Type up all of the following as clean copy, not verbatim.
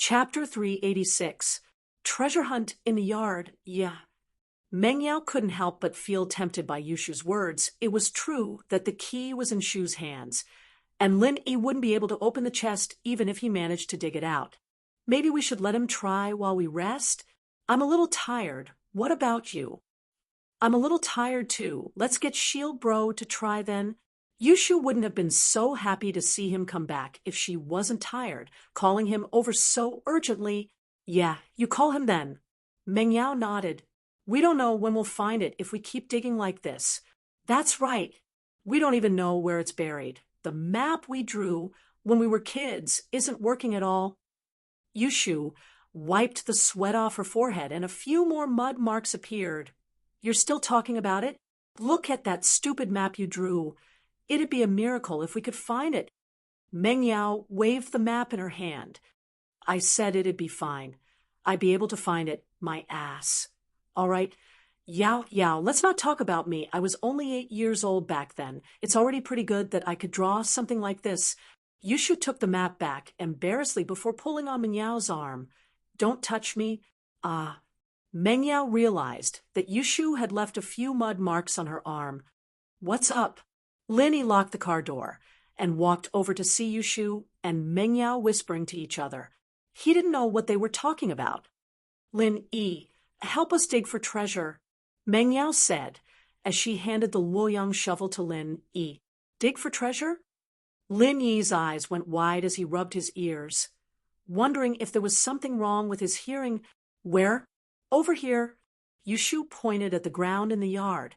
Chapter 386. Treasure Hunt in the Yard, yeah. Meng Yao couldn't help but feel tempted by Yushu's words. It was true that the key was in Shu's hands, and Lin Yi wouldn't be able to open the chest even if he managed to dig it out. Maybe we should let him try while we rest? I'm a little tired. What about you? I'm a little tired too. Let's get Shield Bro to try then. Yushu wouldn't have been so happy to see him come back if she wasn't tired, calling him over so urgently. Yeah, you call him then. Meng Yao nodded. We don't know when we'll find it if we keep digging like this. That's right. We don't even know where it's buried. The map we drew when we were kids isn't working at all. Yushu wiped the sweat off her forehead and a few more mud marks appeared. You're still talking about it? Look at that stupid map you drew. It'd be a miracle if we could find it. Meng Yao waved the map in her hand. I said it'd be fine. I'd be able to find it, my ass. All right, Yao, let's not talk about me. I was only 8 years old back then. It's already pretty good that I could draw something like this. Yushu took the map back, embarrassedly, before pulling on Meng Yao's arm. Don't touch me. Meng Yao realized that Yushu had left a few mud marks on her arm. What's up? Lin Yi locked the car door and walked over to see Yushu and Meng Yao whispering to each other. He didn't know what they were talking about. Lin Yi, help us dig for treasure, Meng Yao said as she handed the Luoyang shovel to Lin Yi. Dig for treasure? Lin Yi's eyes went wide as he rubbed his ears, wondering if there was something wrong with his hearing. Where? Over here. Yushu pointed at the ground in the yard.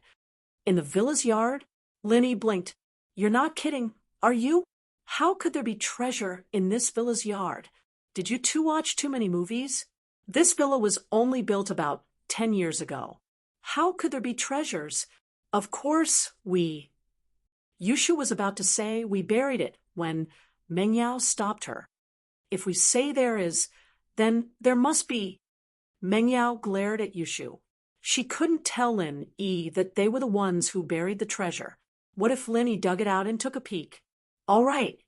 In the villa's yard? Lin Yi blinked. You're not kidding, are you? How could there be treasure in this villa's yard? Did you two watch too many movies? This villa was only built about 10 years ago. How could there be treasures? Of course Yushu was about to say we buried it when Meng Yao stopped her. If we say there is, then there must be. Meng Yao glared at Yushu. She couldn't tell Lin Yi that they were the ones who buried the treasure. What if Lin Yi dug it out and took a peek? All right.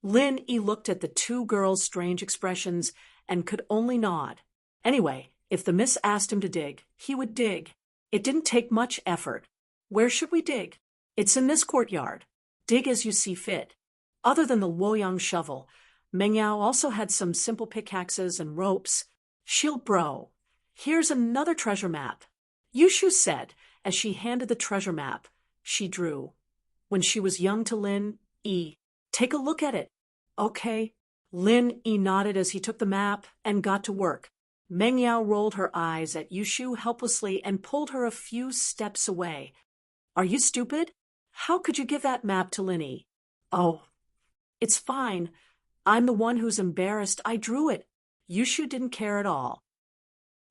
Lin Yi looked at the two girls' strange expressions and could only nod. Anyway, if the miss asked him to dig, he would dig. It didn't take much effort. Where should we dig? It's in this courtyard. Dig as you see fit. Other than the Luoyang shovel, Meng Yao also had some simple pickaxes and ropes. Shield Bro, here's another treasure map, Yushu said as she handed the treasure map she drew when she was young to Lin Yi. Take a look at it. Okay. Lin Yi nodded as he took the map and got to work. Meng Yao rolled her eyes at Yushu helplessly and pulled her a few steps away. Are you stupid? How could you give that map to Lin Yi? Oh, it's fine. I'm the one who's embarrassed. I drew it. Yushu didn't care at all.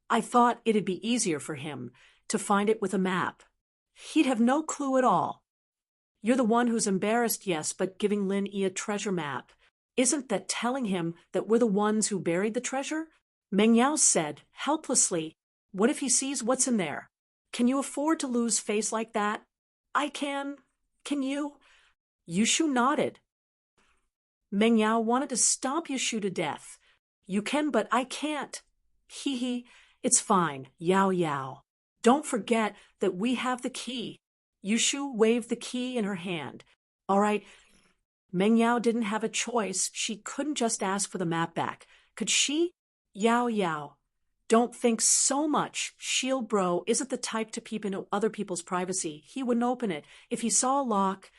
I thought it'd be easier for him to find it with a map. He'd have no clue at all. You're the one who's embarrassed, yes, but giving Lin Yi a treasure map. Isn't that telling him that we're the ones who buried the treasure? Meng Yao said, helplessly. What if he sees what's in there? Can you afford to lose face like that? I can. Can you? Yushu nodded. Meng Yao wanted to stomp Yushu to death. You can, but I can't. Hee. It's fine, Yao. Don't forget that we have the key. Yushu waved the key in her hand. All right. Meng Yao didn't have a choice. She couldn't just ask for the map back. Could she? Yao. Don't think so much. Shield Bro isn't the type to peep into other people's privacy. He wouldn't open it if he saw a lock.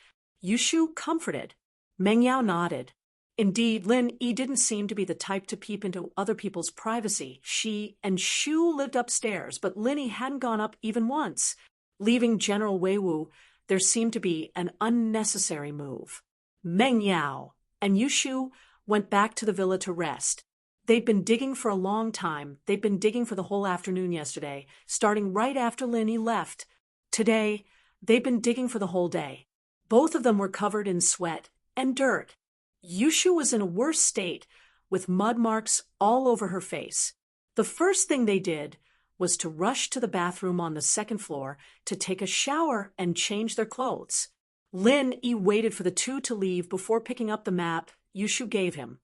Yushu comforted. Meng Yao nodded. Indeed, Lin Yi didn't seem to be the type to peep into other people's privacy. She and Shu lived upstairs, but Lin Yi hadn't gone up even once. Leaving General Weiwu, there seemed to be an unnecessary move. Meng Yao and Yushu went back to the villa to rest. They'd been digging for a long time. They'd been digging for the whole afternoon yesterday, starting right after Lin Yi left. Today, they'd been digging for the whole day. Both of them were covered in sweat and dirt. Yushu was in a worse state, with mud marks all over her face. The first thing they did was to rush to the bathroom on the second floor to take a shower and change their clothes. Lin Yi waited for the two to leave before picking up the map Yushu gave him.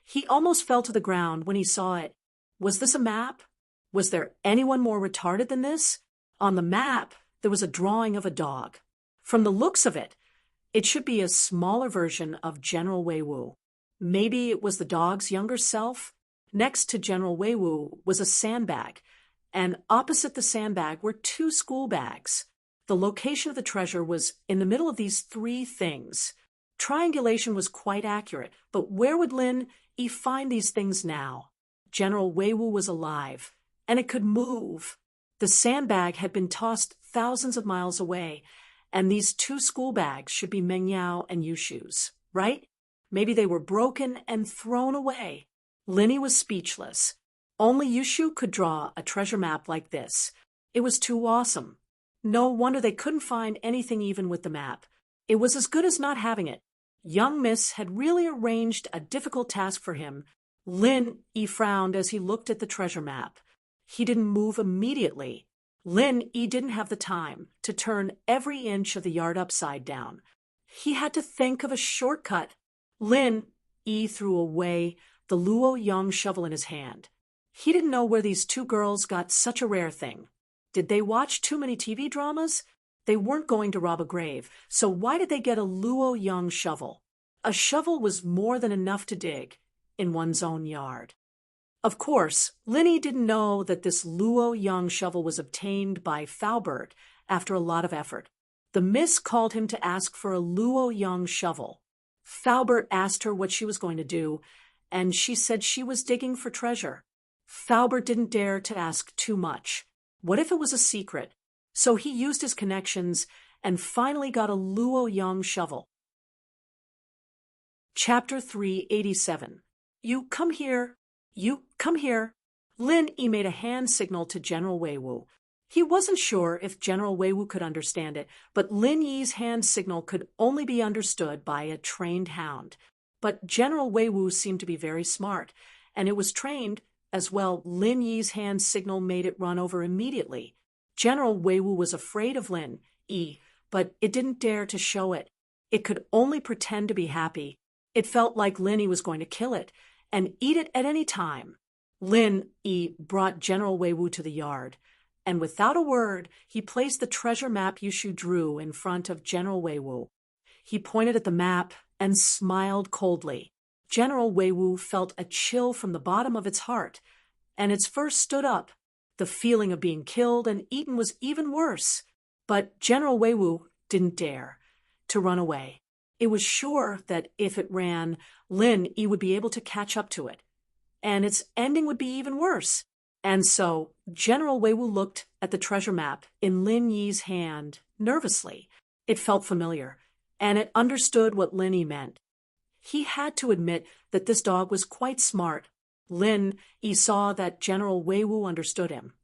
He almost fell to the ground when he saw it. Was this a map? Was there anyone more retarded than this? On the map, there was a drawing of a dog. From the looks of it, it should be a smaller version of General Weiwu. Maybe it was the dog's younger self? Next to General Weiwu was a sandbag, and opposite the sandbag were two school bags. The location of the treasure was in the middle of these three things. Triangulation was quite accurate, but where would Lin Yi find these things now? General Weiwu was alive, and it could move. The sandbag had been tossed thousands of miles away, and these two school bags should be Meng Yao and Yushu's, right? Maybe they were broken and thrown away. Lin Yi was speechless. Only Yushu could draw a treasure map like this. It was too awesome. No wonder they couldn't find anything even with the map. It was as good as not having it. Young Miss had really arranged a difficult task for him. Lin Yi frowned as he looked at the treasure map. He didn't move immediately. Lin Yi didn't have the time to turn every inch of the yard upside down. He had to think of a shortcut. Lin Yi threw away the Luo Yang shovel in his hand. He didn't know where these two girls got such a rare thing. Did they watch too many TV dramas? They weren't going to rob a grave, so why did they get a Luo Yang shovel? A shovel was more than enough to dig in one's own yard. Of course, Lin Yi didn't know that this Luo Yang shovel was obtained by Faubert after a lot of effort. The miss called him to ask for a Luo Yang shovel. Faubert asked her what she was going to do, and she said she was digging for treasure. Faubert didn't dare to ask too much. What if it was a secret? So he used his connections and finally got a Luo Yang shovel. Chapter 387. You come here. You come here. Lin Yi made a hand signal to General Weiwu. He wasn't sure if General Weiwu could understand it, but Lin Yi's hand signal could only be understood by a trained hound. But General Weiwu seemed to be very smart, and it was trained as well. Lin Yi's hand signal made it run over immediately. General Weiwu was afraid of Lin Yi, but it didn't dare to show it. It could only pretend to be happy. It felt like Lin Yi was going to kill it and eat it at any time. Lin Yi brought General Weiwu to the yard, and without a word, he placed the treasure map Yushu drew in front of General Weiwu. He pointed at the map and smiled coldly. General Weiwu felt a chill from the bottom of its heart, and its fur stood up. The feeling of being killed and eaten was even worse. But General Weiwu didn't dare to run away. It was sure that if it ran, Lin Yi would be able to catch up to it, and its ending would be even worse. And so General Weiwu looked at the treasure map in Lin Yi's hand nervously. It felt familiar, and it understood what Lin Yi meant. He had to admit that this dog was quite smart. Lin Yi saw that General Weiwu understood him,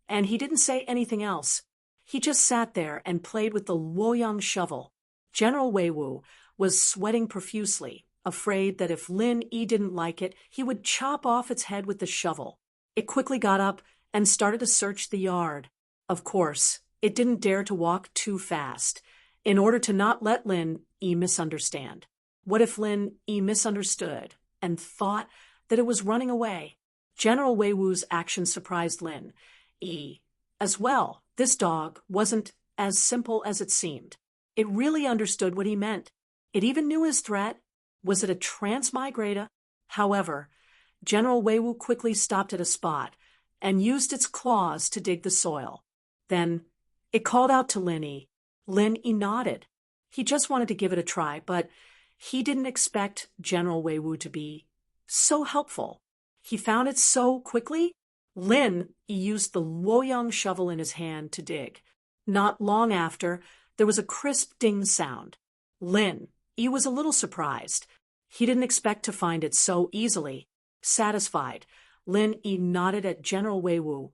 and he didn't say anything else. He just sat there and played with the Luoyang shovel. General Weiwu was sweating profusely, afraid that if Lin Yi didn't like it, he would chop off its head with the shovel. It quickly got up and started to search the yard. Of course, it didn't dare to walk too fast, in order to not let Lin Yi misunderstand. What if Lin Yi misunderstood and thought that it was running away? General Weiwu's action surprised Lin Yi as well. This dog wasn't as simple as it seemed. It really understood what he meant. It even knew his threat. Was it a transmigrator? However, General Weiwu quickly stopped at a spot and used its claws to dig the soil. Then it called out to Lin Yi. Lin Yi nodded. He just wanted to give it a try, but he didn't expect General Weiwu to be so helpful. He found it so quickly. Lin Yi used the Luoyang shovel in his hand to dig. Not long after, there was a crisp ding sound. Lin Yi was a little surprised. He didn't expect to find it so easily. Satisfied, Lin Yi nodded at General Weiwu,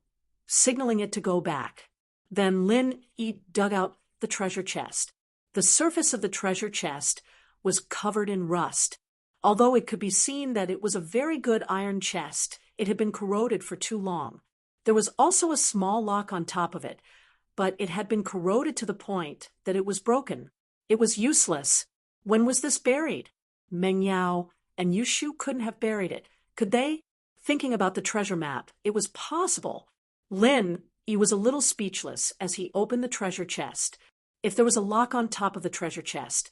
signaling it to go back. Then Lin Yi dug out the treasure chest. The surface of the treasure chest was covered in rust. Although it could be seen that it was a very good iron chest, it had been corroded for too long. There was also a small lock on top of it, but it had been corroded to the point that it was broken. It was useless. When was this buried? Meng Yao and Yushu couldn't have buried it. Could they? Thinking about the treasure map, it was possible. He was a little speechless as he opened the treasure chest. If there was a lock on top of the treasure chest,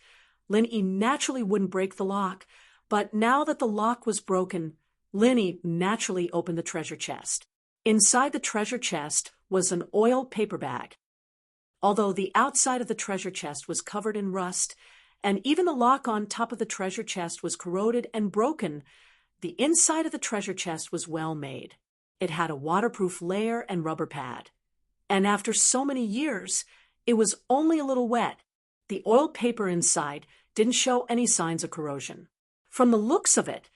He naturally wouldn't break the lock, but now that the lock was broken, He naturally opened the treasure chest. Inside the treasure chest was an oiled paper bag. Although the outside of the treasure chest was covered in rust, and even the lock on top of the treasure chest was corroded and broken, the inside of the treasure chest was well made. It had a waterproof layer and rubber pad. And after so many years, it was only a little wet. The oiled paper inside didn't show any signs of corrosion. From the looks of it,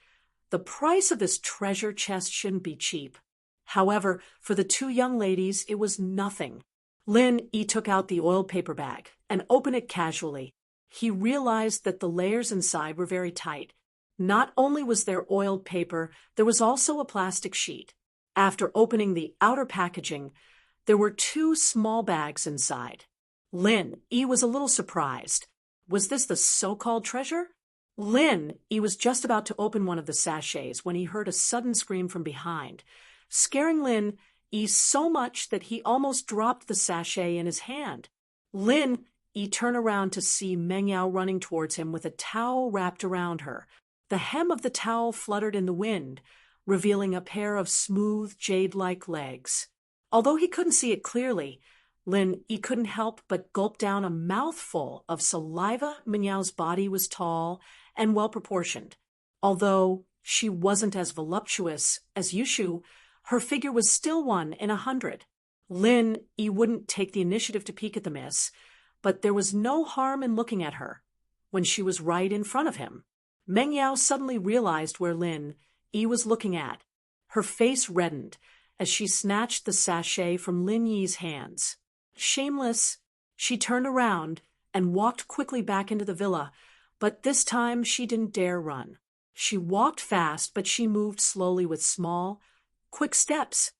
the price of this treasure chest shouldn't be cheap. However, for the two young ladies, it was nothing. He took out the oiled paper bag and opened it casually. He realized that the layers inside were very tight. Not only was there oiled paper, there was also a plastic sheet. After opening the outer packaging, there were two small bags inside. He was a little surprised. Was this the so-called treasure? He was just about to open one of the sachets when he heard a sudden scream from behind, scaring so much that he almost dropped the sachet in his hand. He turned around to see Meng Yao running towards him with a towel wrapped around her. The hem of the towel fluttered in the wind, revealing a pair of smooth, jade-like legs. Although he couldn't see it clearly, he couldn't help but gulp down a mouthful of saliva. Meng Yao's body was tall and well-proportioned. Although she wasn't as voluptuous as Yushu, her figure was still 1 in 100. He wouldn't take the initiative to peek at the miss, but there was no harm in looking at her when she was right in front of him. Meng Yao suddenly realized where He was looking at. Her face reddened as she snatched the sachet from Yi's hands. Shameless, she turned around and walked quickly back into the villa, but this time she didn't dare run. She walked fast, but she moved slowly with small, quick steps.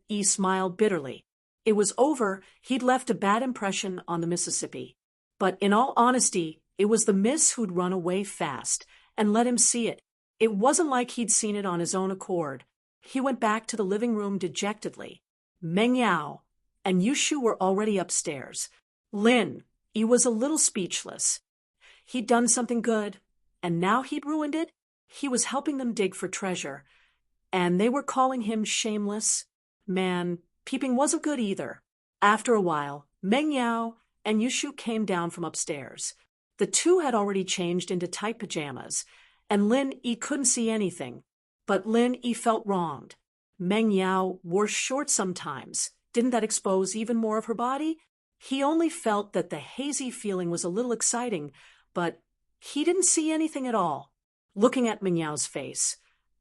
He smiled bitterly. It was over. He'd left a bad impression on the Mississippi. But in all honesty, it was the miss who'd run away fast and let him see it. It wasn't like he'd seen it on his own accord. He went back to the living room dejectedly. Meng Yao and Yushu were already upstairs. He was a little speechless. He'd done something good, and now he'd ruined it. He was helping them dig for treasure, and they were calling him shameless. Man, peeping wasn't good either. After a while, Meng Yao and Yushu came down from upstairs. The two had already changed into tight pajamas, and He couldn't see anything. But He felt wronged. Meng Yao wore shorts sometimes. Didn't that expose even more of her body? He only felt that the hazy feeling was a little exciting, but he didn't see anything at all. Looking at Meng Yao's face,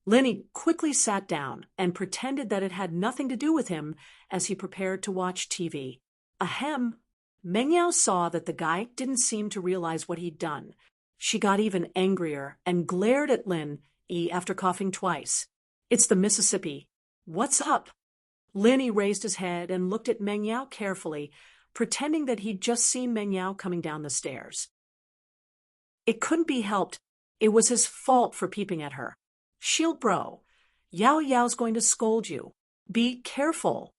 He quickly sat down and pretended that it had nothing to do with him as he prepared to watch TV. Ahem! Meng Yao saw that the guy didn't seem to realize what he'd done. She got even angrier and glared at He after coughing twice. It's the Mississippi. What's up? He raised his head and looked at Meng Yao carefully, pretending that he'd just seen Meng Yao coming down the stairs. It couldn't be helped. It was his fault for peeping at her. Shield bro. Yao Yao's going to scold you. Be careful.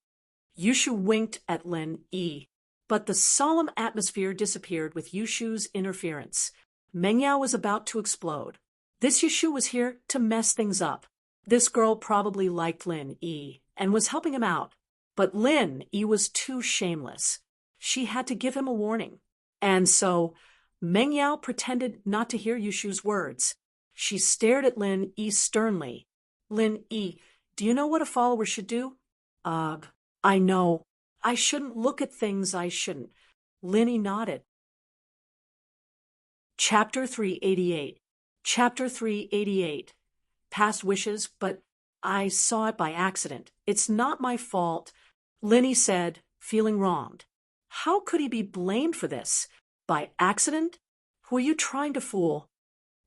Yushu winked at Yi, but the solemn atmosphere disappeared with Yushu's interference. Meng Yao was about to explode. This Yushu was here to mess things up. This girl probably liked Yi and was helping him out. But Yi was too shameless. She had to give him a warning. And so, Meng Yao pretended not to hear Yushu's words. She stared at Yi sternly. Yi, do you know what a follower should do? I know. I shouldn't look at things I shouldn't. Yi nodded. Chapter 388. Chapter 388. Past wishes, but I saw it by accident. It's not my fault. Yi said, feeling wronged. How could he be blamed for this? By accident? Who are you trying to fool?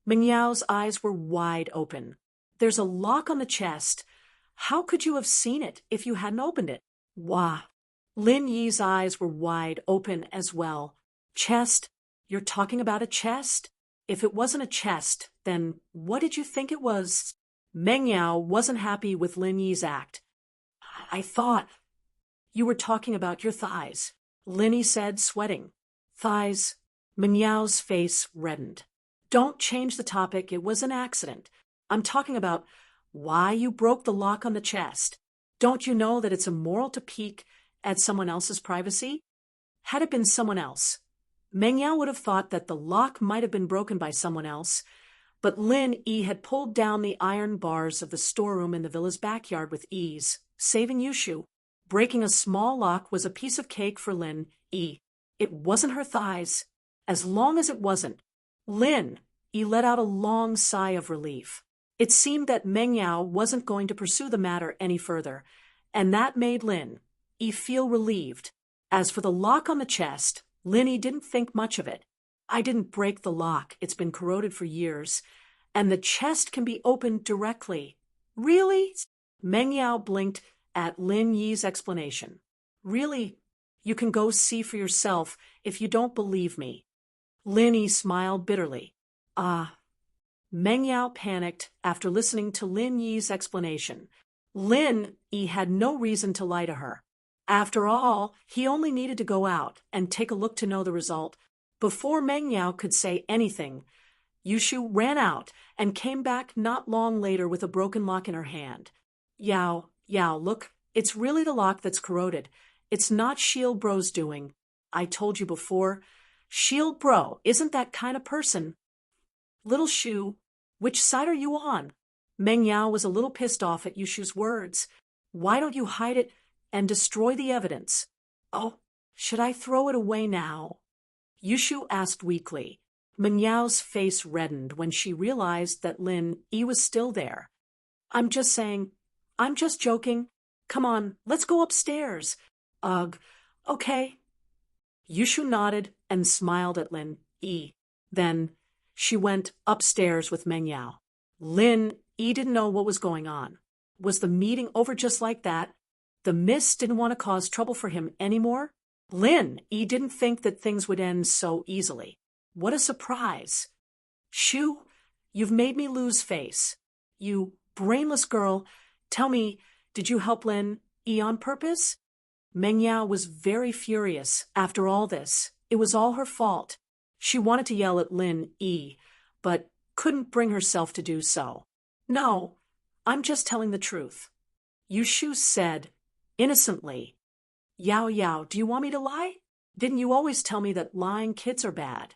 Meng Yao's eyes were wide open. There's a lock on the chest. How could you have seen it if you hadn't opened it? Wah. Yi's eyes were wide open as well. Chest? You're talking about a chest? If it wasn't a chest, then what did you think it was? Meng Yao wasn't happy with Lin Yi's act. I thought you were talking about your thighs, Lin Yi said, sweating. Thighs? Meng Yao's face reddened. Don't change the topic, it was an accident. I'm talking about why you broke the lock on the chest. Don't you know that it's immoral to peek at someone else's privacy? Had it been someone else, Meng Yao would have thought that the lock might have been broken by someone else, but Lin Yi had pulled down the iron bars of the storeroom in the villa's backyard with ease, saving Yushu. Breaking a small lock was a piece of cake for Lin Yi. It wasn't her thighs. As long as it wasn't. Lin Yi let out a long sigh of relief. It seemed that Meng Yao wasn't going to pursue the matter any further, and that made Lin Yi feel relieved. As for the lock on the chest, Lin Yi didn't think much of it. I didn't break the lock, it's been corroded for years, and the chest can be opened directly. Really? Meng Yao blinked at Lin Yi's explanation. Really? You can go see for yourself if you don't believe me. Lin Yi smiled bitterly. Meng Yao panicked after listening to Lin Yi's explanation. Lin Yi had no reason to lie to her. After all, he only needed to go out and take a look to know the result. Before Meng Yao could say anything, Yushu ran out and came back not long later with a broken lock in her hand. Yao, look, it's really the lock that's corroded. It's not Shield Bro's doing. I told you before, Shield Bro isn't that kind of person. Little Shu, which side are you on? Meng Yao was a little pissed off at Yushu's words. Why don't you hide it and destroy the evidence? Oh, should I throw it away now? Yushu asked weakly. Meng Yao's face reddened when she realized that Lin Yi was still there. I'm just saying. I'm just joking. Come on, let's go upstairs. Ugh, okay. Yushu nodded and smiled at Lin Yi. Then she went upstairs with Meng Yao. Lin Yi didn't know what was going on. Was the meeting over just like that? The miss didn't want to cause trouble for him anymore? Lin Yi didn't think that things would end so easily. What a surprise. Shu, you've made me lose face. You brainless girl, tell me, did you help Lin Yi on purpose? Meng Yao was very furious after all this. It was all her fault. She wanted to yell at Lin Yi, but couldn't bring herself to do so. No, I'm just telling the truth. Yushu said, innocently, Yao, do you want me to lie? Didn't you always tell me that lying kids are bad?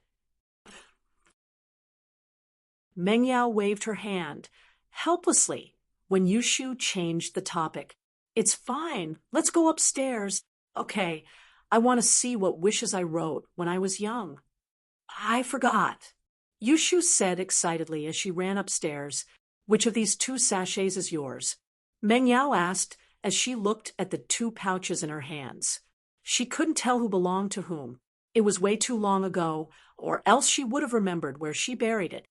Meng Yao waved her hand, helplessly, when Yushu changed the topic. It's fine. Let's go upstairs. Okay, I want to see what wishes I wrote when I was young. I forgot. Yushu said excitedly as she ran upstairs. Which of these 2 sachets is yours? Meng Yao asked as she looked at the 2 pouches in her hands. She couldn't tell who belonged to whom. It was way too long ago, or else she would have remembered where she buried it.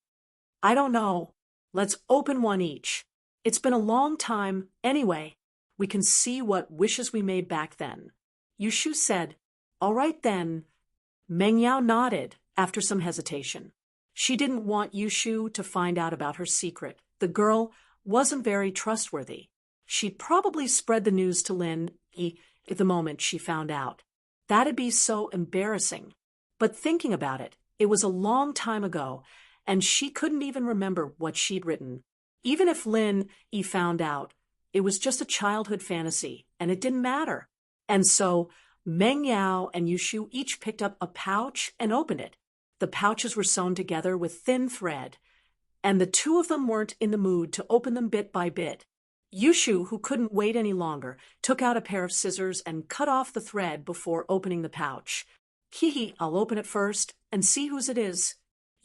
I don't know. Let's open one each. It's been a long time. Anyway, we can see what wishes we made back then. Yushu said, all right then. Meng Yao nodded after some hesitation. She didn't want Yushu to find out about her secret. The girl wasn't very trustworthy. She'd probably spread the news to Lin Yi the moment she found out. That'd be so embarrassing. But thinking about it, it was a long time ago, and she couldn't even remember what she'd written. Even if Lin Yi found out, it was just a childhood fantasy, and it didn't matter. And so Meng Yao and Yushu each picked up a pouch and opened it. The pouches were sewn together with thin thread, and the 2 of them weren't in the mood to open them bit by bit. Yushu, who couldn't wait any longer, took out a pair of scissors and cut off the thread before opening the pouch. I'll open it first and see whose it is,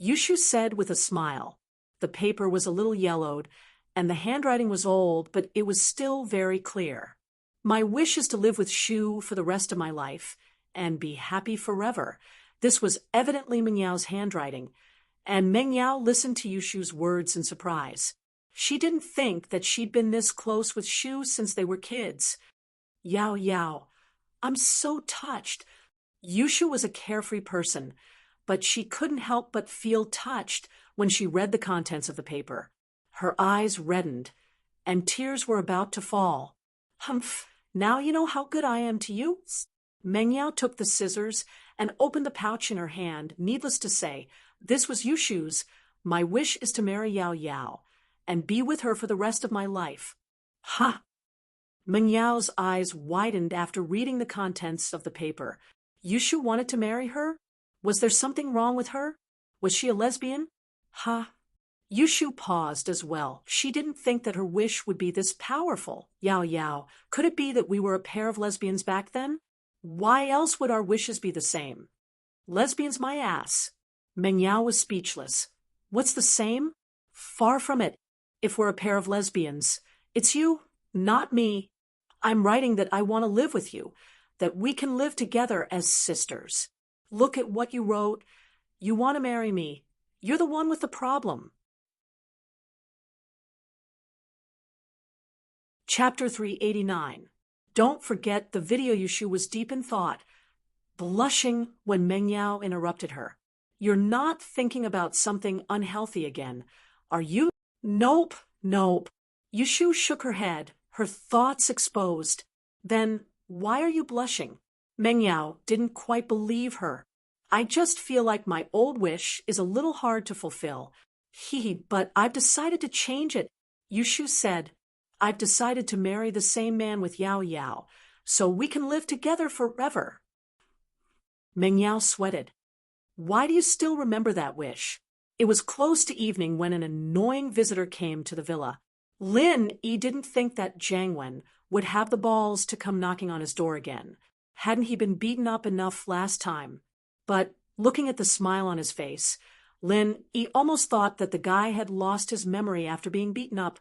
Yushu said with a smile. The paper was a little yellowed, and the handwriting was old, but it was still very clear. My wish is to live with Shu for the rest of my life and be happy forever. This was evidently Meng Yao's handwriting, and Meng Yao listened to Yushu's words in surprise. She didn't think that she'd been this close with Shu since they were kids. Yao, I'm so touched. Yushu was a carefree person, but she couldn't help but feel touched when she read the contents of the paper. Her eyes reddened, and tears were about to fall. Humph, now you know how good I am to you? Meng Yao took the scissors and opened the pouch in her hand. Needless to say, this was Yushu's. My wish is to marry Yao Yao and be with her for the rest of my life. Ha! Meng Yao's eyes widened after reading the contents of the paper. Yushu wanted to marry her? Was there something wrong with her? Was she a lesbian? Ha! Yushu paused as well. She didn't think that her wish would be this powerful. Yao Yao, could it be that we were a pair of lesbians back then? Why else would our wishes be the same? Lesbians my ass. Meng Yao was speechless. What's the same? Far from it. If we're a pair of lesbians, it's you, not me. I'm writing that I want to live with you, that we can live together as sisters. Look at what you wrote. You want to marry me. You're the one with the problem. Chapter 389. Don't forget the video. Yushu was deep in thought, blushing when Meng Yao interrupted her. You're not thinking about something unhealthy again, are you? Nope. Yushu shook her head, her thoughts exposed. Then, why are you blushing? Meng Yao didn't quite believe her. I just feel like my old wish is a little hard to fulfill. But I've decided to change it. Yushu said, I've decided to marry the same man with Yao Yao, so we can live together forever. Meng Yao sweated. Why do you still remember that wish? It was close to evening when an annoying visitor came to the villa. Lin Yi didn't think that Jiang Wen would have the balls to come knocking on his door again. Hadn't he been beaten up enough last time? But, looking at the smile on his face, Lin Yi almost thought that the guy had lost his memory after being beaten up.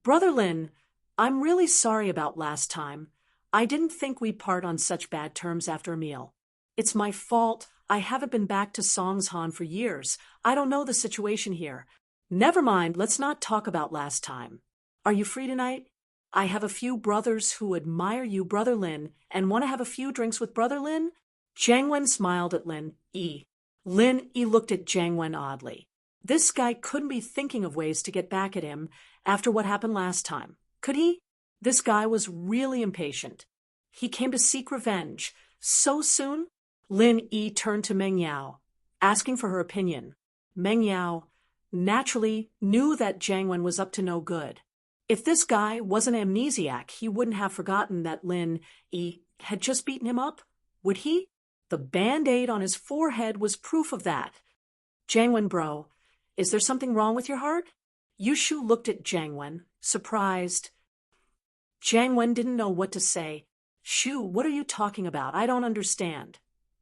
Brother Lin, I'm really sorry about last time. I didn't think we'd part on such bad terms after a meal. It's my fault. I haven't been back to Songshan for years. I don't know the situation here. Never mind, let's not talk about last time. Are you free tonight? I have a few brothers who admire you, Brother Lin, and want to have a few drinks with Brother Lin? Jiang Wen smiled at Lin Yi. Lin Yi looked at Jiang Wen oddly. This guy couldn't be thinking of ways to get back at him after what happened last time, could he? This guy was really impatient. He came to seek revenge. So soon? Lin Yi turned to Meng Yao, asking for her opinion. Meng Yao naturally knew that Jiang Wen was up to no good. If this guy was an amnesiac, he wouldn't have forgotten that Lin Yi had just beaten him up, would he? The band-aid on his forehead was proof of that. Jiang Wen bro, is there something wrong with your heart? Yushu looked at Jiang Wen, surprised. Jiang Wen didn't know what to say. Shu, what are you talking about? I don't understand.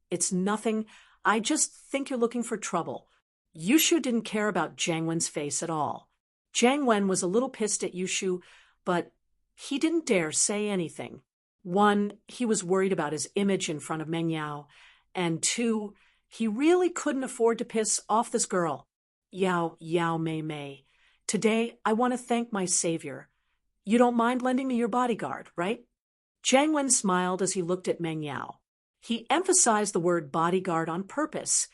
It's nothing. I just think you're looking for trouble. Yushu didn't care about Jiang Wen's face at all. Jiang Wen was a little pissed at Yushu, but he didn't dare say anything. One, he was worried about his image in front of Meng Yao, and two, he really couldn't afford to piss off this girl. Yao Mei Mei. Today, I want to thank my savior. You don't mind lending me your bodyguard, right? Jiang Wen smiled as he looked at Meng Yao. He emphasized the word bodyguard on purpose,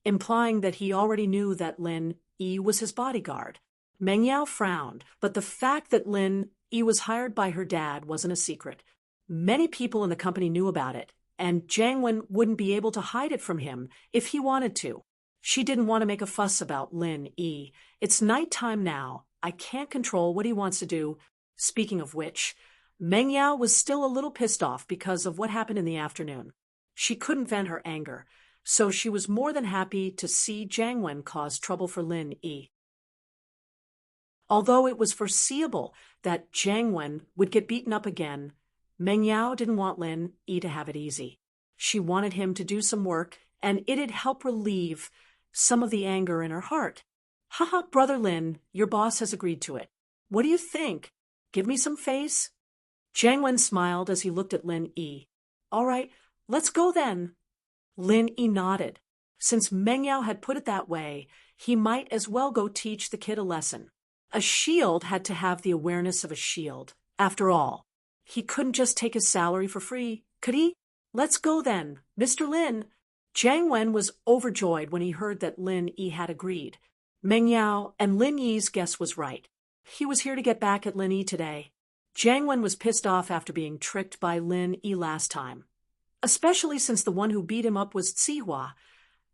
implying that he already knew that Lin Yi was his bodyguard. Meng Yao frowned, but the fact that Lin Yi was hired by her dad wasn't a secret. Many people in the company knew about it, and Jiang Wen wouldn't be able to hide it from him if he wanted to. She didn't want to make a fuss about Lin Yi. It's nighttime now. I can't control what he wants to do. Speaking of which, Meng Yao was still a little pissed off because of what happened in the afternoon. She couldn't vent her anger, so she was more than happy to see Jiang Wen cause trouble for Lin Yi. Although it was foreseeable that Jiang Wen would get beaten up again, Meng Yao didn't want Lin Yi to have it easy. She wanted him to do some work, and it'd help relieve some of the anger in her heart. Haha, Brother Lin, your boss has agreed to it. What do you think? Give me some face? Jiang Wen smiled as he looked at Lin Yi. All right, let's go then. Lin Yi nodded. Since Meng Yao had put it that way, he might as well go teach the kid a lesson. A shield had to have the awareness of a shield. After all, he couldn't just take his salary for free, could he? Let's go then, Mr. Lin. Jiang Wen was overjoyed when he heard that Lin Yi had agreed. Meng Yao and Lin Yi's guess was right. He was here to get back at Lin Yi today. Jiang Wen was pissed off after being tricked by Lin Yi last time, especially since the one who beat him up was Zihua,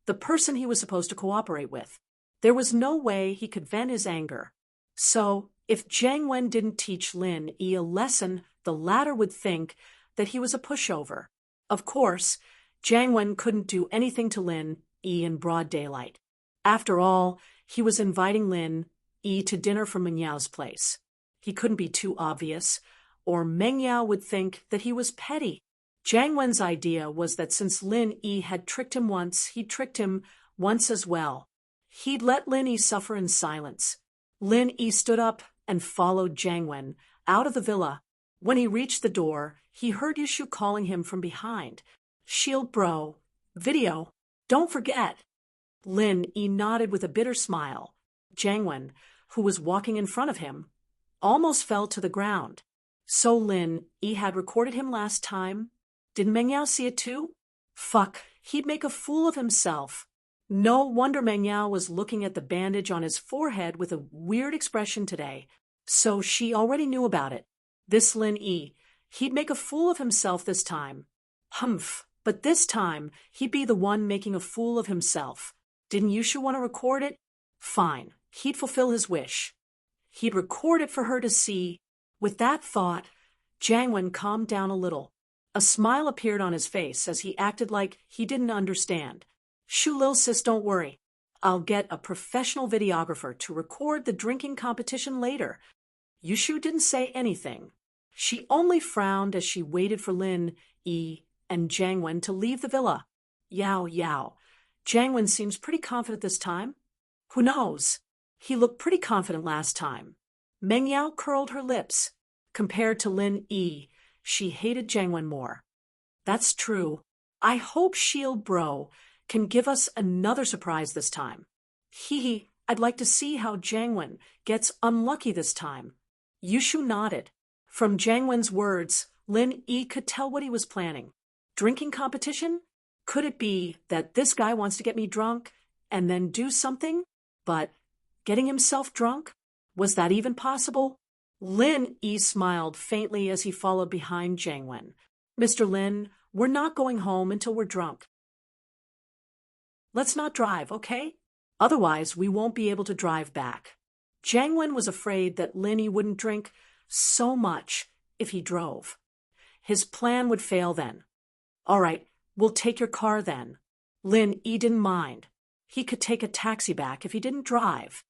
the person he was supposed to cooperate with. There was no way he could vent his anger. So, if Jiang Wen didn't teach Lin Yi a lesson, the latter would think that he was a pushover. Of course, Jiang Wen couldn't do anything to Lin Yi in broad daylight. After all, he was inviting Lin Yi to dinner from Meng Yao's place. He couldn't be too obvious, or Meng Yao would think that he was petty. Jiang Wen's idea was that since Lin Yi had tricked him once, he'd tricked him once as well. He'd let Lin Yi suffer in silence. Lin Yi stood up and followed Jiang Wen out of the villa. When he reached the door, he heard Yushu calling him from behind. "Shield bro. Video. Don't forget." Lin Yi nodded with a bitter smile. Jiang Wen, who was walking in front of him, almost fell to the ground. So Lin Yi had recorded him last time? Did Meng Yao see it too? Fuck, he'd make a fool of himself. No wonder Meng Yao was looking at the bandage on his forehead with a weird expression today. So she already knew about it. This Lin Yi, he'd make a fool of himself this time. Humph, but this time he'd be the one making a fool of himself. Didn't Yushu want to record it? Fine, he'd fulfill his wish. He'd record it for her to see. With that thought, Jiang Wen calmed down a little. A smile appeared on his face as he acted like he didn't understand. "Shu lil sis, don't worry. I'll get a professional videographer to record the drinking competition later." Yushu didn't say anything. She only frowned as she waited for Lin Yi and Jiang Wen to leave the villa. Yao. Jiang Wen seems pretty confident this time. Who knows? He looked pretty confident last time. Meng Yao curled her lips. Compared to Lin Yi, she hated Jiang Wen more. That's true. I hope Shield Bro can give us another surprise this time. I'd like to see how Jiang Wen gets unlucky this time. Yushu nodded. From Jiang Wen's words, Lin Yi could tell what he was planning. Drinking competition? Could it be that this guy wants to get me drunk and then do something? But getting himself drunk? Was that even possible? Lin Yi smiled faintly as he followed behind Jiang Wen. "Mr. Lin, we're not going home until we're drunk. Let's not drive, okay? Otherwise, we won't be able to drive back." Jiang Wen was afraid that Lin Yi wouldn't drink so much if he drove. His plan would fail then. "All right, we'll take your car then." Lin Yi didn't mind. He could take a taxi back if he didn't drive.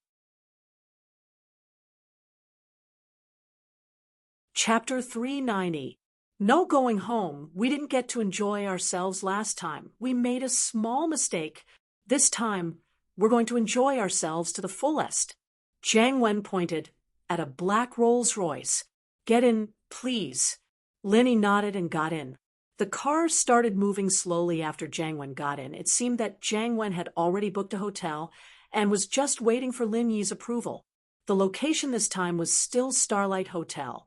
Chapter 390. No going home. We didn't get to enjoy ourselves last time. We made a small mistake. This time, we're going to enjoy ourselves to the fullest. Jiang Wen pointed at a black Rolls-Royce. "Get in, please." Lin Yi nodded and got in. The car started moving slowly after Jiang Wen got in. It seemed that Jiang Wen had already booked a hotel and was just waiting for Lin Yi's approval. The location this time was still Starlight Hotel,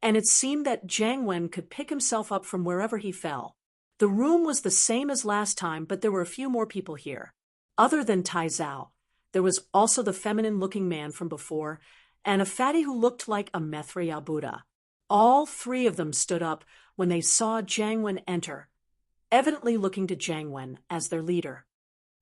and it seemed that Jiang Wen could pick himself up from wherever he fell. The room was the same as last time, but there were a few more people here. Other than Tai Zhao, there was also the feminine-looking man from before, and a fatty who looked like a Methra Buddha. All three of them stood up when they saw Jiang Wen enter, evidently looking to Jiang Wen as their leader.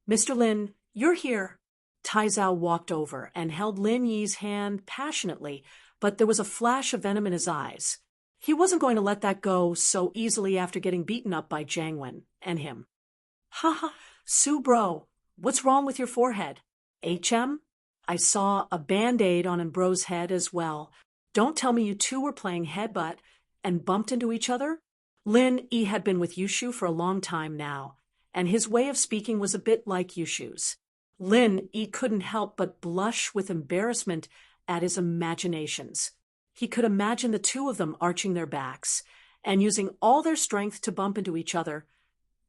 "Mr. Lin, you're here." Tai Zhao walked over and held Lin Yi's hand passionately, but there was a flash of venom in his eyes. He wasn't going to let that go so easily after getting beaten up by Jiang Wen and him. "Ha, Su bro, what's wrong with your forehead?" "HM? I saw a band-aid on Bro's head as well. Don't tell me you two were playing headbutt and bumped into each other?" Lin Yi had been with Yushu for a long time now, and his way of speaking was a bit like Yushu's. Lin Yi couldn't help but blush with embarrassment at his imaginations. He could imagine the two of them arching their backs and using all their strength to bump into each other.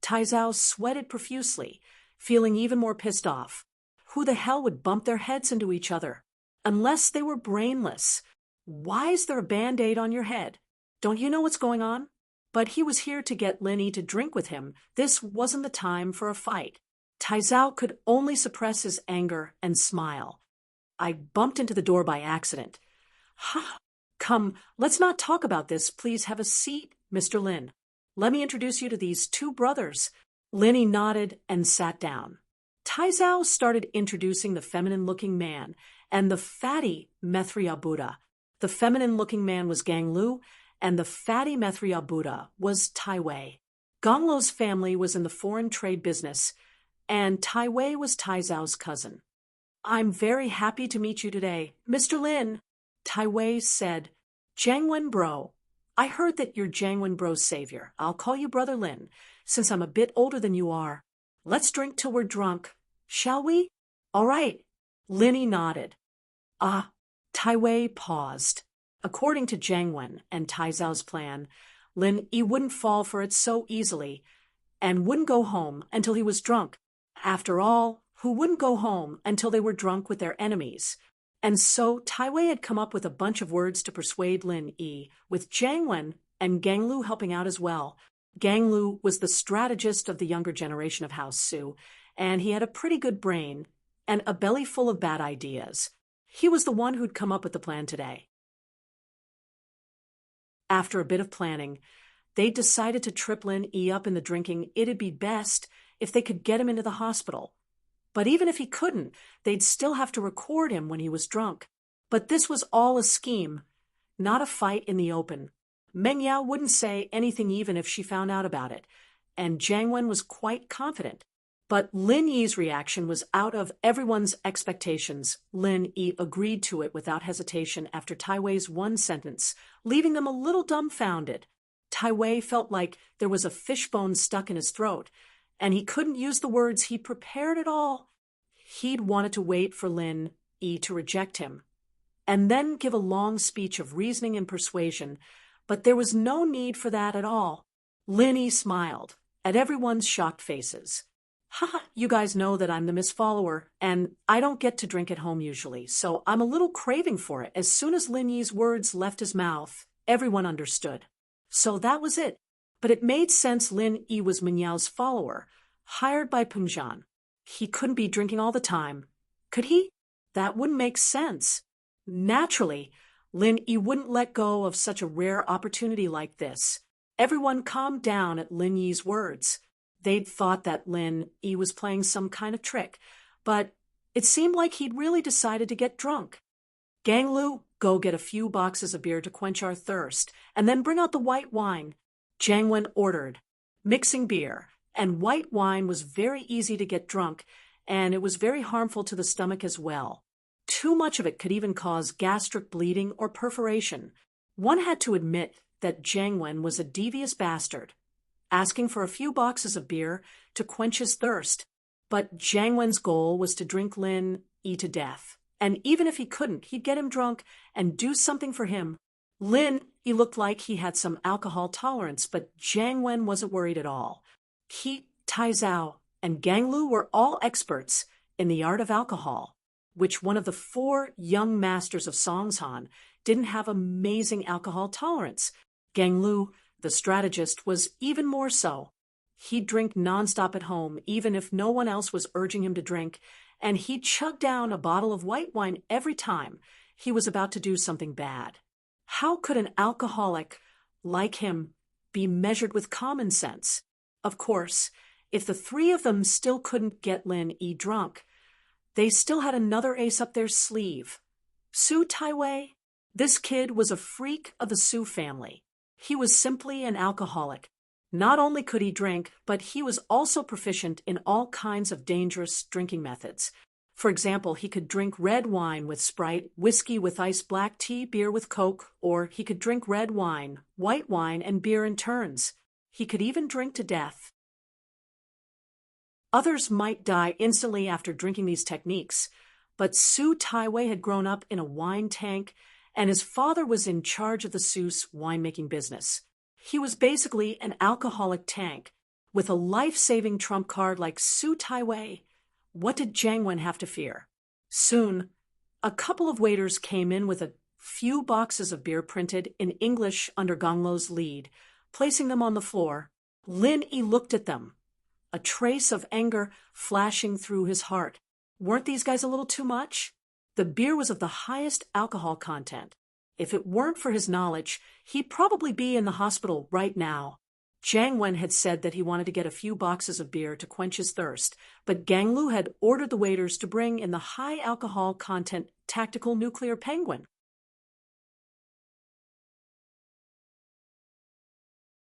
Tai Zhao sweated profusely, feeling even more pissed off. Who the hell would bump their heads into each other? Unless they were brainless. Why is there a band-aid on your head? Don't you know what's going on? But he was here to get Lin Yi to drink with him. This wasn't the time for a fight. Tai Zhao could only suppress his anger and smile. "I bumped into the door by accident. Ha! Come, let's not talk about this. Please have a seat, Mr. Lin. Let me introduce you to these two brothers. Linny nodded and sat down. Taizao started introducing the feminine-looking man and the fatty Methria Buddha. The feminine-looking man was Gang Lu, and the fatty Methria Buddha was Tai Wei. Gong Lu's family was in the foreign trade business, and Tai Wei was Taizao's cousin. I'm very happy to meet you today, Mr. Lin, Tai Wei said. Jiangwen bro. I heard that you're Jiangwen bro's savior. I'll call you Brother Lin, since I'm a bit older than you are. Let's drink till we're drunk, shall we? All right. Linny nodded. Tai Wei paused. According to Jiangwen and Taizao's plan, Lin Yi wouldn't fall for it so easily and wouldn't go home until he was drunk. After all, who wouldn't go home until they were drunk with their enemies? And so Tai Wei had come up with a bunch of words to persuade Lin Yi, with Jiangwen and Gang Lu helping out as well. Gang Lu was the strategist of the younger generation of House Su, and he had a pretty good brain and a belly full of bad ideas. He was the one who'd come up with the plan today. After a bit of planning, they decided to trip Lin Yi up in the drinking. It'd be best if they could get him into the hospital. But even if he couldn't, they'd still have to record him when he was drunk. But this was all a scheme, not a fight in the open. Meng Yao wouldn't say anything even if she found out about it, and Jiang Wen was quite confident. But Lin Yi's reaction was out of everyone's expectations. Lin Yi agreed to it without hesitation after Tai Wei's one sentence, leaving them a little dumbfounded. Tai Wei felt like there was a fishbone stuck in his throat, and he couldn't use the words he prepared at all. He'd wanted to wait for Lin Yi to reject him, and then give a long speech of reasoning and persuasion, but there was no need for that at all. Lin Yi smiled at everyone's shocked faces. Haha, you guys know that I'm the Miss Follower, and I don't get to drink at home usually, so I'm a little craving for it. As soon as Lin Yi's words left his mouth, everyone understood. So that was it. But it made sense. Lin Yi was Meng Yao's follower, hired by Pengzhan. He couldn't be drinking all the time. Could he? That wouldn't make sense. Naturally, Lin Yi wouldn't let go of such a rare opportunity like this. Everyone calmed down at Lin Yi's words. They'd thought that Lin Yi was playing some kind of trick, but it seemed like he'd really decided to get drunk. Gang Lu, go get a few boxes of beer to quench our thirst, and then bring out the white wine. Jiang Wen ordered. Mixing beer and white wine was very easy to get drunk, and it was very harmful to the stomach as well. Too much of it could even cause gastric bleeding or perforation. One had to admit that Jiang Wen was a devious bastard, asking for a few boxes of beer to quench his thirst. But Jiang Wen's goal was to drink Lin Yi to death, and even if he couldn't, he'd get him drunk and do something for him. Lin Yi looked like he had some alcohol tolerance, but Jiang Wen wasn't worried at all. He, Taizao, and Gang Lu were all experts in the art of alcohol, which one of the 4 young masters of Songshan didn't have amazing alcohol tolerance. Gang Lu, the strategist, was even more so. He'd drink nonstop at home, even if no one else was urging him to drink, and he'd chug down a bottle of white wine every time he was about to do something bad. How could an alcoholic like him be measured with common sense? Of course, if the 3 of them still couldn't get Lin Yi drunk, they still had another ace up their sleeve. Su Tai Wei. This kid was a freak of the Su family. He was simply an alcoholic. Not only could he drink, but he was also proficient in all kinds of dangerous drinking methods. For example, he could drink red wine with Sprite, whiskey with ice, black tea, beer with Coke, or he could drink red wine, white wine, and beer in turns. He could even drink to death. Others might die instantly after drinking these techniques, but Su Tai Wei had grown up in a wine tank, and his father was in charge of the Su's winemaking business. He was basically an alcoholic tank, with a life-saving trump card like Su Tai Wei. What did Jiang Wen have to fear? Soon, a couple of waiters came in with a few boxes of beer printed in English under Gong Lu's lead, placing them on the floor. Lin Yi looked at them, a trace of anger flashing through his heart. Weren't these guys a little too much? The beer was of the highest alcohol content. If it weren't for his knowledge, he'd probably be in the hospital right now. Jiang Wen had said that he wanted to get a few boxes of beer to quench his thirst, but Gang Lu had ordered the waiters to bring in the high alcohol content tactical nuclear penguin.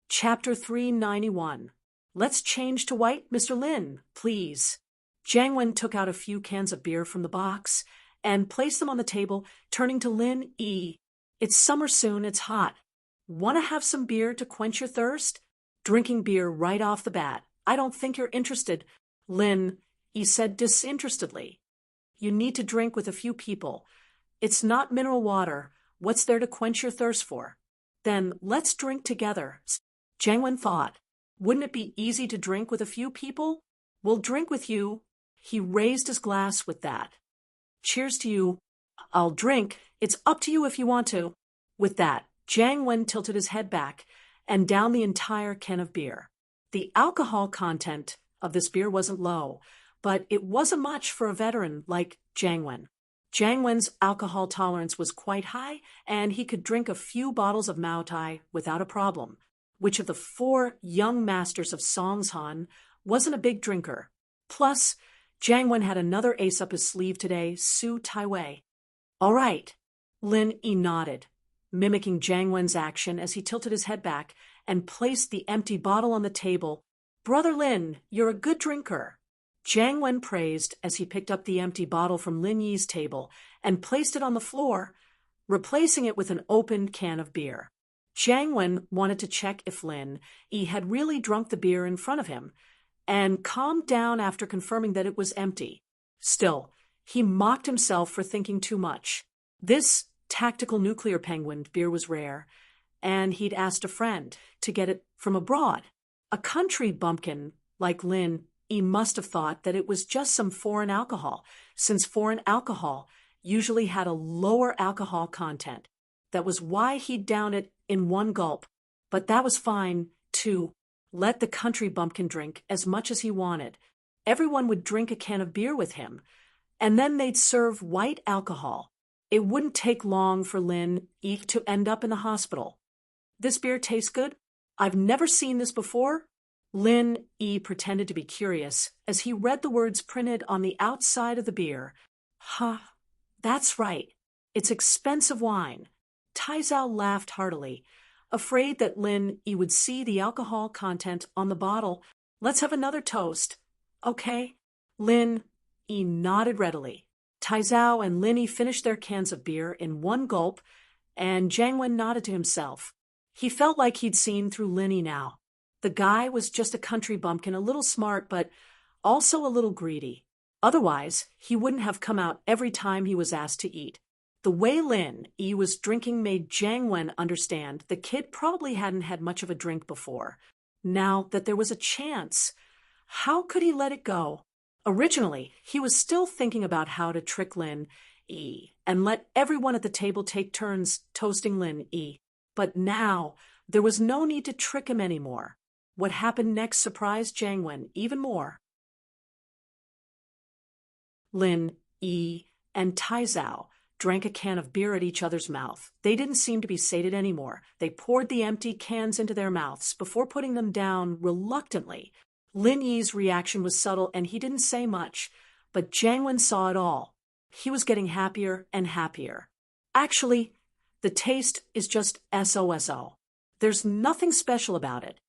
Chapter 391. Let's change to white, Mr. Lin, please. Jiang Wen took out a few cans of beer from the box and placed them on the table, turning to Lin Yi. It's summer soon, it's hot. Want to have some beer to quench your thirst? Drinking beer right off the bat. I don't think you're interested. Lin Yi said disinterestedly. You need to drink with a few people. It's not mineral water. What's there to quench your thirst for? Then let's drink together. Jiang Wen thought. Wouldn't it be easy to drink with a few people? We'll drink with you. He raised his glass with that. Cheers to you. I'll drink. It's up to you if you want to. With that, Jiang Wen tilted his head back and downed the entire can of beer. The alcohol content of this beer wasn't low, but it wasn't much for a veteran like Jiang Wen. Jiang Wen's alcohol tolerance was quite high, and he could drink a few bottles of Mao Tai without a problem. Which of the 4 young masters of Songshan wasn't a big drinker? Plus, Jiang Wen had another ace up his sleeve today, Su Taiwei. All right. Lin Yi nodded, mimicking Jiang Wen's action as he tilted his head back and placed the empty bottle on the table. Brother Lin, you're a good drinker. Jiang Wen praised as he picked up the empty bottle from Lin Yi's table and placed it on the floor, replacing it with an opened can of beer. Jiang Wen wanted to check if Lin Yi had really drunk the beer in front of him, and calmed down after confirming that it was empty. Still, he mocked himself for thinking too much. This tactical nuclear penguin beer was rare, and he'd asked a friend to get it from abroad. A country bumpkin like Lin Yi must have thought that it was just some foreign alcohol, since foreign alcohol usually had a lower alcohol content. That was why he'd down it in one gulp, but that was fine, too. Let the country bumpkin drink as much as he wanted. Everyone would drink a can of beer with him, and then they'd serve white alcohol. It wouldn't take long for Lin Yi to end up in the hospital. This beer tastes good? I've never seen this before. Lin Yi pretended to be curious as he read the words printed on the outside of the beer. That's right. It's expensive wine. Tai Zhao laughed heartily, afraid that Lin Yi would see the alcohol content on the bottle. Let's have another toast. Okay. Lin Yi nodded readily. Tai Zhao and Lin Yi finished their cans of beer in one gulp, and Jiang Wen nodded to himself. He felt like he'd seen through Lin Yi now. The guy was just a country bumpkin, a little smart, but also a little greedy. Otherwise, he wouldn't have come out every time he was asked to eat. The way Lin Yi was drinking made Jiang Wen understand the kid probably hadn't had much of a drink before. Now that there was a chance, how could he let it go? Originally, he was still thinking about how to trick Lin Yi and let everyone at the table take turns toasting Lin Yi. But now, there was no need to trick him anymore. What happened next surprised Jiang Wen even more. Lin Yi and Tai Zhao drank a can of beer at each other's mouth. They didn't seem to be sated anymore. They poured the empty cans into their mouths before putting them down reluctantly. Lin Yi's reaction was subtle and he didn't say much, but Jiang Wen saw it all. He was getting happier and happier. Actually, the taste is just SOSO. There's nothing special about it.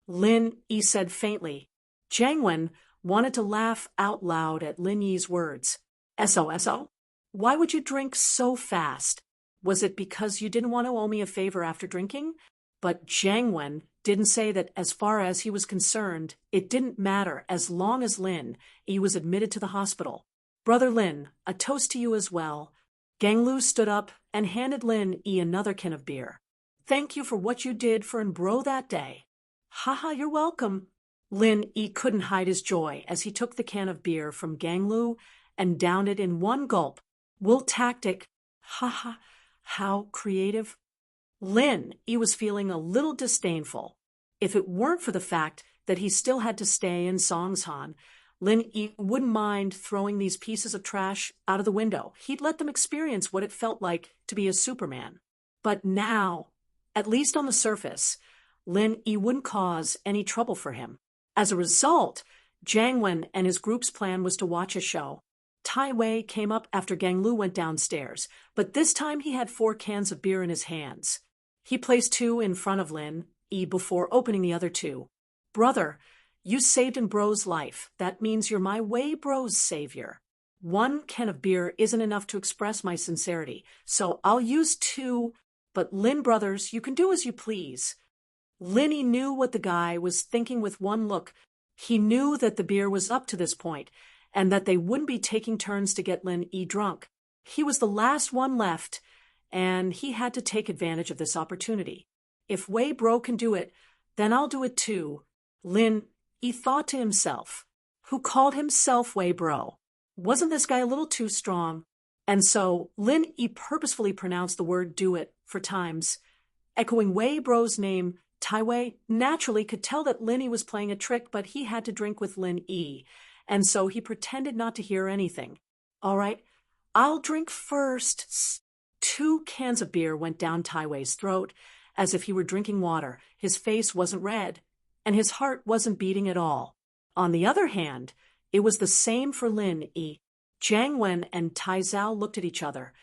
Lin Yi said faintly. Jiang Wen wanted to laugh out loud at Lin Yi's words. SOSO? Why would you drink so fast? Was it because you didn't want to owe me a favor after drinking? But Jiang Wen didn't say that as far as he was concerned, it didn't matter as long as Lin Yi was admitted to the hospital. Brother Lin, a toast to you as well. Gang Lu stood up and handed Lin Yi another can of beer. Thank you for what you did for Bro that day. Haha, you're welcome. Lin Yi couldn't hide his joy as he took the can of beer from Gang Lu and downed it in one gulp. Will tactic. Haha, how creative. Lin Yi was feeling a little disdainful. If it weren't for the fact that he still had to stay in Songshan, Lin Yi wouldn't mind throwing these pieces of trash out of the window. He'd let them experience what it felt like to be a Superman. But now, at least on the surface, Lin Yi wouldn't cause any trouble for him. As a result, Jiang Wen and his group's plan was to watch a show. Tai Wei came up after Gang Lu went downstairs, but this time he had 4 cans of beer in his hands. He placed 2 in front of Lin Yi before opening the other 2. "Brother, you saved an bro's life. That means you're my Wei bro's savior. 1 can of beer isn't enough to express my sincerity, so I'll use 2, but Lin brothers, you can do as you please." Lin Yi knew what the guy was thinking with one look. He knew that the beer was up to this point, and that they wouldn't be taking turns to get Lin Yi drunk. He was the last one left, and he had to take advantage of this opportunity. If Wei Bro can do it, then I'll do it too. Lin Yi thought to himself. Who called himself Wei Bro? Wasn't this guy a little too strong? And so Lin Yi purposefully pronounced the word "do it" 4 times. Echoing Wei Bro's name, Tai Wei naturally could tell that Lin Yi was playing a trick, but he had to drink with Lin Yi, and so he pretended not to hear anything. "All right, I'll drink first." 2 cans of beer went down Tai Wei's throat, as if he were drinking water. His face wasn't red, and his heart wasn't beating at all. On the other hand, it was the same for Lin Yi. Jiang Wen and Tai Zhao looked at each other,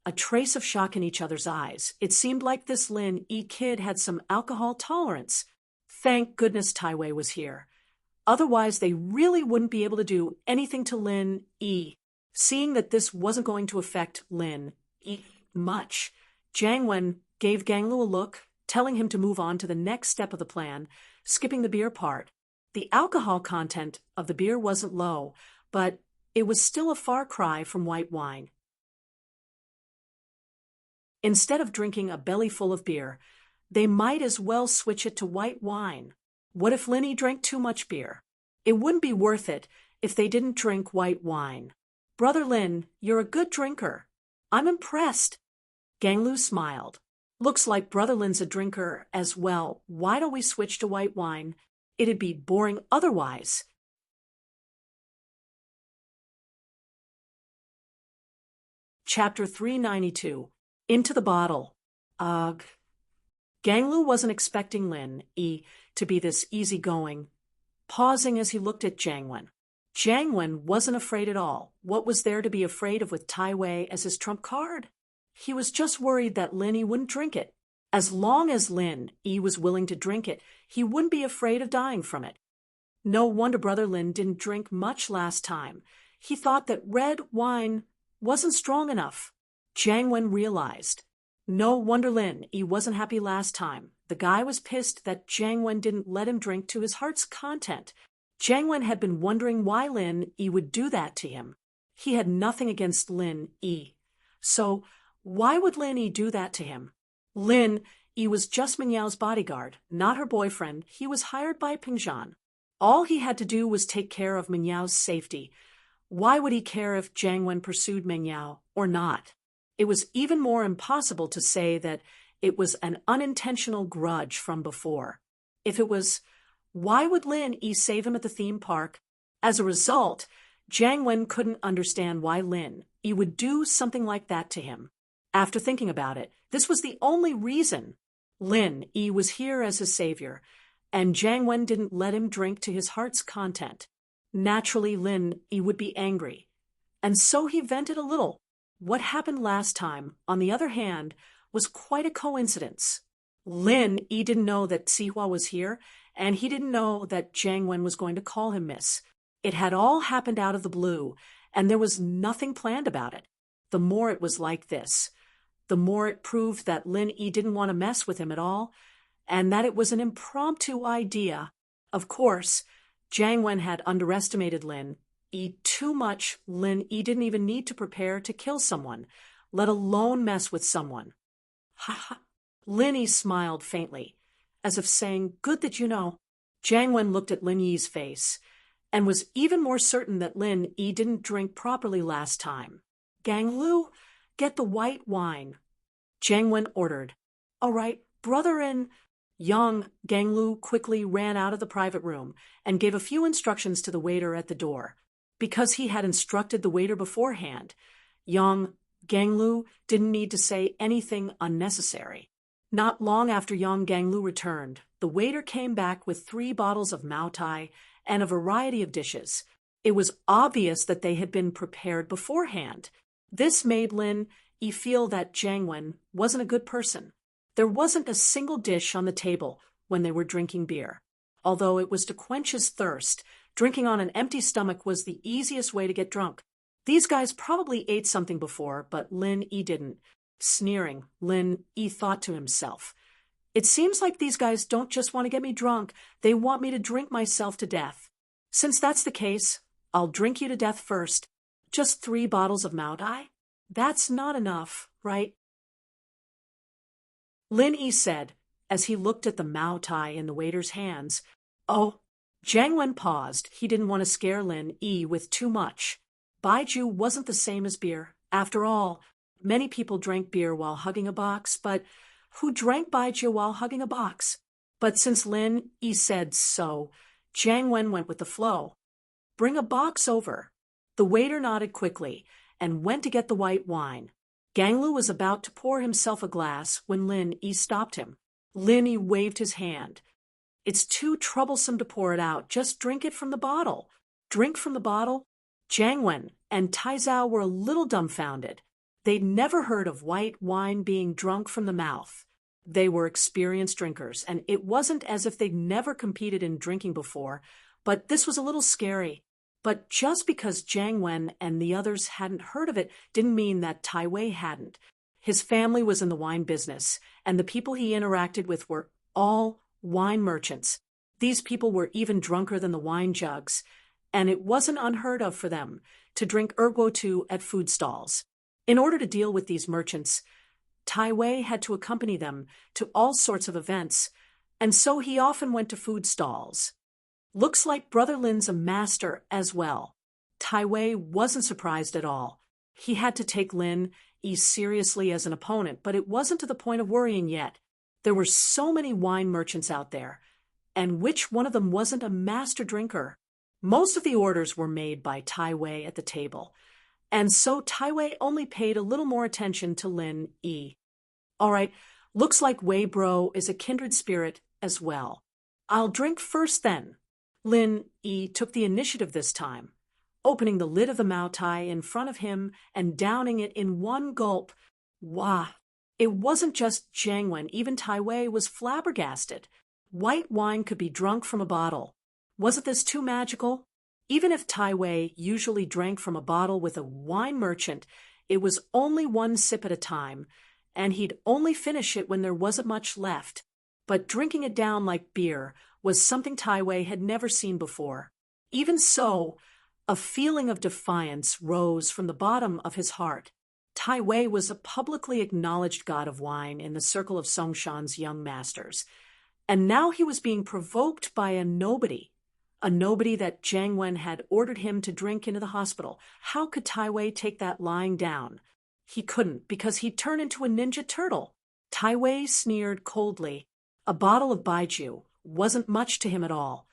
a trace of shock in each other's eyes. It seemed like this Lin Yi kid had some alcohol tolerance. Thank goodness Tai Wei was here. Otherwise, they really wouldn't be able to do anything to Lin Yi. Seeing that this wasn't going to affect Lin Yi much, Jiang Wen gave Gang Lu a look, telling him to move on to the next step of the plan, skipping the beer part. The alcohol content of the beer wasn't low, but it was still a far cry from white wine. Instead of drinking a belly full of beer, they might as well switch it to white wine. What if Lin Yi drank too much beer? It wouldn't be worth it if they didn't drink white wine. "Brother Lin, you're a good drinker. I'm impressed." Gang Lu smiled. "Looks like Brother Lin's a drinker as well. Why don't we switch to white wine? It'd be boring otherwise." Chapter 392. Into the Bottle. Ugh. Gang Lu wasn't expecting Lin Yi to be this easygoing, pausing as he looked at Jiang Wen. Jiang Wen wasn't afraid at all. What was there to be afraid of with Tai Wei as his trump card? He was just worried that Lin Yi wouldn't drink it. As long as Lin Yi was willing to drink it, he wouldn't be afraid of dying from it. No wonder Brother Lin didn't drink much last time. He thought that red wine wasn't strong enough. Jiang Wen realized. No wonder Lin Yi wasn't happy last time. The guy was pissed that Jiang Wen didn't let him drink to his heart's content. Jiang Wen had been wondering why Lin Yi would do that to him. He had nothing against Lin Yi. So why would Lin Yi do that to him? Lin Yi was just Mingyao's bodyguard, not her boyfriend. He was hired by Pingzhan. All he had to do was take care of Mingyao's safety. Why would he care if Jiang Wen pursued Mingyao or not? It was even more impossible to say that it was an unintentional grudge from before. If it was, why would Lin Yi save him at the theme park? As a result, Jiang Wen couldn't understand why Lin Yi would do something like that to him. After thinking about it, this was the only reason. Lin Yi was here as his savior, and Jiang Wen didn't let him drink to his heart's content. Naturally, Lin Yi would be angry, and so he vented a little. What happened last time, on the other hand, was quite a coincidence. Lin Yi didn't know that Sihua was here, and he didn't know that Jiang Wen was going to call him miss. It had all happened out of the blue, and there was nothing planned about it. The more it was like this, the more it proved that Lin Yi didn't want to mess with him at all, and that it was an impromptu idea. Of course, Jiang Wen had underestimated Lin Yi too much. Lin Yi didn't even need to prepare to kill someone, let alone mess with someone. Ha ha. Lin Yi smiled faintly, as if saying, "Good that you know." Jiang Wen looked at Lin Yi's face, and was even more certain that Lin Yi didn't drink properly last time. "Gang Lu, get the white wine," Jiang Wen ordered. "All right, brother in." Young Gang Lu quickly ran out of the private room and gave a few instructions to the waiter at the door. Because he had instructed the waiter beforehand, Young Ganglu didn't need to say anything unnecessary. Not long after young Ganglu returned, the waiter came back with 3 bottles of Mao Tai and a variety of dishes. It was obvious that they had been prepared beforehand. This made Lin Yi feel that Jiang Wen wasn't a good person. There wasn't a single dish on the table when they were drinking beer. Although it was to quench his thirst, drinking on an empty stomach was the easiest way to get drunk. These guys probably ate something before, but Lin Yi didn't. Sneering, Lin Yi thought to himself, "It seems like these guys don't just want to get me drunk, they want me to drink myself to death. Since that's the case, I'll drink you to death first. Just 3 bottles of Mao Tai? That's not enough, right?" Lin Yi said, as he looked at the Mao Tai in the waiter's hands. "Oh." Jiang Wen paused. He didn't want to scare Lin Yi with too much. Baiju wasn't the same as beer. After all, many people drank beer while hugging a box, but who drank Baiju while hugging a box? But since Lin Yi said so, Jiang Wen went with the flow. "Bring a box over." The waiter nodded quickly and went to get the white wine. Ganglu was about to pour himself a glass when Lin Yi stopped him. Lin Yi waved his hand. "It's too troublesome to pour it out. Just drink it from the bottle." Drink from the bottle? Jiang Wen and Tai Zhao were a little dumbfounded. They'd never heard of white wine being drunk from the mouth. They were experienced drinkers, and it wasn't as if they'd never competed in drinking before, but this was a little scary. But just because Jiang Wen and the others hadn't heard of it didn't mean that Tai Wei hadn't. His family was in the wine business, and the people he interacted with were all wine merchants. These people were even drunker than the wine jugs, and it wasn't unheard of for them to drink erguo at food stalls. In order to deal with these merchants, Tai Wei had to accompany them to all sorts of events, and so he often went to food stalls. "Looks like Brother Lin's a master as well." Tai Wei wasn't surprised at all. He had to take Lin Yi seriously as an opponent, but it wasn't to the point of worrying yet. There were so many wine merchants out there, and which one of them wasn't a master drinker? Most of the orders were made by Tai Wei at the table, and so Tai Wei only paid a little more attention to Lin Yi. "All right, looks like Wei Bro is a kindred spirit as well. I'll drink first then." Lin Yi took the initiative this time, opening the lid of the Mao Tai in front of him and downing it in one gulp. Wah! It wasn't just Jiang Wen, even Tai Wei was flabbergasted. White wine could be drunk from a bottle. Wasn't this too magical? Even if Tai Wei usually drank from a bottle with a wine merchant, it was only one sip at a time, and he'd only finish it when there wasn't much left. But drinking it down like beer was something Tai Wei had never seen before. Even so, a feeling of defiance rose from the bottom of his heart. Tai Wei was a publicly acknowledged god of wine in the circle of Songshan's young masters, and now he was being provoked by a nobody that Jiang Wen had ordered him to drink into the hospital. How could Tai Wei take that lying down? He couldn't, because he'd turn into a ninja turtle. Tai Wei sneered coldly. A bottle of Baiju wasn't much to him at all,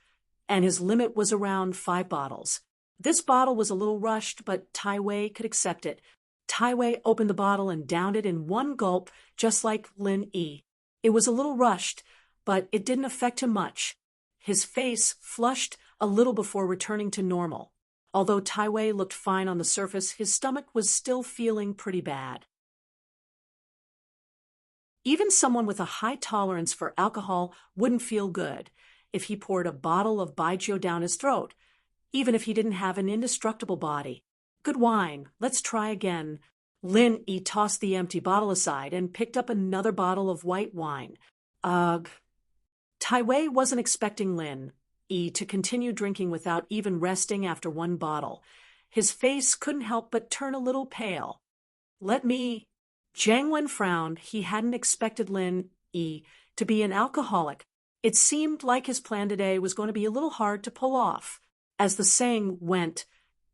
and his limit was around 5 bottles. This bottle was a little rushed, but Tai Wei could accept it. Tai Wei opened the bottle and downed it in one gulp, just like Lin Yi. It was a little rushed, but it didn't affect him much. His face flushed a little before returning to normal. Although Tai Wei looked fine on the surface, his stomach was still feeling pretty bad. Even someone with a high tolerance for alcohol wouldn't feel good if he poured a bottle of Baijiu down his throat, even if he didn't have an indestructible body. "Good wine. Let's try again." Lin Yi tossed the empty bottle aside and picked up another bottle of white wine. Ugh. Tai Wei wasn't expecting Lin Yi to continue drinking without even resting after one bottle. His face couldn't help but turn a little pale. "Let me—" Jiang Wen frowned. He hadn't expected Lin Yi to be an alcoholic. It seemed like his plan today was going to be a little hard to pull off. As the saying went,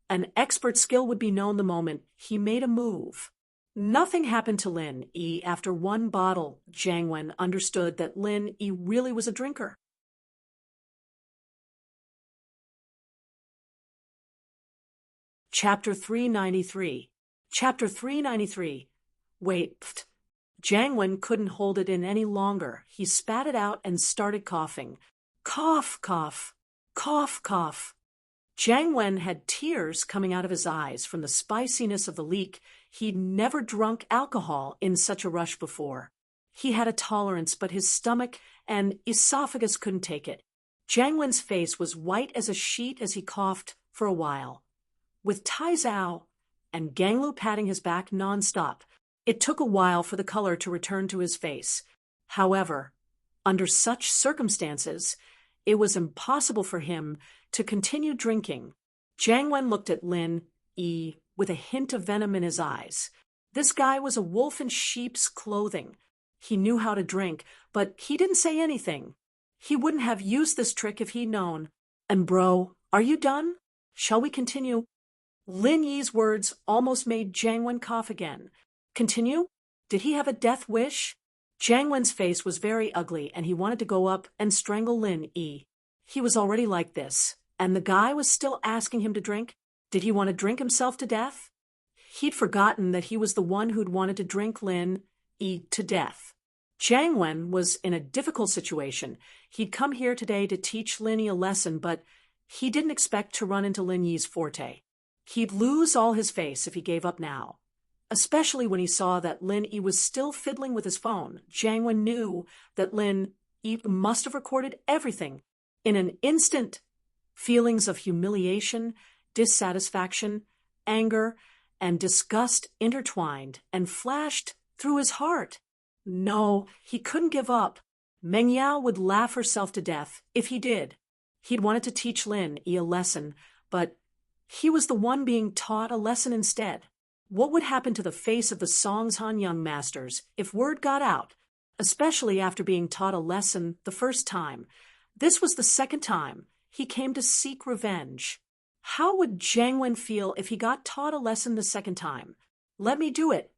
an expert skill would be known the moment he made a move. Nothing happened to Lin Yi after one bottle. Jiang Wen understood that Lin Yi really was a drinker. Chapter 393. Chapter 393. Wait. Pfft. Jiang Wen couldn't hold it in any longer. He spat it out and started coughing. Cough, cough, cough, cough. Jiang Wen had tears coming out of his eyes from the spiciness of the leak. He'd never drunk alcohol in such a rush before. He had a tolerance, but his stomach and esophagus couldn't take it. Jiang Wen's face was white as a sheet as he coughed for a while. With Tai Zhao and Gang Lu patting his back nonstop, it took a while for the color to return to his face. However, under such circumstances, it was impossible for him to continue drinking. Jiang Wen looked at Lin Yi with a hint of venom in his eyes. This guy was a wolf in sheep's clothing. He knew how to drink, but he didn't say anything. He wouldn't have used this trick if he'd known. And bro, are you done? Shall we continue? Lin Yi's words almost made Jiang Wen cough again. Continue? Did he have a death wish? Jiang Wen's face was very ugly, and he wanted to go up and strangle Lin Yi. He was already like this, and the guy was still asking him to drink. Did he want to drink himself to death? He'd forgotten that he was the one who'd wanted to drink Lin Yi to death. Jiang Wen was in a difficult situation. He'd come here today to teach Lin Yi a lesson, but he didn't expect to run into Lin Yi's forte. He'd lose all his face if he gave up now. Especially when he saw that Lin Yi was still fiddling with his phone. Jiang Wen knew that Lin Yi must have recorded everything. In an instant, feelings of humiliation, dissatisfaction, anger, and disgust intertwined and flashed through his heart. No, he couldn't give up. Meng Yao would laugh herself to death if he did. He'd wanted to teach Lin Yi a lesson, but he was the one being taught a lesson instead. What would happen to the face of the Songshan young masters if word got out, especially after being taught a lesson the first time? This was the second time he came to seek revenge. How would Jiang Wen feel if he got taught a lesson the second time? Let me do it.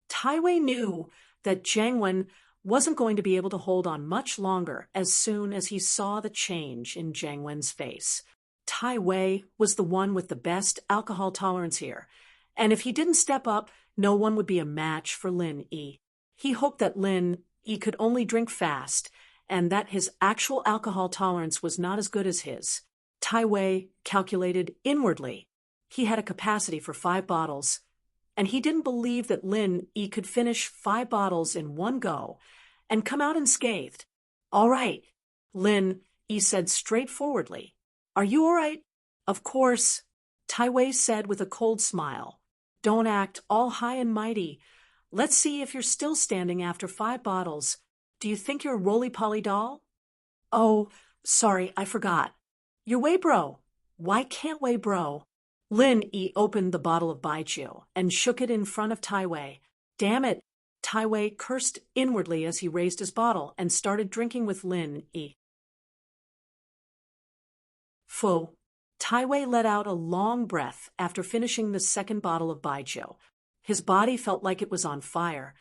Tai Wei knew that Jiang Wen wasn't going to be able to hold on much longer as soon as he saw the change in Jiang Wen's face. Tai Wei was the one with the best alcohol tolerance here, and if he didn't step up, no one would be a match for Lin Yi. He hoped that Lin Yi could only drink fast, and that his actual alcohol tolerance was not as good as his. Tai Wei calculated inwardly. He had a capacity for 5 bottles, and he didn't believe that Lin Yi could finish 5 bottles in one go and come out unscathed. All right, Lin Yi said straightforwardly. Are you all right? Of course, Tai Wei said with a cold smile. Don't act all high and mighty. Let's see if you're still standing after 5 bottles. Do you think you're a roly-poly doll? Oh, sorry, I forgot. You're Wei Bro. Why can't Wei Bro? Lin Yi opened the bottle of baijiu and shook it in front of Tai Wei. Damn it! Tai Wei cursed inwardly as he raised his bottle and started drinking with Lin Yi. Pho. Tai Wei let out a long breath after finishing the second bottle of baijiu. His body felt like it was on fire,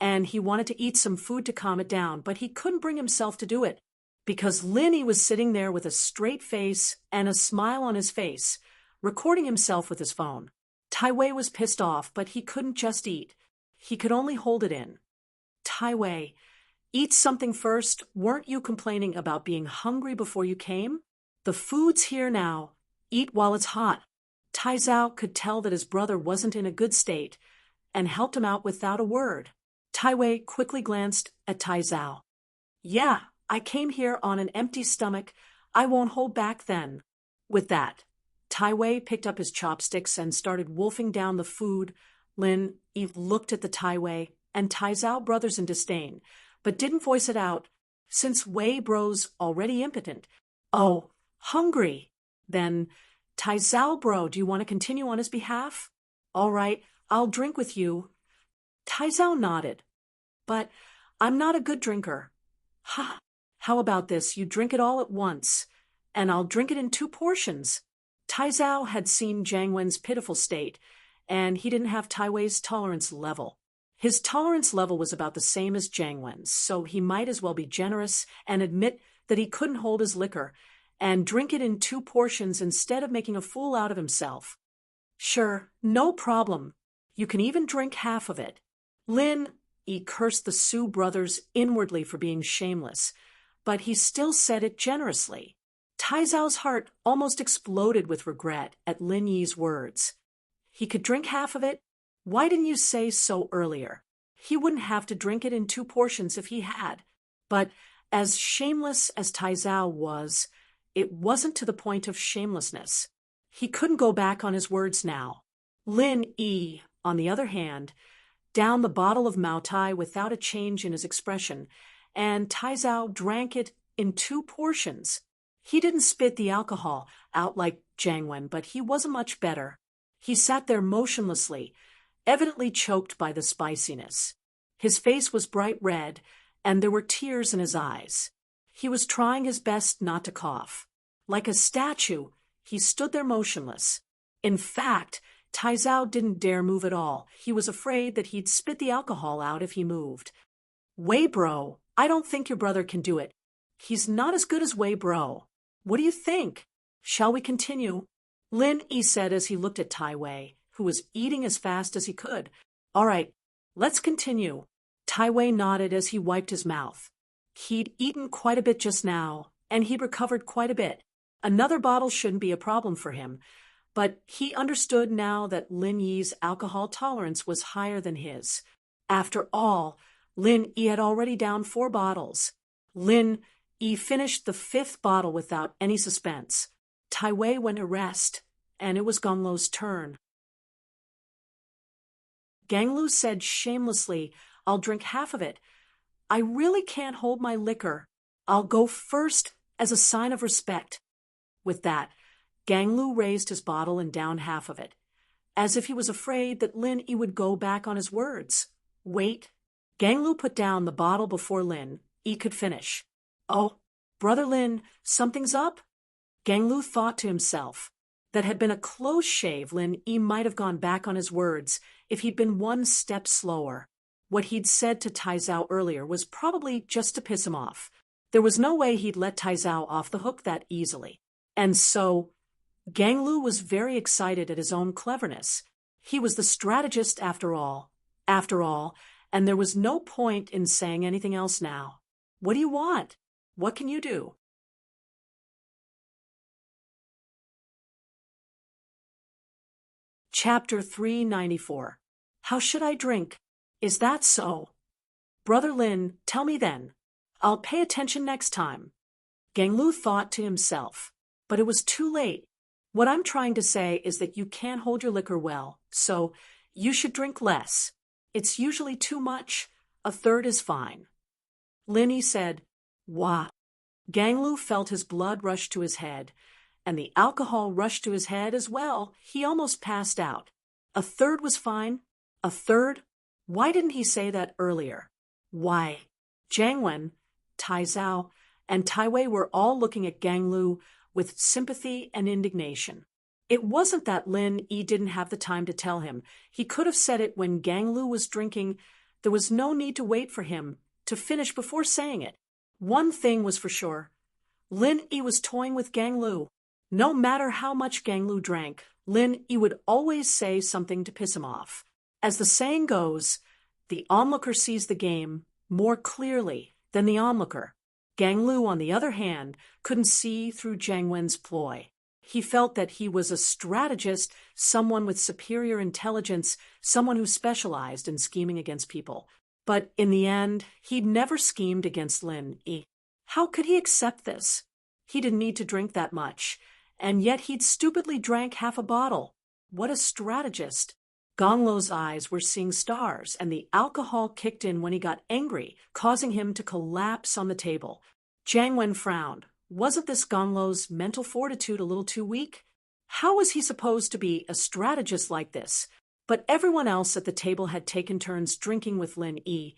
and he wanted to eat some food to calm it down, but he couldn't bring himself to do it, because Lin Yi was sitting there with a straight face and a smile on his face, recording himself with his phone. Tai Wei was pissed off, but he couldn't just eat. He could only hold it in. Tai Wei, eat something first. Weren't you complaining about being hungry before you came? The food's here now. Eat while it's hot. Tai Zhao could tell that his brother wasn't in a good state and helped him out without a word. Tai Wei quickly glanced at Tai Zhao. Yeah, I came here on an empty stomach. I won't hold back then. With that, Tai Wei picked up his chopsticks and started wolfing down the food. Lin Yi looked at the Tai Wei and Tai Zhao brothers in disdain, but didn't voice it out, since Wei Bro's already impotent. Oh, hungry. Then, Tai Zhao Bro, do you want to continue on his behalf? All right, I'll drink with you. Tai Zhao nodded. But I'm not a good drinker. Ha! How about this? You drink it all at once, and I'll drink it in 2 portions. Tai Zhao had seen Jiang Wen's pitiful state, and he didn't have Tai Wei's tolerance level. His tolerance level was about the same as Jiang Wen's, so he might as well be generous and admit that he couldn't hold his liquor, and drink it in 2 portions instead of making a fool out of himself. Sure, no problem. You can even drink half of it. Lin Yi cursed the Su brothers inwardly for being shameless, but he still said it generously. Tai Zhao's heart almost exploded with regret at Lin Yi's words. He could drink half of it? Why didn't you say so earlier? He wouldn't have to drink it in 2 portions if he had. But as shameless as Tai Zhao was, it wasn't to the point of shamelessness. He couldn't go back on his words now. Lin Yi, on the other hand, downed the bottle of Mao Tai without a change in his expression, and Tai Zhao drank it in 2 portions. He didn't spit the alcohol out like Jiang Wen, but he wasn't much better. He sat there motionlessly, evidently choked by the spiciness. His face was bright red, and there were tears in his eyes. He was trying his best not to cough. Like a statue, he stood there motionless. In fact, Tai Zhao didn't dare move at all. He was afraid that he'd spit the alcohol out if he moved. Wei bro, I don't think your brother can do it. He's not as good as Wei bro. What do you think? Shall we continue? Lin Yi said as he looked at Tai Wei, who was eating as fast as he could. All right, let's continue. Tai Wei nodded as he wiped his mouth. He'd eaten quite a bit just now, and he'd recovered quite a bit. Another bottle shouldn't be a problem for him, but he understood now that Lin Yi's alcohol tolerance was higher than his. After all, Lin Yi had already downed 4 bottles. Lin Yi finished the 5th bottle without any suspense. Tai Wei went to rest, and it was Gong Lu's turn. Gang Lu said shamelessly, I'll drink half of it. I really can't hold my liquor. I'll go first as a sign of respect. With that, Gang Lu raised his bottle and downed half of it, as if he was afraid that Lin Yi would go back on his words. Wait. Gang Lu put down the bottle before Lin Yi could finish. Oh, Brother Lin, something's up? Gang Lu thought to himself. That had been a close shave. Lin Yi might have gone back on his words if he'd been 1 step slower. What he'd said to Tai Zhao earlier was probably just to piss him off. There was no way he'd let Tai Zhao off the hook that easily. And so, Gang Lu was very excited at his own cleverness. He was the strategist after all, and there was no point in saying anything else now. What do you want? What can you do? Chapter 394. How should I drink? Is that so? Brother Lin, tell me then. I'll pay attention next time. Gang Lu thought to himself. But it was too late. What I'm trying to say is that you can't hold your liquor well, so you should drink less. It's usually too much. 1/3 is fine. Lin Yi said, Wah. Gang Lu felt his blood rush to his head, and the alcohol rushed to his head as well. He almost passed out. 1/3 was fine. 1/3? Why didn't he say that earlier? Why? Jiang Wen, Tai Zhao, and Tai Wei were all looking at Gang Lu with sympathy and indignation. It wasn't that Lin Yi didn't have the time to tell him. He could have said it when Gang Lu was drinking. There was no need to wait for him to finish before saying it. One thing was for sure. Lin Yi was toying with Gang Lu. No matter how much Gang Lu drank, Lin Yi would always say something to piss him off. As the saying goes, the onlooker sees the game more clearly than the onlooker. Gang Lu, on the other hand, couldn't see through Jiang Wen's ploy. He felt that he was a strategist, someone with superior intelligence, someone who specialized in scheming against people. But in the end, he'd never schemed against Lin Yi. How could he accept this? He didn't need to drink that much, and yet he'd stupidly drank half a bottle. What a strategist! Gong Lu's eyes were seeing stars, and the alcohol kicked in when he got angry, causing him to collapse on the table. Jiang Wen frowned. Wasn't this Gong Lu's mental fortitude a little too weak? How was he supposed to be a strategist like this? But everyone else at the table had taken turns drinking with Lin Yi,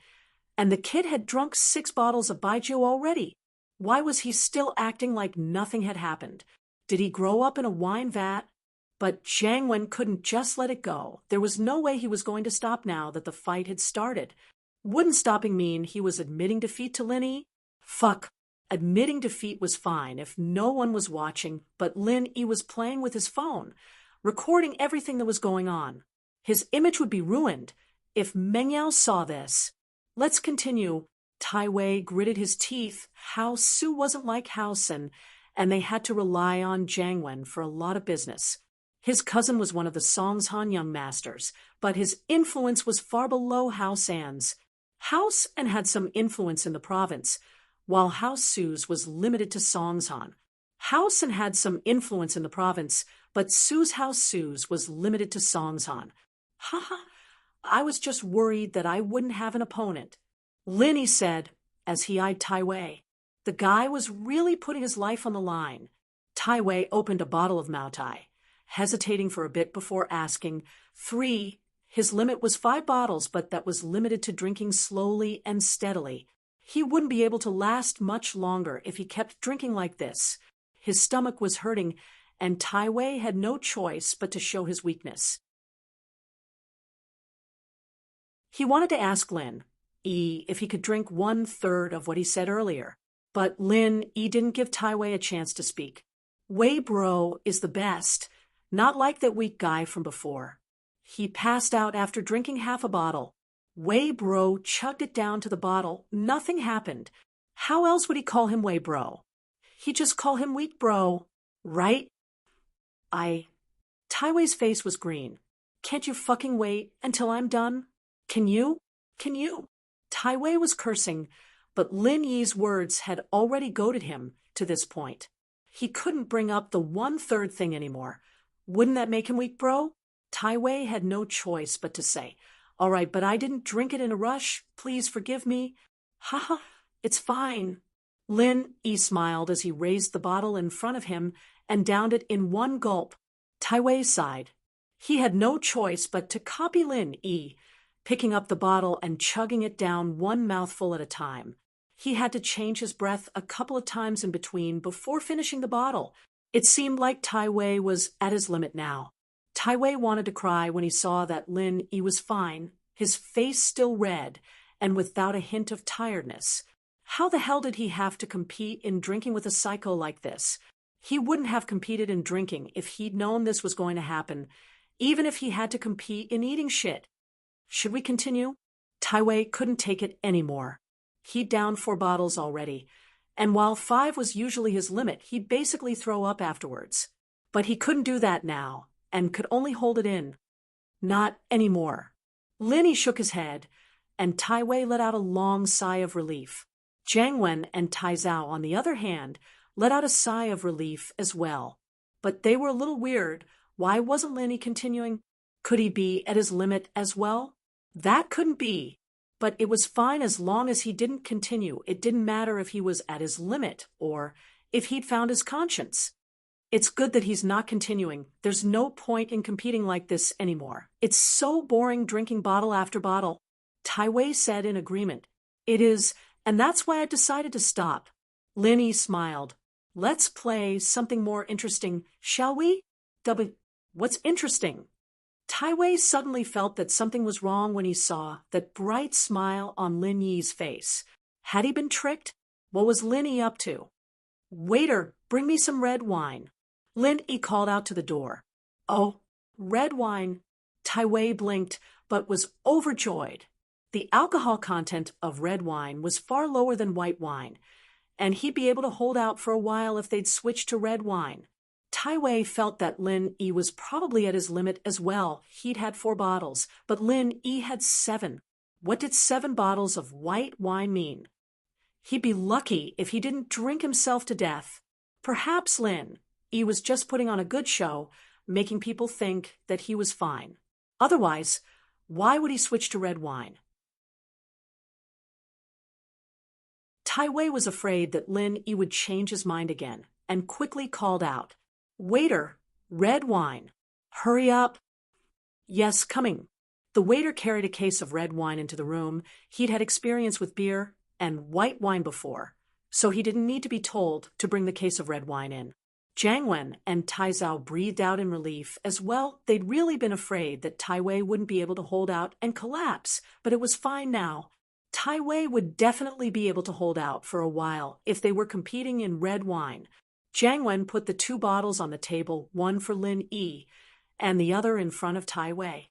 and the kid had drunk 6 bottles of baijiu already. Why was he still acting like nothing had happened? Did he grow up in a wine vat? But Jiang Wen couldn't just let it go. There was no way he was going to stop now that the fight had started. Wouldn't stopping mean he was admitting defeat to Lin Yi? Fuck. Admitting defeat was fine if no one was watching, but Lin Yi was playing with his phone, recording everything that was going on. His image would be ruined if Meng Yao saw this. Let's continue. Tai Wei gritted his teeth. Hao Su wasn't like Hao Sen, and they had to rely on Jiang Wen for a lot of business. His cousin was one of the Songshan young masters, but his influence was far below Hao San's. Hao Sen had some influence in the province, while Hao Su's was limited to Songshan. Hao Sen had some influence in the province, but Su's Hao Su's was limited to Songshan. Haha, I was just worried that I wouldn't have an opponent. Linny said, as he eyed Tai Wei. The guy was really putting his life on the line. Tai Wei opened a bottle of Mao Tai, hesitating for a bit before asking, 3. His limit was 5 bottles, but that was limited to drinking slowly and steadily. He wouldn't be able to last much longer if he kept drinking like this. His stomach was hurting, and Tai Wei had no choice but to show his weakness. He wanted to ask Lin Yi if he could drink 1/3 of what he said earlier, but Lin Yi didn't give Tai Wei a chance to speak. Wei bro is the best, not like that weak guy from before. He passed out after drinking half a bottle. Wei bro chugged it down to the bottle. Nothing happened. How else would he call him Wei bro? He'd just call him weak bro, right? Tai Wei's face was green. Can't you fucking wait until I'm done? Can you? Tai Wei was cursing, but Lin Yi's words had already goaded him to this point. He couldn't bring up the 1/3 thing anymore. Wouldn't that make him weak, bro? Tai Wei had no choice but to say, all right, but I didn't drink it in a rush. Please forgive me. Haha, it's fine. Lin Yi smiled as he raised the bottle in front of him and downed it in one gulp. Tai Wei sighed. He had no choice but to copy Lin Yi, picking up the bottle and chugging it down one mouthful at a time. He had to change his breath a couple of times in between before finishing the bottle. It seemed like Tai Wei was at his limit now. Tai Wei wanted to cry when he saw that Lin Yi was fine, his face still red, and without a hint of tiredness. How the hell did he have to compete in drinking with a psycho like this? He wouldn't have competed in drinking if he'd known this was going to happen, even if he had to compete in eating shit. Should we continue? Tai Wei couldn't take it anymore. He'd downed 4 bottles already, and while 5 was usually his limit, he'd basically throw up afterwards. But he couldn't do that now, and could only hold it in. Not anymore. Linny shook his head, and Tai Wei let out a long sigh of relief. Jiang Wen and Tai Zhao, on the other hand, let out a sigh of relief as well. But they were a little weird. Why wasn't Linny continuing? Could he be at his limit as well? That couldn't be. But it was fine as long as he didn't continue. It didn't matter if he was at his limit or if he'd found his conscience. It's good that he's not continuing. There's no point in competing like this anymore. It's so boring drinking bottle after bottle. Tai Wei said in agreement. It is, and that's why I decided to stop. Linny smiled. Let's play something more interesting, shall we? What's interesting? Tai Wei suddenly felt that something was wrong when he saw that bright smile on Lin Yi's face. Had he been tricked? What was Lin Yi up to? Waiter, bring me some red wine. Lin Yi called out to the door. Oh, red wine. Tai Wei blinked, but was overjoyed. The alcohol content of red wine was far lower than white wine, and he'd be able to hold out for a while if they'd switched to red wine. Tai Wei felt that Lin Yi was probably at his limit as well. He'd had 4 bottles, but Lin Yi had 7. What did 7 bottles of white wine mean? He'd be lucky if he didn't drink himself to death. Perhaps Lin Yi was just putting on a good show, making people think that he was fine. Otherwise, why would he switch to red wine? Tai Wei was afraid that Lin Yi would change his mind again, and quickly called out, Waiter, red wine. Hurry up. Yes, coming. The waiter carried a case of red wine into the room. He'd had experience with beer and white wine before, so he didn't need to be told to bring the case of red wine in. Jiang Wen and Tai Zhao breathed out in relief. As well, they'd really been afraid that Tai Wei wouldn't be able to hold out and collapse, but it was fine now. Tai Wei would definitely be able to hold out for a while if they were competing in red wine. Jiang Wen put the 2 bottles on the table, one for Lin Yi and the other in front of Tai Wei.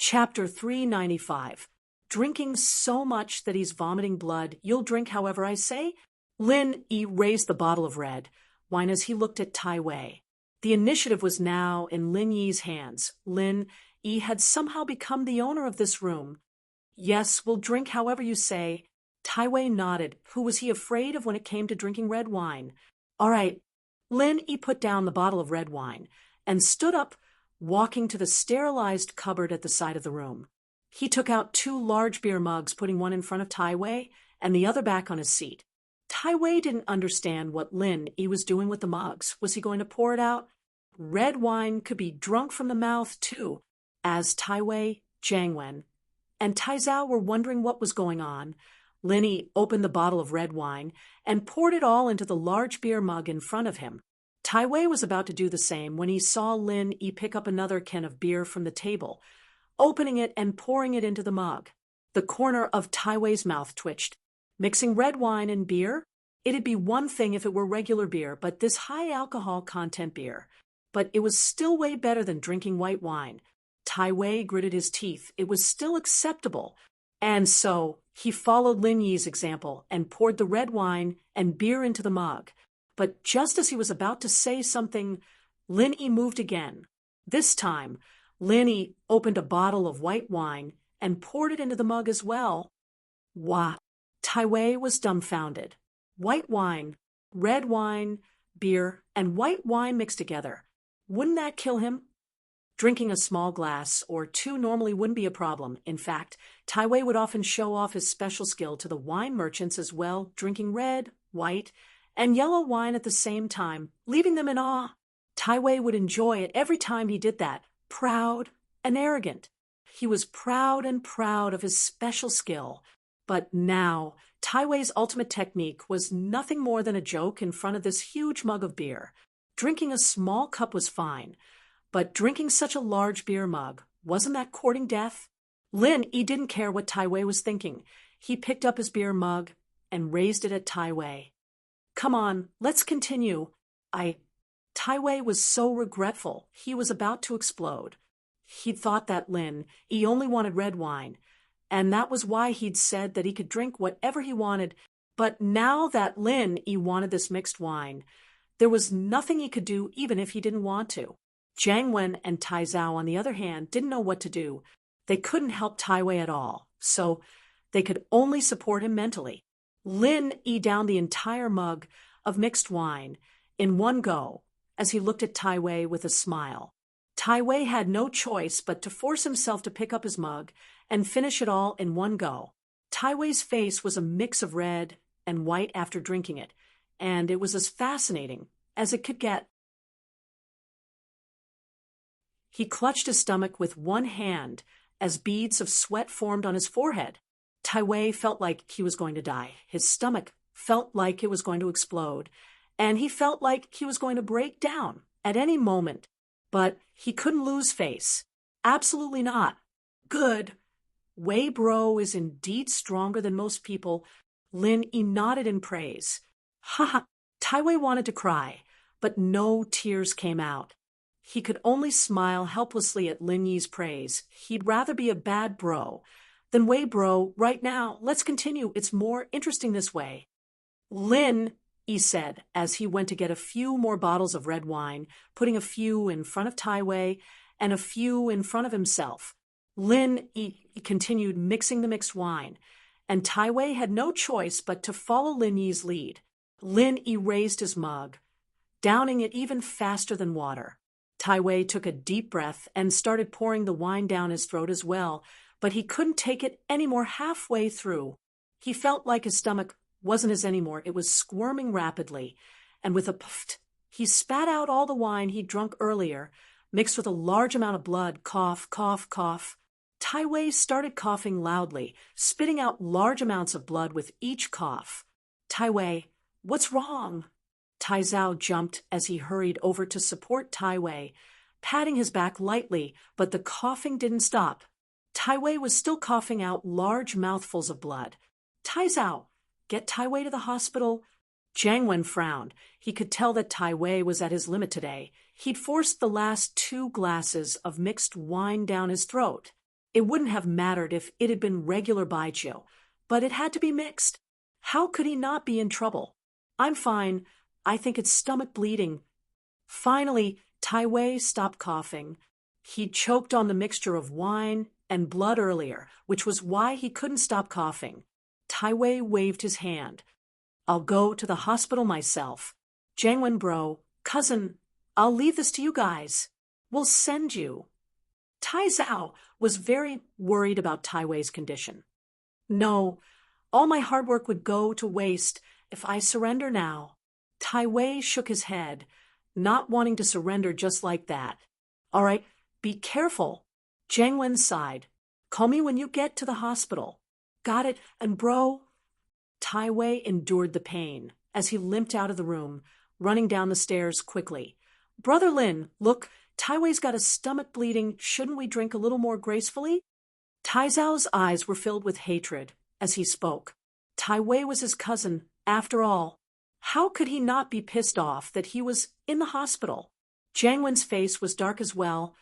Chapter 395. Drinking so much that he's vomiting blood, you'll drink however I say? Lin Yi raised the bottle of red wine as he looked at Tai Wei. The initiative was now in Lin Yi's hands. Lin Yi had somehow become the owner of this room. Yes, we'll drink however you say. Tai Wei nodded. Who was he afraid of when it came to drinking red wine? All right. Lin Yi put down the bottle of red wine and stood up, walking to the sterilized cupboard at the side of the room. He took out 2 large beer mugs, putting one in front of Tai Wei and the other back on his seat. Tai Wei didn't understand what Lin Yi was doing with the mugs. Was he going to pour it out? Red wine could be drunk from the mouth, too. As Tai Wei, Jiang Wen, and Tai Zhao were wondering what was going on, Lin Yi opened the bottle of red wine and poured it all into the large beer mug in front of him. Tai Wei was about to do the same when he saw Lin Yi pick up another can of beer from the table, opening it and pouring it into the mug. The corner of Tai Wei's mouth twitched. Mixing red wine and beer? It'd be one thing if it were regular beer, but this high alcohol content beer. But it was still way better than drinking white wine. Tai Wei gritted his teeth. It was still acceptable. And so he followed Lin Yi's example and poured the red wine and beer into the mug. But just as he was about to say something, Lin Yi moved again. This time, Lin Yi opened a bottle of white wine and poured it into the mug as well. Wah! Tai Wei was dumbfounded. White wine, red wine, beer, and white wine mixed together. Wouldn't that kill him? Drinking a small glass or 2 normally wouldn't be a problem. In fact, Tai Wei would often show off his special skill to the wine merchants as well, drinking red, white, and yellow wine at the same time, leaving them in awe. Tai Wei would enjoy it every time he did that, proud and arrogant. He was proud of his special skill. But now, Tai Wei's ultimate technique was nothing more than a joke in front of this huge mug of beer. Drinking a small cup was fine, but drinking such a large beer mug, wasn't that courting death? Lin Yi didn't care what Tai Wei was thinking. He picked up his beer mug and raised it at Tai Wei. Come on, let's continue. Tai Wei was so regretful. He was about to explode. He'd thought that Lin Yi only wanted red wine, and that was why he'd said that he could drink whatever he wanted. But now that Lin Yi wanted this mixed wine, there was nothing he could do even if he didn't want to. Jiang Wen and Tai Zhao, on the other hand, didn't know what to do. They couldn't help Tai Wei at all, so they could only support him mentally. Lin Yi downed the entire mug of mixed wine in one go as he looked at Tai Wei with a smile. Tai Wei had no choice but to force himself to pick up his mug and finish it all in one go. Tai Wei's face was a mix of red and white after drinking it, and it was as fascinating as it could get. He clutched his stomach with one hand as beads of sweat formed on his forehead. Tai Wei felt like he was going to die. His stomach felt like it was going to explode, and he felt like he was going to break down at any moment. But he couldn't lose face. Absolutely not. Good. Wei Bro is indeed stronger than most people. Lin Yi nodded in praise. Ha ha! Tai Wei wanted to cry, but no tears came out. He could only smile helplessly at Lin Yi's praise. He'd rather be a bad bro than Wei Bro right now. Let's continue. It's more interesting this way. Lin, he said, as he went to get a few more bottles of red wine, putting a few in front of Tai Wei and a few in front of himself. Lin, he continued mixing the mixed wine, and Tai Wei had no choice but to follow Lin Yi's lead. Lin Yi raised his mug, downing it even faster than water. Tai Wei took a deep breath and started pouring the wine down his throat as well, but he couldn't take it any more halfway through. He felt like his stomach wasn't his anymore. It was squirming rapidly, and with a puff, he spat out all the wine he'd drunk earlier, mixed with a large amount of blood. Cough, cough, cough. Tai Wei started coughing loudly, spitting out large amounts of blood with each cough. Tai Wei, what's wrong? Tai Zhao jumped as he hurried over to support Tai Wei, patting his back lightly, but the coughing didn't stop. Tai Wei was still coughing out large mouthfuls of blood. Tai Zhao, get Tai Wei to the hospital. Jiang Wen frowned. He could tell that Tai Wei was at his limit today. He'd forced the last 2 glasses of mixed wine down his throat. It wouldn't have mattered if it had been regular baijiu, but it had to be mixed. How could he not be in trouble? I'm fine. I think it's stomach bleeding. Finally, Tai Wei stopped coughing. He'd choked on the mixture of wine and blood earlier, which was why he couldn't stop coughing. Tai Wei waved his hand. I'll go to the hospital myself. Jiangwen bro, cousin, I'll leave this to you guys. We'll send you. Tai Zhao was very worried about Tai Wei's condition. No, all my hard work would go to waste if I surrender now. Tai Wei shook his head, not wanting to surrender just like that. All right, be careful. Jiangwen sighed. Call me when you get to the hospital. Got it, and bro. Tai Wei endured the pain as he limped out of the room, running down the stairs quickly. Brother Lin, look, Tai Wei's got his stomach bleeding. Shouldn't we drink a little more gracefully? Tai Zhao's eyes were filled with hatred as he spoke. Tai Wei was his cousin, after all. How could he not be pissed off that he was in the hospital? Jiangwen's face was dark as well,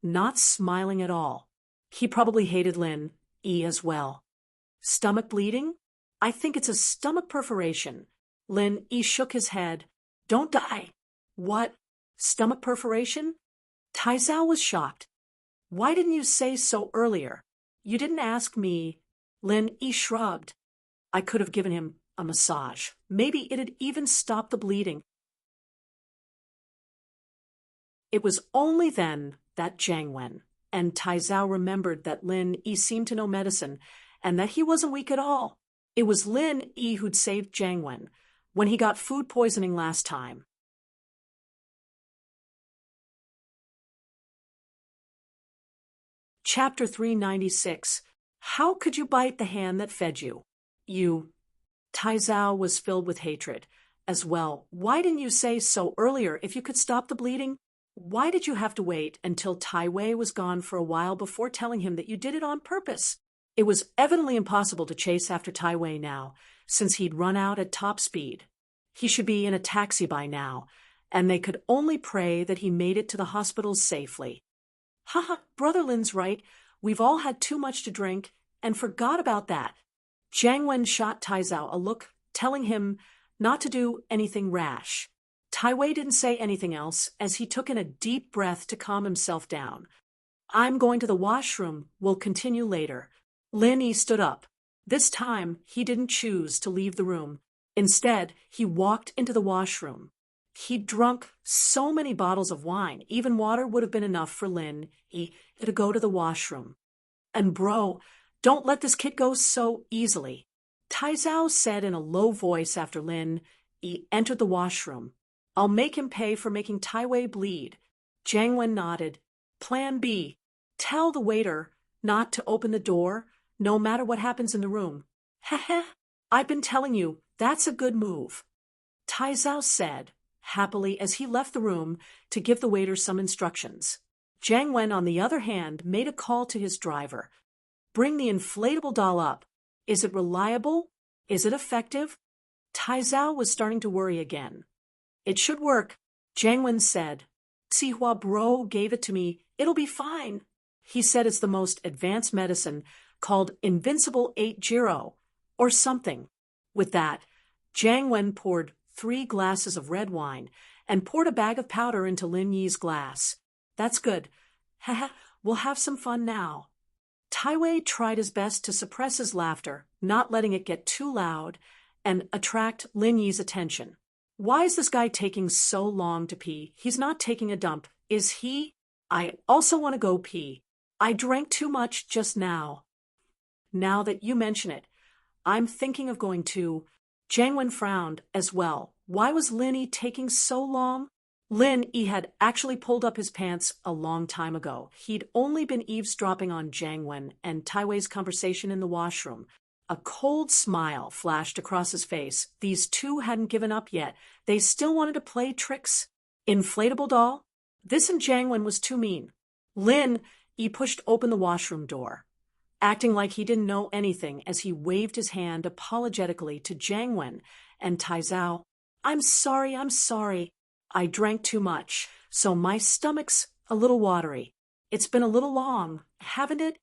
not smiling at all. He probably hated Lin Yi as well. Stomach bleeding? I think it's a stomach perforation. Lin Yi shook his head. Don't die. What? Stomach perforation? Tai Zhao was shocked. Why didn't you say so earlier? You didn't ask me. Lin Yi shrugged. I could have given him a massage. Maybe it'd even stop the bleeding. It was only then that Jiangwen and Tai Zhao remembered that Lin Yi seemed to know medicine and that he wasn't weak at all. It was Lin Yi who'd saved Jiangwen when he got food poisoning last time. Chapter 396. How could you bite the hand that fed you? You. Tai Zhao was filled with hatred as well. Why didn't you say so earlier if you could stop the bleeding? Why did you have to wait until Tai Wei was gone for a while before telling him that you did it on purpose? It was evidently impossible to chase after Tai Wei now, since he'd run out at top speed. He should be in a taxi by now, and they could only pray that he made it to the hospital safely. Haha, Brother Lin's right. We've all had too much to drink and forgot about that. Jiangwen shot Tai Zhao a look, telling him not to do anything rash. Tai Wei didn't say anything else as he took in a deep breath to calm himself down. I'm going to the washroom. We'll continue later. Lin Yi stood up. This time, he didn't choose to leave the room. Instead, he walked into the washroom. He'd drunk so many bottles of wine, even water would have been enough for Lin Yi to go to the washroom. And bro, don't let this kid go so easily, Tai Zhao said in a low voice after Lin Yi entered the washroom. I'll make him pay for making Tai Wei bleed. Jiangwen nodded. Plan B. Tell the waiter not to open the door, no matter what happens in the room. Heh. I've been telling you, that's a good move. Tai Zhao said, happily as he left the room to give the waiter some instructions. Jiangwen, on the other hand, made a call to his driver. Bring the inflatable doll up. Is it reliable? Is it effective? Tai Zhao was starting to worry again. It should work, Jiangwen said. Sihua bro gave it to me. It'll be fine. He said it's the most advanced medicine called Invincible 80 or something. With that, Jiangwen poured 3 glasses of red wine and poured a bag of powder into Lin Yi's glass. That's good. Haha, we'll have some fun now. Tai Wei tried his best to suppress his laughter, not letting it get too loud and attract Lin Yi's attention. Why is this guy taking so long to pee? He's not taking a dump, is he? I also want to go pee. I drank too much just now. Now that you mention it, I'm thinking of going too. Jiangwen frowned as well. Why was Lin Yi taking so long? Lin Yi had actually pulled up his pants a long time ago. He'd only been eavesdropping on Jiangwen and Tai Wei's conversation in the washroom. A cold smile flashed across his face. These two hadn't given up yet. They still wanted to play tricks. Inflatable doll? This and Jiangwen was too mean. Lin Yi pushed open the washroom door, acting like he didn't know anything as he waved his hand apologetically to Jiangwen and Tai Zhao. I'm sorry. I drank too much, so my stomach's a little watery. It's been a little long, haven't it?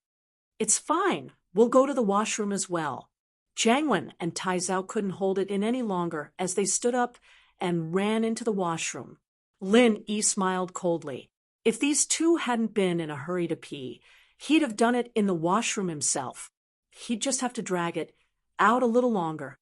It's fine. We'll go to the washroom as well. Jiangwen and Tai Zhao couldn't hold it in any longer as they stood up and ran into the washroom. Lin Yi smiled coldly. If these two hadn't been in a hurry to pee, he'd have done it in the washroom himself. He'd just have to drag it out a little longer.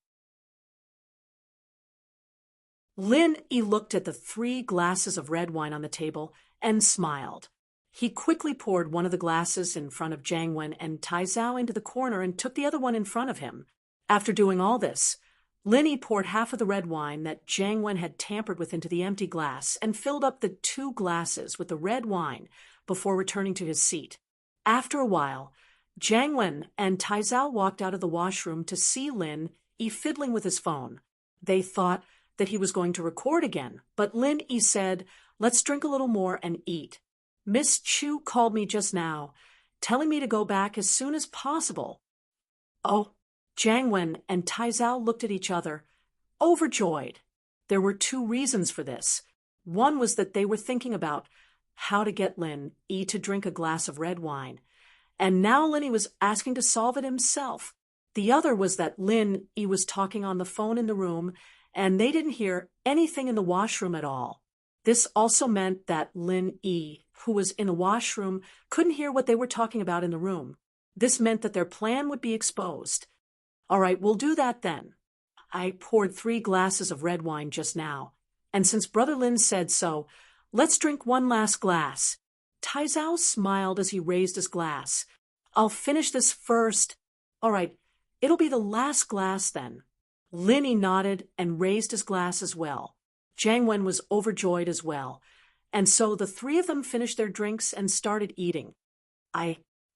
Lin Yi looked at the 3 glasses of red wine on the table and smiled. He quickly poured one of the glasses in front of Jiang Wen and Tai Zhao into the corner and took the other one in front of him. After doing all this, Lin Yi poured half of the red wine that Jiang Wen had tampered with into the empty glass and filled up the 2 glasses with the red wine before returning to his seat. After a while, Jiang Wen and Tai Zhao walked out of the washroom to see Lin Yi fiddling with his phone. They thought that he was going to record again, but Lin Yi said, "Let's drink a little more and eat. Miss Chu called me just now, telling me to go back as soon as possible." Oh, Jiang Wen and Tai Zhao looked at each other, overjoyed. There were 2 reasons for this. One was that they were thinking about how to get Lin Yi to drink a glass of red wine, and now Lin Yi was asking to solve it himself. The other was that Lin Yi was talking on the phone in the room, and they didn't hear anything in the washroom at all. This also meant that Lin Yi, who was in the washroom, couldn't hear what they were talking about in the room. This meant that their plan would be exposed. "All right, we'll do that then. I poured 3 glasses of red wine just now, and since Brother Lin said so, let's drink one last glass." Tai Zhao smiled as he raised his glass. "I'll finish this first." "All right, it'll be the last glass then." Lin Yi nodded and raised his glass as well. Jiang Wen was overjoyed as well, and so the 3 of them finished their drinks and started eating.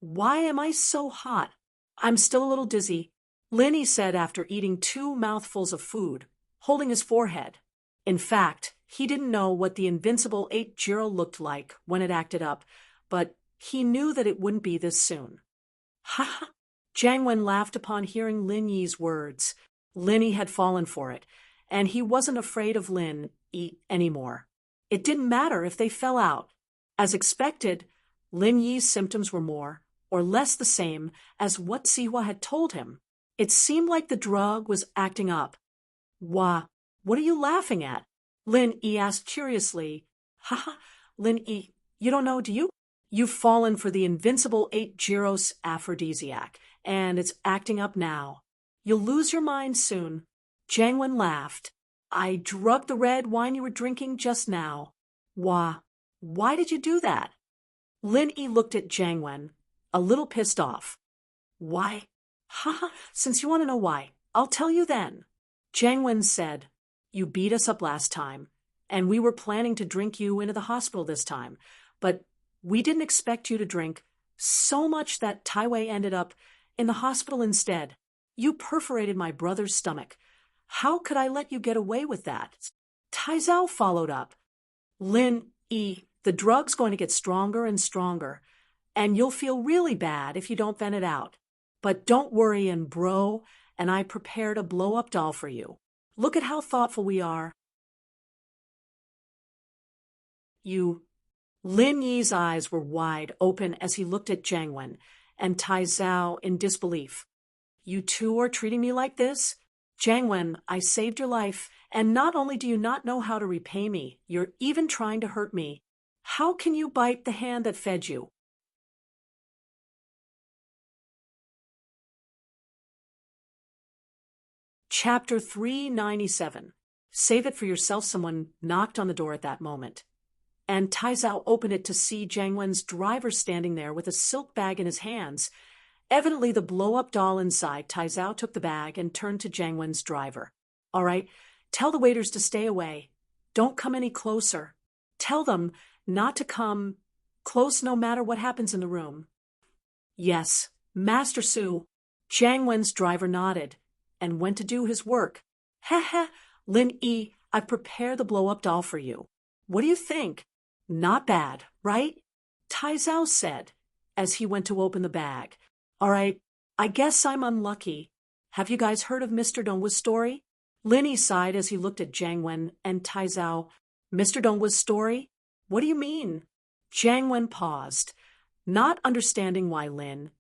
Why am I so hot? I'm still a little dizzy," Lin Yi said after eating 2 mouthfuls of food, holding his forehead. In fact, he didn't know what the invincible 8-0 looked like when it acted up, but he knew that it wouldn't be this soon. "Ha ha!" Jiang Wen laughed upon hearing Lin Yi's words. Lin Yi had fallen for it, and he wasn't afraid of Lin Yi anymore. It didn't matter if they fell out. As expected, Lin Yi's symptoms were more or less the same as what Sihua had told him. It seemed like the drug was acting up. "Wah, what are you laughing at?" Lin Yi asked curiously. "Ha ha, Lin Yi, you don't know, do you? You've fallen for the invincible 8-0 aphrodisiac, and it's acting up now. You'll lose your mind soon." Jiang Wen laughed. "I drugged the red wine you were drinking just now." "Why did you do that?" Lin Yi looked at Jiang Wen, a little pissed off. "Why? Ha, since you want to know why, I'll tell you then." Jiang Wen said, "You beat us up last time, and we were planning to drink you into the hospital this time, but we didn't expect you to drink so much that Tai Wei ended up in the hospital instead. You perforated my brother's stomach. How could I let you get away with that?" Tai Zhao followed up. "Lin Yi, the drug's going to get stronger and stronger, and you'll feel really bad if you don't vent it out. But don't worry, and bro, and I prepared a blow-up doll for you. Look at how thoughtful we are." Lin Yi's eyes were wide open as he looked at Jiang Wen and Tai Zhao in disbelief. "You two are treating me like this? Jiang Wen, I saved your life, and not only do you not know how to repay me, you're even trying to hurt me. How can you bite the hand that fed you?" Chapter 397. Save it for yourself. Someone knocked on the door at that moment, and Tai Zhao opened it to see Jiang Wen's driver standing there with a silk bag in his hands. Evidently the blow-up doll inside. Tai Zhao took the bag and turned to Jiang Wen's driver. "All right, tell the waiters to stay away. Don't come any closer. Tell them not to come close no matter what happens in the room." "Yes, Master Su." Jiang Wen's driver nodded and went to do his work. "Heh, Lin Yi, I've prepared the blow-up doll for you. What do you think? Not bad, right?" Tai Zhao said as he went to open the bag. "All right, I guess I'm unlucky. Have you guys heard of Mr. Dongwu's story?" Lin Yi sighed as he looked at Jiang Wen and Tai Zhao. "Mr. Dongwu's story? What do you mean?" Jiang Wen paused, not understanding why Lin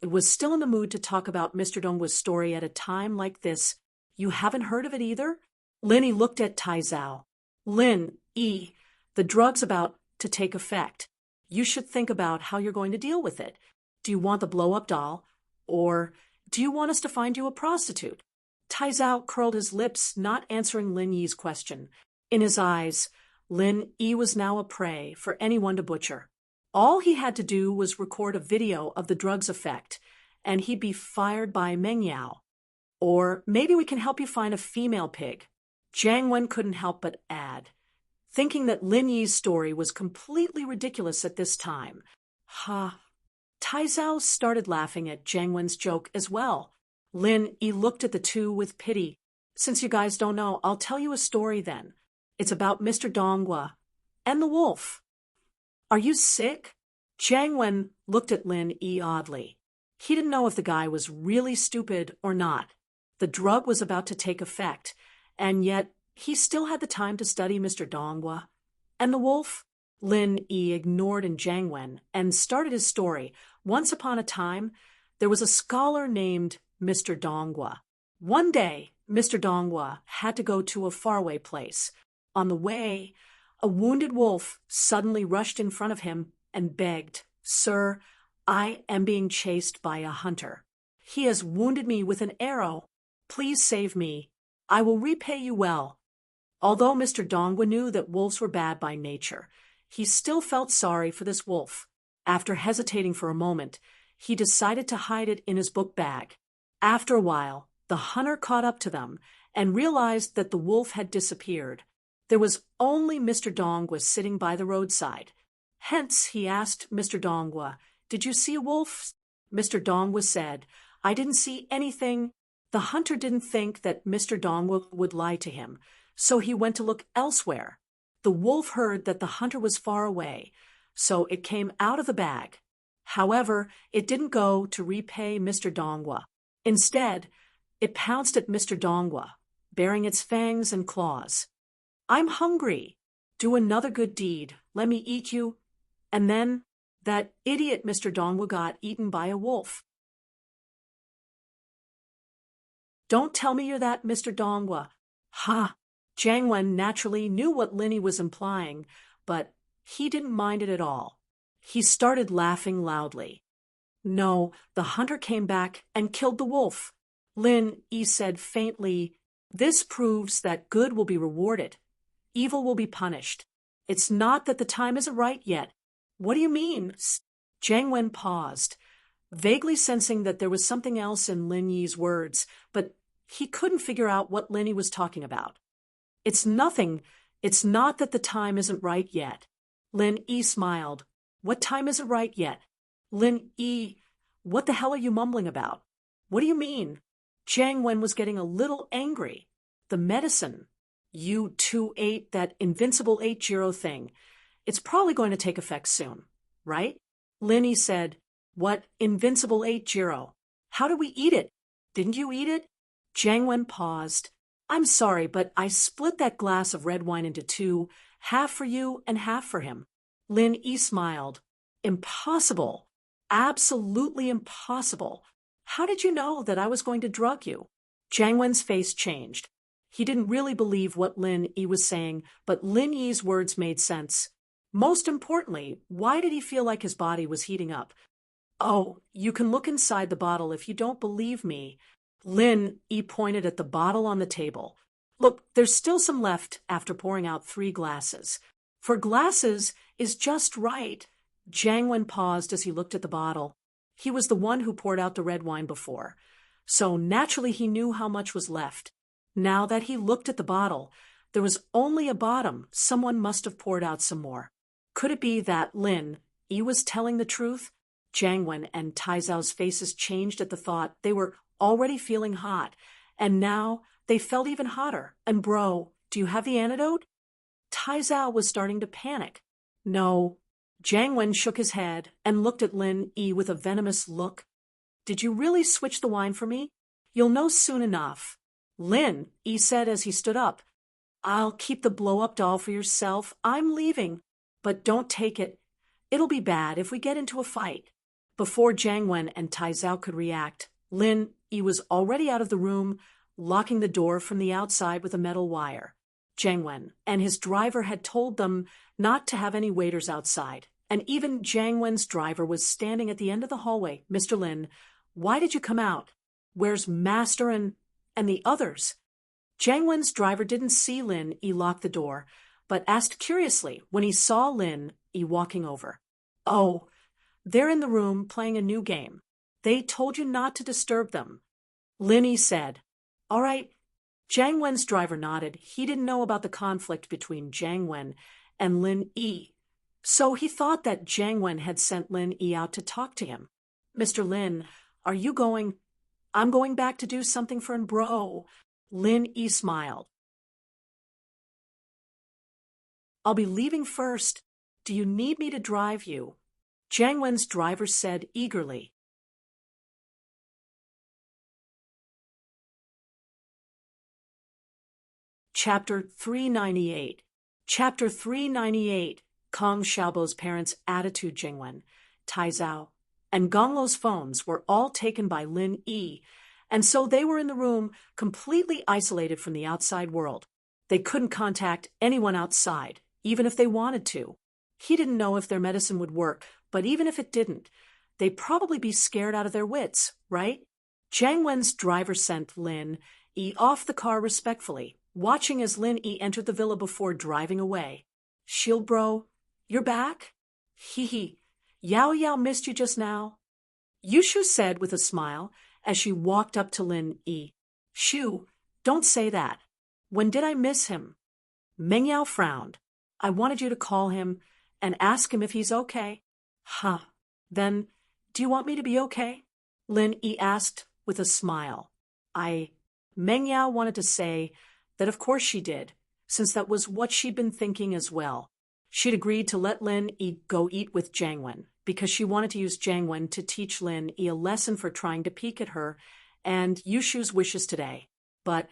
was still in the mood to talk about Mr. Dongwa's story at a time like this. You haven't heard of it either? Linny looked at Tai Zhao. Lin, the drug's about to take effect. You should think about how you're going to deal with it. Do you want the blow-up doll? Or do you want us to find you a prostitute? Tai Zhao curled his lips, not answering Lin Yi's question. In his eyes, Lin Yi was now a prey for anyone to butcher. All he had to do was record a video of the drug's effect, and he'd be fired by Meng Yao. Or maybe we can help you find a female pig. Jiang Wen couldn't help but add, thinking that Lin Yi's story was completely ridiculous at this time. Ha! Tai Zhao started laughing at Jiang Wen's joke as well. Lin Yi looked at the two with pity. Since you guys don't know, I'll tell you a story then. It's about Mr. Dongwa and the wolf. Are you sick? Jiang Wen looked at Lin Yi oddly. He didn't know if the guy was really stupid or not. The drug was about to take effect, and yet he still had the time to study Mr. Dongwa. And the wolf? Lin Yi ignored Jiang Wen and started his story. Once upon a time, there was a scholar named Mr. Dongwa. One day, Mr. Dongwa had to go to a faraway place. On the way, a wounded wolf suddenly rushed in front of him and begged, "Sir, I am being chased by a hunter. He has wounded me with an arrow. Please save me. I will repay you well." Although Mr. Dongwa knew that wolves were bad by nature, he still felt sorry for this wolf. After hesitating for a moment, he decided to hide it in his book bag. After a while, the hunter caught up to them and realized that the wolf had disappeared. There was only Mr. Dongwa sitting by the roadside. Hence, he asked Mr. Dongwa, "Did you see a wolf?" Mr. Dongwa said, "I didn't see anything." The hunter didn't think that Mr. Dongwa would lie to him, so he went to look elsewhere. The wolf heard that the hunter was far away, so it came out of the bag. However, it didn't go to repay Mr. Dongwa. Instead, it pounced at Mr. Dongwa, baring its fangs and claws. "I'm hungry. Do another good deed. Let me eat you." And then that idiot Mr. Dongwa got eaten by a wolf. "Don't tell me you're that Mr. Dongwa." Ha! Jiang Wen naturally knew what Linny was implying, but he didn't mind it at all. He started laughing loudly. "No, the hunter came back and killed the wolf." Lin Yi said faintly, "This proves that good will be rewarded. Evil will be punished. It's not that the time isn't right yet." "What do you mean?" Jiang Wen paused, vaguely sensing that there was something else in Lin Yi's words, but he couldn't figure out what Lin Yi was talking about. "It's nothing. It's not that the time isn't right yet." Lin Yi smiled. "What time isn't right yet?" "Lin Yi, what the hell are you mumbling about? What do you mean?" Jiang Wen was getting a little angry. "The medicine. You two ate that invincible 8-0 thing. It's probably going to take effect soon, right?" Lin Yi said, "What invincible 8-0? How did we eat it? Didn't you eat it?" Jiang Wen paused. "I'm sorry, but I split that glass of red wine into two, half for you and half for him." Lin Yi smiled. "Impossible. Absolutely impossible. How did you know that I was going to drug you?" Jiang Wen's face changed. He didn't really believe what Lin Yi was saying, but Lin Yi's words made sense. Most importantly, why did he feel like his body was heating up? "Oh, you can look inside the bottle if you don't believe me." Lin Yi pointed at the bottle on the table. "Look, there's still some left after pouring out 3 glasses. For glasses is just right." Jiang Wen paused as he looked at the bottle. He was the one who poured out the red wine before, so naturally he knew how much was left. Now that he looked at the bottle, there was only a bottom. Someone must have poured out some more. Could it be that Lin Yi was telling the truth? Jiang Wen and Tai Zhao's faces changed at the thought. They were already feeling hot, and now they felt even hotter. "And bro, do you have the antidote?" Tai Zhao was starting to panic. "No." Jiang Wen shook his head and looked at Lin Yi with a venomous look. "Did you really switch the wine for me? You'll know soon enough." Lin Yi said as he stood up, "I'll keep the blow-up doll for yourself. I'm leaving. But don't take it. It'll be bad if we get into a fight." Before Jiang Wen and Tai Zhao could react, Lin Yi was already out of the room, locking the door from the outside with a metal wire. Jiang Wen and his driver had told them not to have any waiters outside, and even Jiang Wen's driver was standing at the end of the hallway. "Mr. Lin, why did you come out? Where's Master and the others?" Jiang Wen's driver didn't see Lin Yi lock the door, but asked curiously when he saw Lin Yi walking over. "Oh, they're in the room playing a new game. They told you not to disturb them," Lin Yi said. "All right." Jiang Wen's driver nodded. He didn't know about the conflict between Jiang Wen and Lin Yi, so he thought that Jiang Wen had sent Lin Yi out to talk to him. "Mr. Lin, are you going?" "I'm going back to do something for an bro." Lin Yi smiled. "I'll be leaving first. Do you need me to drive you?" Jiang Wen's driver said eagerly. Chapter 398. Chapter 398. Kong Xiaobo's parents' attitude. Jiang Wen, Tai Zhao, and Gonglu's phones were all taken by Lin Yi, and so they were in the room completely isolated from the outside world. They couldn't contact anyone outside, even if they wanted to. He didn't know if their medicine would work, but even if it didn't, they'd probably be scared out of their wits, right? Jiang Wen's driver sent Lin Yi off the car respectfully, watching as Lin Yi entered the villa before driving away. "Shield bro, you're back?" "Hee hee. Yao Yao missed you just now," Yushu said with a smile as she walked up to Lin Yi. "Shu, don't say that. When did I miss him?" Meng Yao frowned. "I wanted you to call him and ask him if he's okay." "Huh. Then, do you want me to be okay?" Lin Yi asked with a smile. Meng Yao wanted to say that of course she did, since that was what she'd been thinking as well. She'd agreed to let Lin Yi go eat with Jiang Wen, because she wanted to use Jiang Wen to teach Lin Yi a lesson for trying to peek at her and Yushu's wishes today. But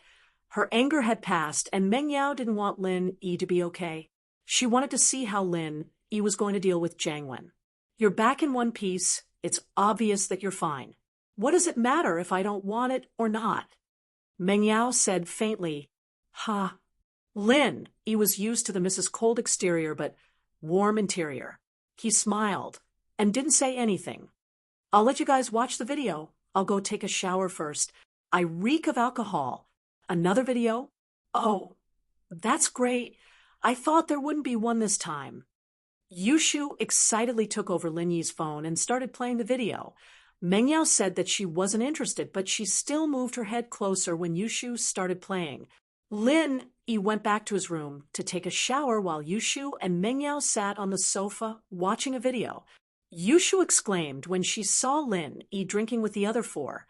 her anger had passed, and Meng Yao didn't want Lin Yi to be okay. She wanted to see how Lin Yi was going to deal with Jiang Wen. "You're back in one piece. It's obvious that you're fine. What does it matter if I don't want it or not?" Meng Yao said faintly. "Ha." Lin Yi was used to the Mrs. Cold exterior but warm interior. He smiled and didn't say anything. "I'll let you guys watch the video. I'll go take a shower first. I reek of alcohol." "Another video?" "Oh, that's great. I thought there wouldn't be one this time." Yushu excitedly took over Lin Yi's phone and started playing the video. Meng Yao said that she wasn't interested, but she still moved her head closer when Yushu started playing. Lin Yi went back to his room to take a shower while Yushu and Meng Yao sat on the sofa watching a video. Yushu exclaimed when she saw Lin Yi drinking with the other four.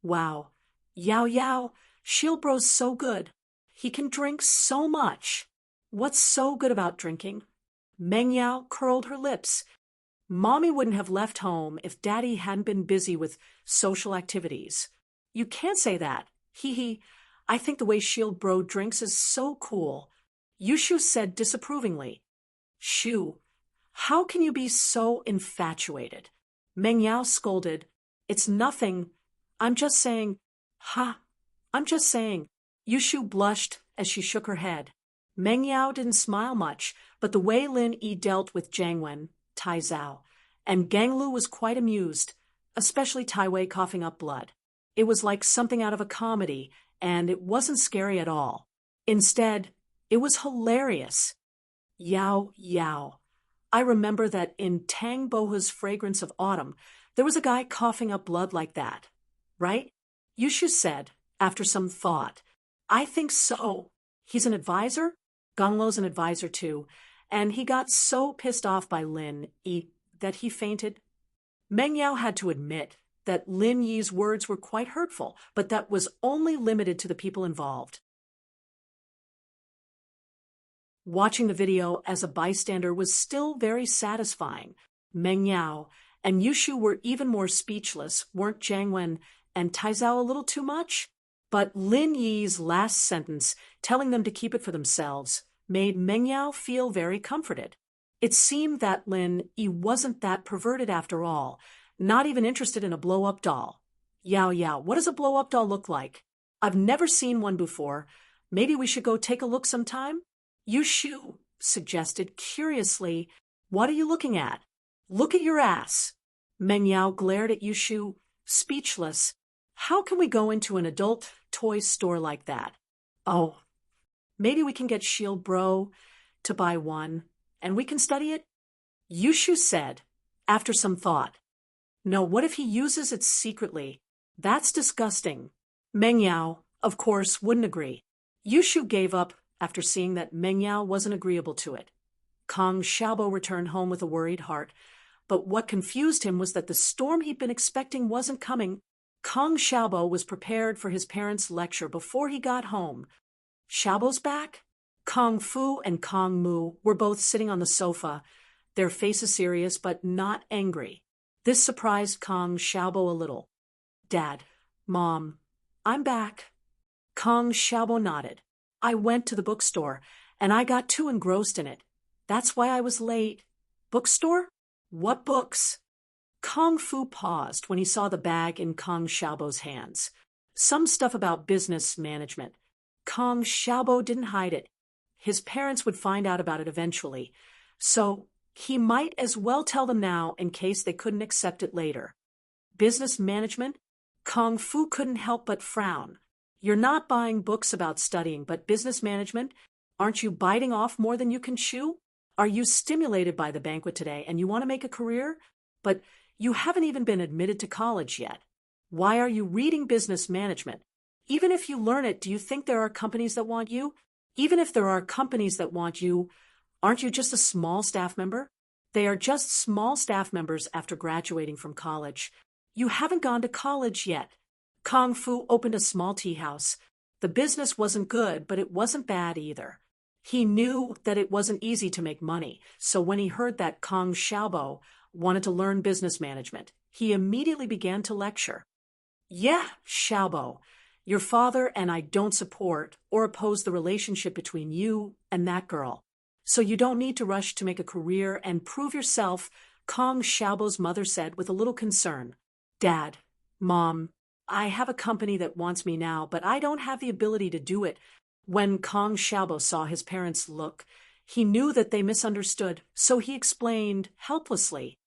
"Wow, Yao Yao, Shield Bro's so good. He can drink so much." "What's so good about drinking?" Meng Yao curled her lips. "Mommy wouldn't have left home if Daddy hadn't been busy with social activities." "You can't say that. Hee hee. I think the way Shield Bro drinks is so cool," Yushu said disapprovingly. "Shu, how can you be so infatuated?" Meng Yao scolded. "It's nothing. I'm just saying." "Ha, I'm just saying." Yushu blushed as she shook her head. Meng Yao didn't smile much, but the way Lin Yi dealt with Jiang Wen, Tai Zhao, and Ganglu was quite amused, especially Tai Wei coughing up blood. It was like something out of a comedy, and it wasn't scary at all. Instead, it was hilarious. Yao Yao. I remember that in Tang Boha's Fragrance of Autumn, there was a guy coughing up blood like that, right? Yushu said, after some thought. "I think so. He's an advisor? Gonglo's an advisor too, and he got so pissed off by Lin Yi that he fainted." Meng Yao had to admit that Lin Yi's words were quite hurtful, but that was only limited to the people involved. Watching the video as a bystander was still very satisfying. Meng Yao and Yushu were even more speechless. Weren't Jiang Wen and Tai Zhao a little too much? But Lin Yi's last sentence, telling them to keep it for themselves, made Meng Yao feel very comforted. It seemed that Lin Yi wasn't that perverted after all, Not even interested in a blow-up doll. Yao Yao, what does a blow-up doll look like? I've never seen one before. Maybe we should go take a look sometime? Yushu suggested curiously. What are you looking at? Look at your ass. Meng Yao glared at Yushu, speechless. How can we go into an adult toy store like that? Oh, maybe we can get Shield Bro to buy one, and we can study it? Yushu said, after some thought. No, what if he uses it secretly? That's disgusting. Meng Yao, of course, wouldn't agree. Yushu gave up after seeing that Meng Yao wasn't agreeable to it. Kong Xiaobo returned home with a worried heart, but what confused him was that the storm he'd been expecting wasn't coming. Kong Xiaobo was prepared for his parents' lecture before he got home. Xiaobo's back? Kong Fu and Kong Mu were both sitting on the sofa, their faces serious but not angry. This surprised Kong Xiaobo a little. Dad, Mom, I'm back. Kong Xiaobo nodded. I went to the bookstore, and I got too engrossed in it. That's why I was late. Bookstore? What books? Kong Fu paused when he saw the bag in Kong Xiaobo's hands. Some stuff about business management. Kong Xiaobo didn't hide it. His parents would find out about it eventually, so he might as well tell them now in case they couldn't accept it later. Business management? Kong Fu couldn't help but frown. You're not buying books about studying, but business management? Aren't you biting off more than you can chew? Are you stimulated by the banquet today and you want to make a career? But you haven't even been admitted to college yet. Why are you reading business management? Even if you learn it, do you think there are companies that want you? Even if there are companies that want you, aren't you just a small staff member? They are just small staff members after graduating from college. You haven't gone to college yet. Kong Fu opened a small tea house. The business wasn't good, but it wasn't bad either. He knew that it wasn't easy to make money, so when he heard that Kong Xiaobo wanted to learn business management, he immediately began to lecture. Yeah, Xiaobo, your father and I don't support or oppose the relationship between you and that girl. So you don't need to rush to make a career and prove yourself, Kong Xiaobo's mother said with a little concern. Dad, Mom, I have a company that wants me now, but I don't have the ability to do it. When Kong Xiaobo saw his parents' look, he knew that they misunderstood, so he explained helplessly.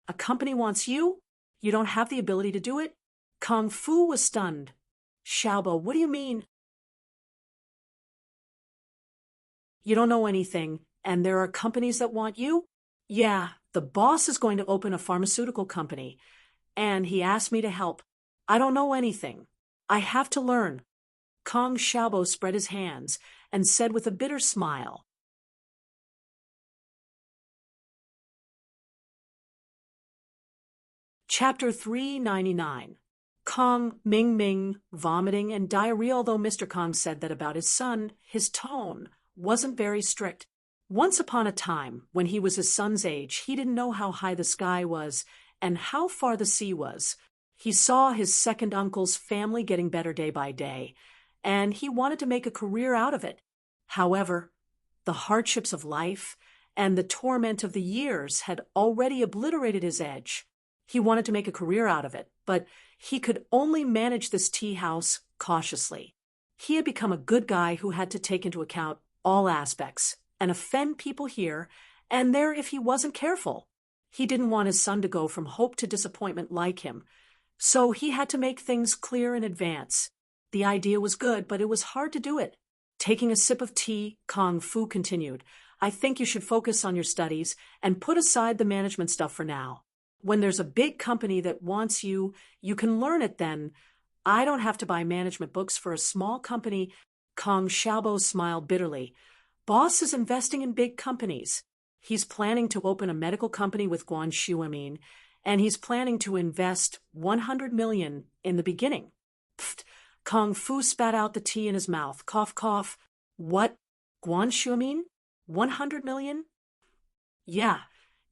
A company wants you? You don't have the ability to do it? Kong Fu was stunned. Xiaobo, what do you mean? You don't know anything, and there are companies that want you? Yeah, the boss is going to open a pharmaceutical company, and he asked me to help. I don't know anything. I have to learn. Kong Xiaobo spread his hands and said with a bitter smile. Chapter 399. Kong Ming Ming, vomiting and diarrhea. Although Mr. Kong said that about his son, his tone wasn't very strict. Once upon a time, when he was his son's age, he didn't know how high the sky was and how far the sea was. He saw his second uncle's family getting better day by day, and he wanted to make a career out of it. However, the hardships of life and the torment of the years had already obliterated his edge. He wanted to make a career out of it, but he could only manage this tea house cautiously. He had become a good guy who had to take into account all aspects and offend people here and there if he wasn't careful. He didn't want his son to go from hope to disappointment like him, so he had to make things clear in advance. The idea was good, but it was hard to do it. Taking a sip of tea, Kong Fu continued, I think you should focus on your studies and put aside the management stuff for now. When there's a big company that wants you, you can learn it then. I don't have to buy management books for a small company. Kong Xiaobo smiled bitterly. Boss is investing in big companies. He's planning to open a medical company with Guan Shuamin, and he's planning to invest 100 million in the beginning. Pfft. Kong Fu spat out the tea in his mouth. Cough, cough. What? Guan Shuamin? 100 million? Yeah.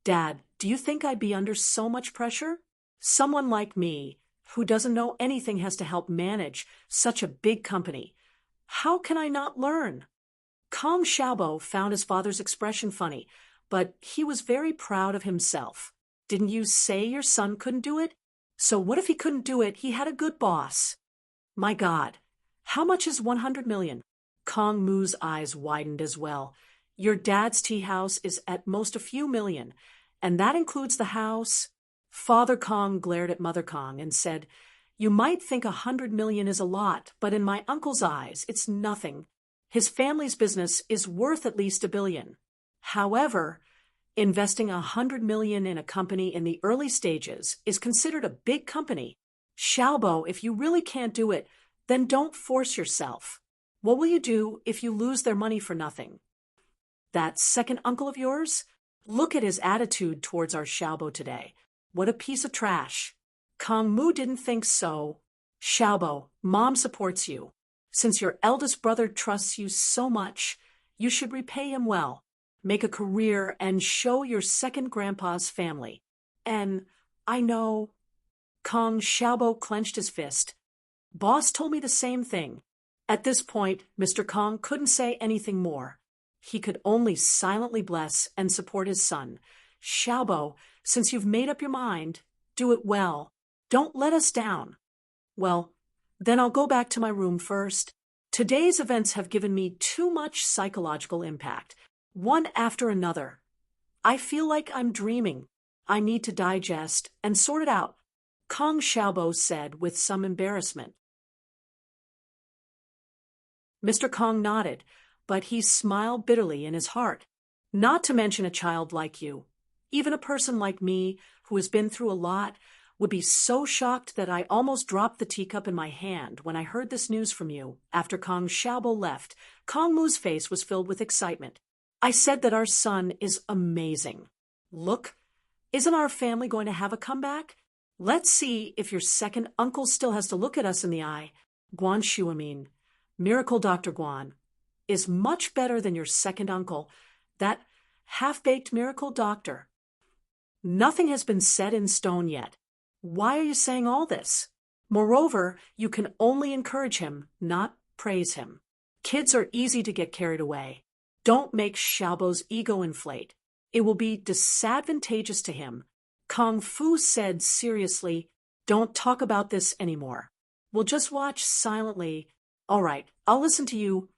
Dad, do you think I'd be under so much pressure? Someone like me, who doesn't know anything, has to help manage such a big company. How can I not learn? Kong Xiaobo found his father's expression funny, but he was very proud of himself. Didn't you say your son couldn't do it? So what if he couldn't do it? He had a good boss. My God, how much is 100 million? Kong Moo's eyes widened as well. Your dad's tea house is at most a few million, and that includes the house. Father Kong glared at Mother Kong and said, You might think 100 million is a lot, but in my uncle's eyes, it's nothing. His family's business is worth at least $1 billion. However, investing 100 million in a company in the early stages is considered a big company. Xiaobo, if you really can't do it, then don't force yourself. What will you do if you lose their money for nothing? That second uncle of yours? Look at his attitude towards our Xiaobo today. What a piece of trash. Kong Moo didn't think so. Xiaobo, Mom supports you. Since your eldest brother trusts you so much, you should repay him well. Make a career and show your second grandpa's family. And I know. Kong Xiaobo clenched his fist. Boss told me the same thing. At this point, Mr. Kong couldn't say anything more. He could only silently bless and support his son. Xiaobo, since you've made up your mind, do it well. Don't let us down. Well, then I'll go back to my room first. Today's events have given me too much psychological impact, one after another. I feel like I'm dreaming. I need to digest and sort it out, Kong Xiaobo said with some embarrassment. Mr. Kong nodded, but he smiled bitterly in his heart. Not to mention a child like you. Even a person like me, who has been through a lot, would be so shocked that I almost dropped the teacup in my hand when I heard this news from you. After Kong Xiaobo left, Kong Moo's face was filled with excitement. I said that our son is amazing. Look, isn't our family going to have a comeback? Let's see if your second uncle still has to look at us in the eye. Guan Shuamin, Miracle Dr. Guan, is much better than your second uncle, that half-baked miracle doctor. Nothing has been set in stone yet. Why are you saying all this? Moreover, you can only encourage him, not praise him. Kids are easy to get carried away. Don't make Xiaobo's ego inflate. It will be disadvantageous to him. Kung Fu said seriously, Don't talk about this anymore. We'll just watch silently. All right, I'll listen to you.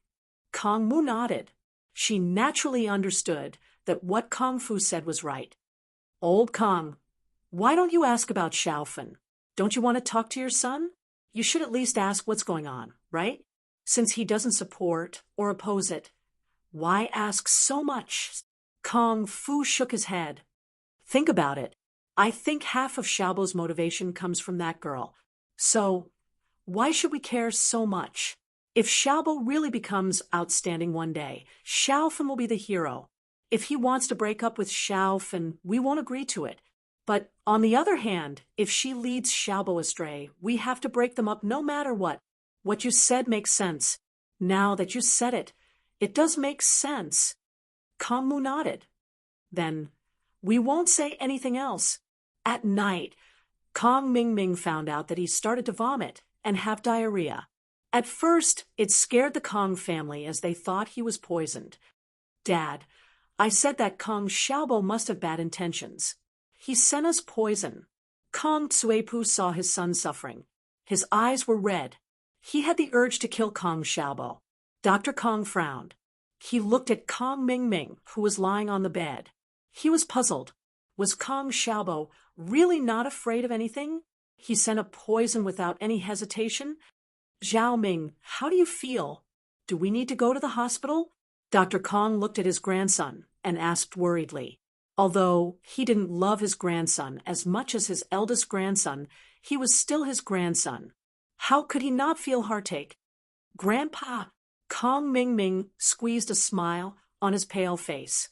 Kong Moo nodded. She naturally understood that what Kung Fu said was right. Old Kong, why don't you ask about Xiaofen? Don't you want to talk to your son? You should at least ask what's going on, right? Since he doesn't support or oppose it, why ask so much? Kung Fu shook his head. Think about it. I think half of Xiaobo's motivation comes from that girl. So, why should we care so much? If Xiaobo really becomes outstanding one day, Xiaofen will be the hero. If he wants to break up with Xiaofen, we won't agree to it. But on the other hand, if she leads Xiaobo astray, we have to break them up no matter what. What you said makes sense. Now that you said it, it does make sense. Kong Moo nodded. Then, we won't say anything else. At night, Kong Mingming found out that he started to vomit and have diarrhea. At first, it scared the Kong family as they thought he was poisoned. Dad, I said that Kong Xiaobo must have bad intentions. He sent us poison. Kong Tsuepu saw his son suffering. His eyes were red. He had the urge to kill Kong Xiaobo. Dr. Kong frowned. He looked at Kong Mingming, who was lying on the bed. He was puzzled. Was Kong Xiaobo really not afraid of anything? He sent a poison without any hesitation? Zhao Ming, how do you feel? Do we need to go to the hospital? Dr. Kong looked at his grandson and asked worriedly. Although he didn't love his grandson as much as his eldest grandson, he was still his grandson. How could he not feel heartache? Grandpa, Kong Mingming squeezed a smile on his pale face.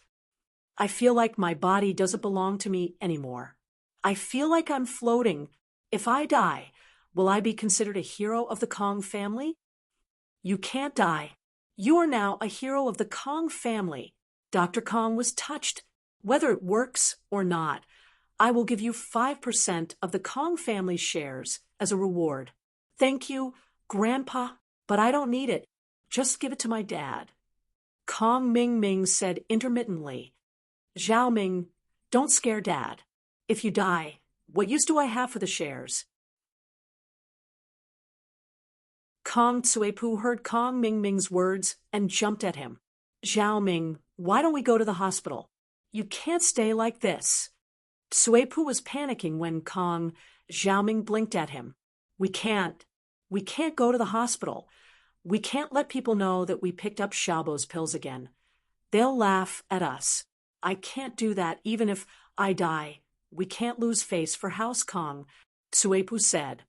I feel like my body doesn't belong to me anymore. I feel like I'm floating. If I die, will I be considered a hero of the Kong family? You can't die. You are now a hero of the Kong family. Dr. Kong was touched. Whether it works or not, I will give you 5% of the Kong family's shares as a reward. Thank you, Grandpa, but I don't need it. Just give it to my dad. Kong Mingming said intermittently, Zhao Ming, don't scare Dad. If you die, what use do I have for the shares? Kong Tsuepu heard Kong Mingming's words and jumped at him. Zhao Ming, why don't we go to the hospital? You can't stay like this. Tsuepu was panicking when Kong Zhaoming blinked at him. We can't. We can't go to the hospital. We can't let people know that we picked up Xiaobo's pills again. They'll laugh at us. I can't do that even if I die. We can't lose face for House Kong, Tsuepu said.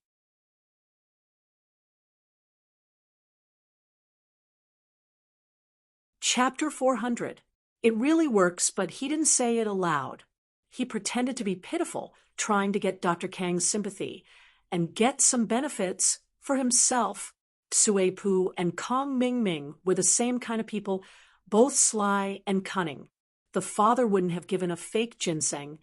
Chapter 400. It really works, but he didn't say it aloud. He pretended to be pitiful, trying to get Dr. Kang's sympathy and get some benefits for himself. Tsuepu and Kong Mingming were the same kind of people, both sly and cunning. The father wouldn't have given a fake ginseng,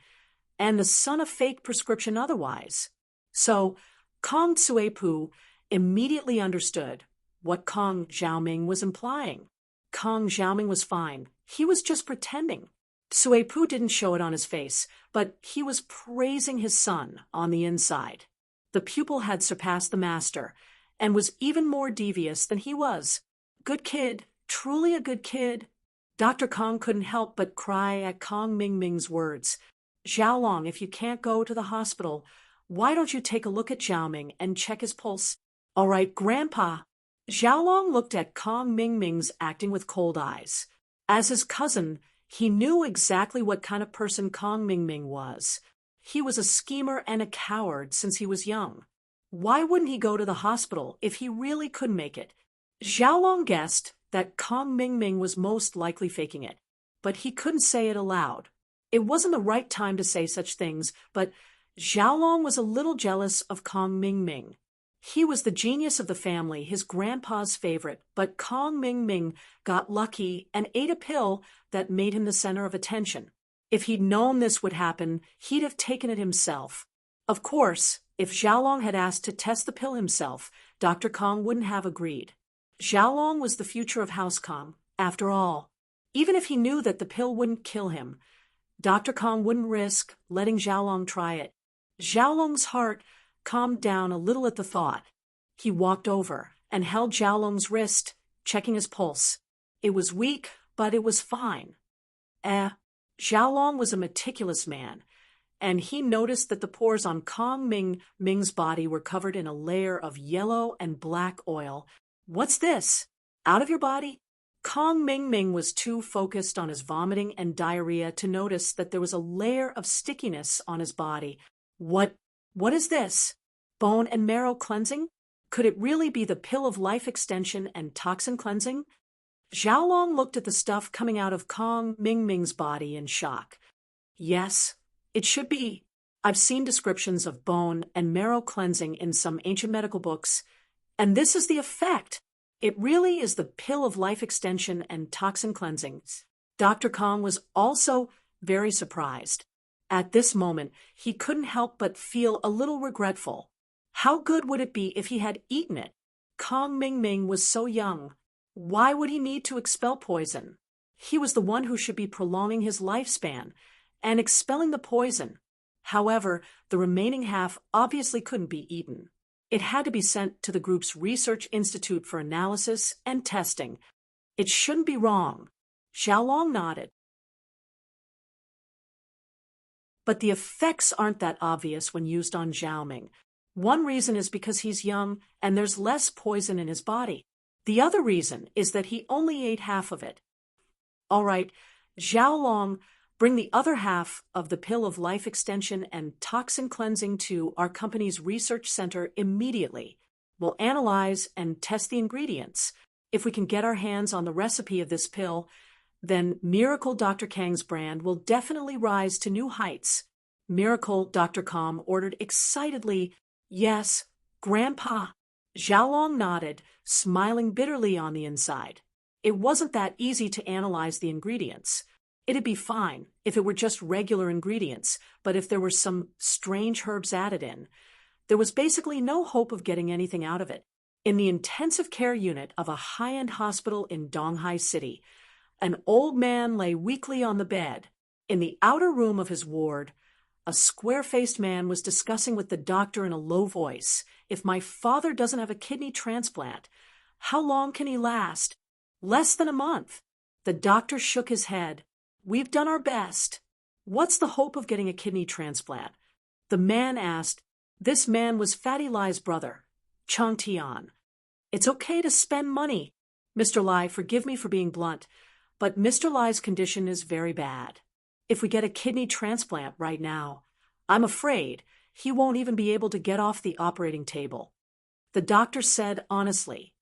and the son a fake prescription otherwise. So Kong Tsuepu immediately understood what Kong Zhaoming was implying. Kong Zhaoming was fine. He was just pretending. Tsuepu didn't show it on his face, but he was praising his son on the inside. The pupil had surpassed the master and was even more devious than he was. Good kid, truly a good kid. Dr. Kong couldn't help but cry at Kong Mingming's words. Xiaolong, if you can't go to the hospital, why don't you take a look at Zhaoming and check his pulse? All right, Grandpa. Xiaolong looked at Kong Mingming's acting with cold eyes. As his cousin, he knew exactly what kind of person Kong Mingming was. He was a schemer and a coward since he was young. Why wouldn't he go to the hospital if he really could make it? Xiaolong guessed that Kong Mingming was most likely faking it, but he couldn't say it aloud. It wasn't the right time to say such things, but Xiaolong was a little jealous of Kong Mingming. He was the genius of the family, his grandpa's favorite, but Kong Mingming got lucky and ate a pill that made him the center of attention. If he'd known this would happen, he'd have taken it himself. Of course, if Xiaolong had asked to test the pill himself, Dr. Kong wouldn't have agreed. Xiaolong was the future of House Kong, after all. Even if he knew that the pill wouldn't kill him, Dr. Kong wouldn't risk letting Xiaolong try it. Xiaolong's heart calmed down a little at the thought. He walked over and held Xiaolong's wrist, checking his pulse. It was weak, but it was fine. Xiaolong was a meticulous man, and he noticed that the pores on Kong Ming's body were covered in a layer of yellow and black oil. What's this? Out of your body? Kong Mingming was too focused on his vomiting and diarrhea to notice that there was a layer of stickiness on his body. What is this? Bone and marrow cleansing? Could it really be the pill of life extension and toxin cleansing? Xiaolong looked at the stuff coming out of Kong Mingming's body in shock. Yes, it should be. I've seen descriptions of bone and marrow cleansing in some ancient medical books, and this is the effect. It really is the pill of life extension and toxin cleansing. Dr. Kong was also very surprised. At this moment, he couldn't help but feel a little regretful. How good would it be if he had eaten it? Kong Mingming was so young. Why would he need to expel poison? He was the one who should be prolonging his lifespan and expelling the poison. However, the remaining half obviously couldn't be eaten. It had to be sent to the group's research institute for analysis and testing. It shouldn't be wrong. Xiaolong nodded. But the effects aren't that obvious when used on Zhaoming. One reason is because he's young and there's less poison in his body. The other reason is that he only ate half of it. All right, Xiaolong, bring the other half of the pill of life extension and toxin cleansing to our company's research center immediately. We'll analyze and test the ingredients. If we can get our hands on the recipe of this pill, then Miracle Dr. Kang's brand will definitely rise to new heights. Miracle Dr. Kong ordered excitedly. Yes, Grandpa. Xiaolong nodded, smiling bitterly on the inside. It wasn't that easy to analyze the ingredients. It'd be fine if it were just regular ingredients, but if there were some strange herbs added in, there was basically no hope of getting anything out of it. In the intensive care unit of a high-end hospital in Donghai City, an old man lay weakly on the bed. In the outer room of his ward, A square-faced man was discussing with the doctor in a low voice. If my father doesn't have a kidney transplant, how long can he last? Less than a month. The doctor shook his head. We've done our best. What's the hope of getting a kidney transplant? The man asked. This man was Fatty Lai's brother, Chang Tian. It's okay to spend money. Mr. Lai, forgive me for being blunt, but Mr. Lai's condition is very bad. If we get a kidney transplant right now, I'm afraid he won't even be able to get off the operating table. The doctor said honestly,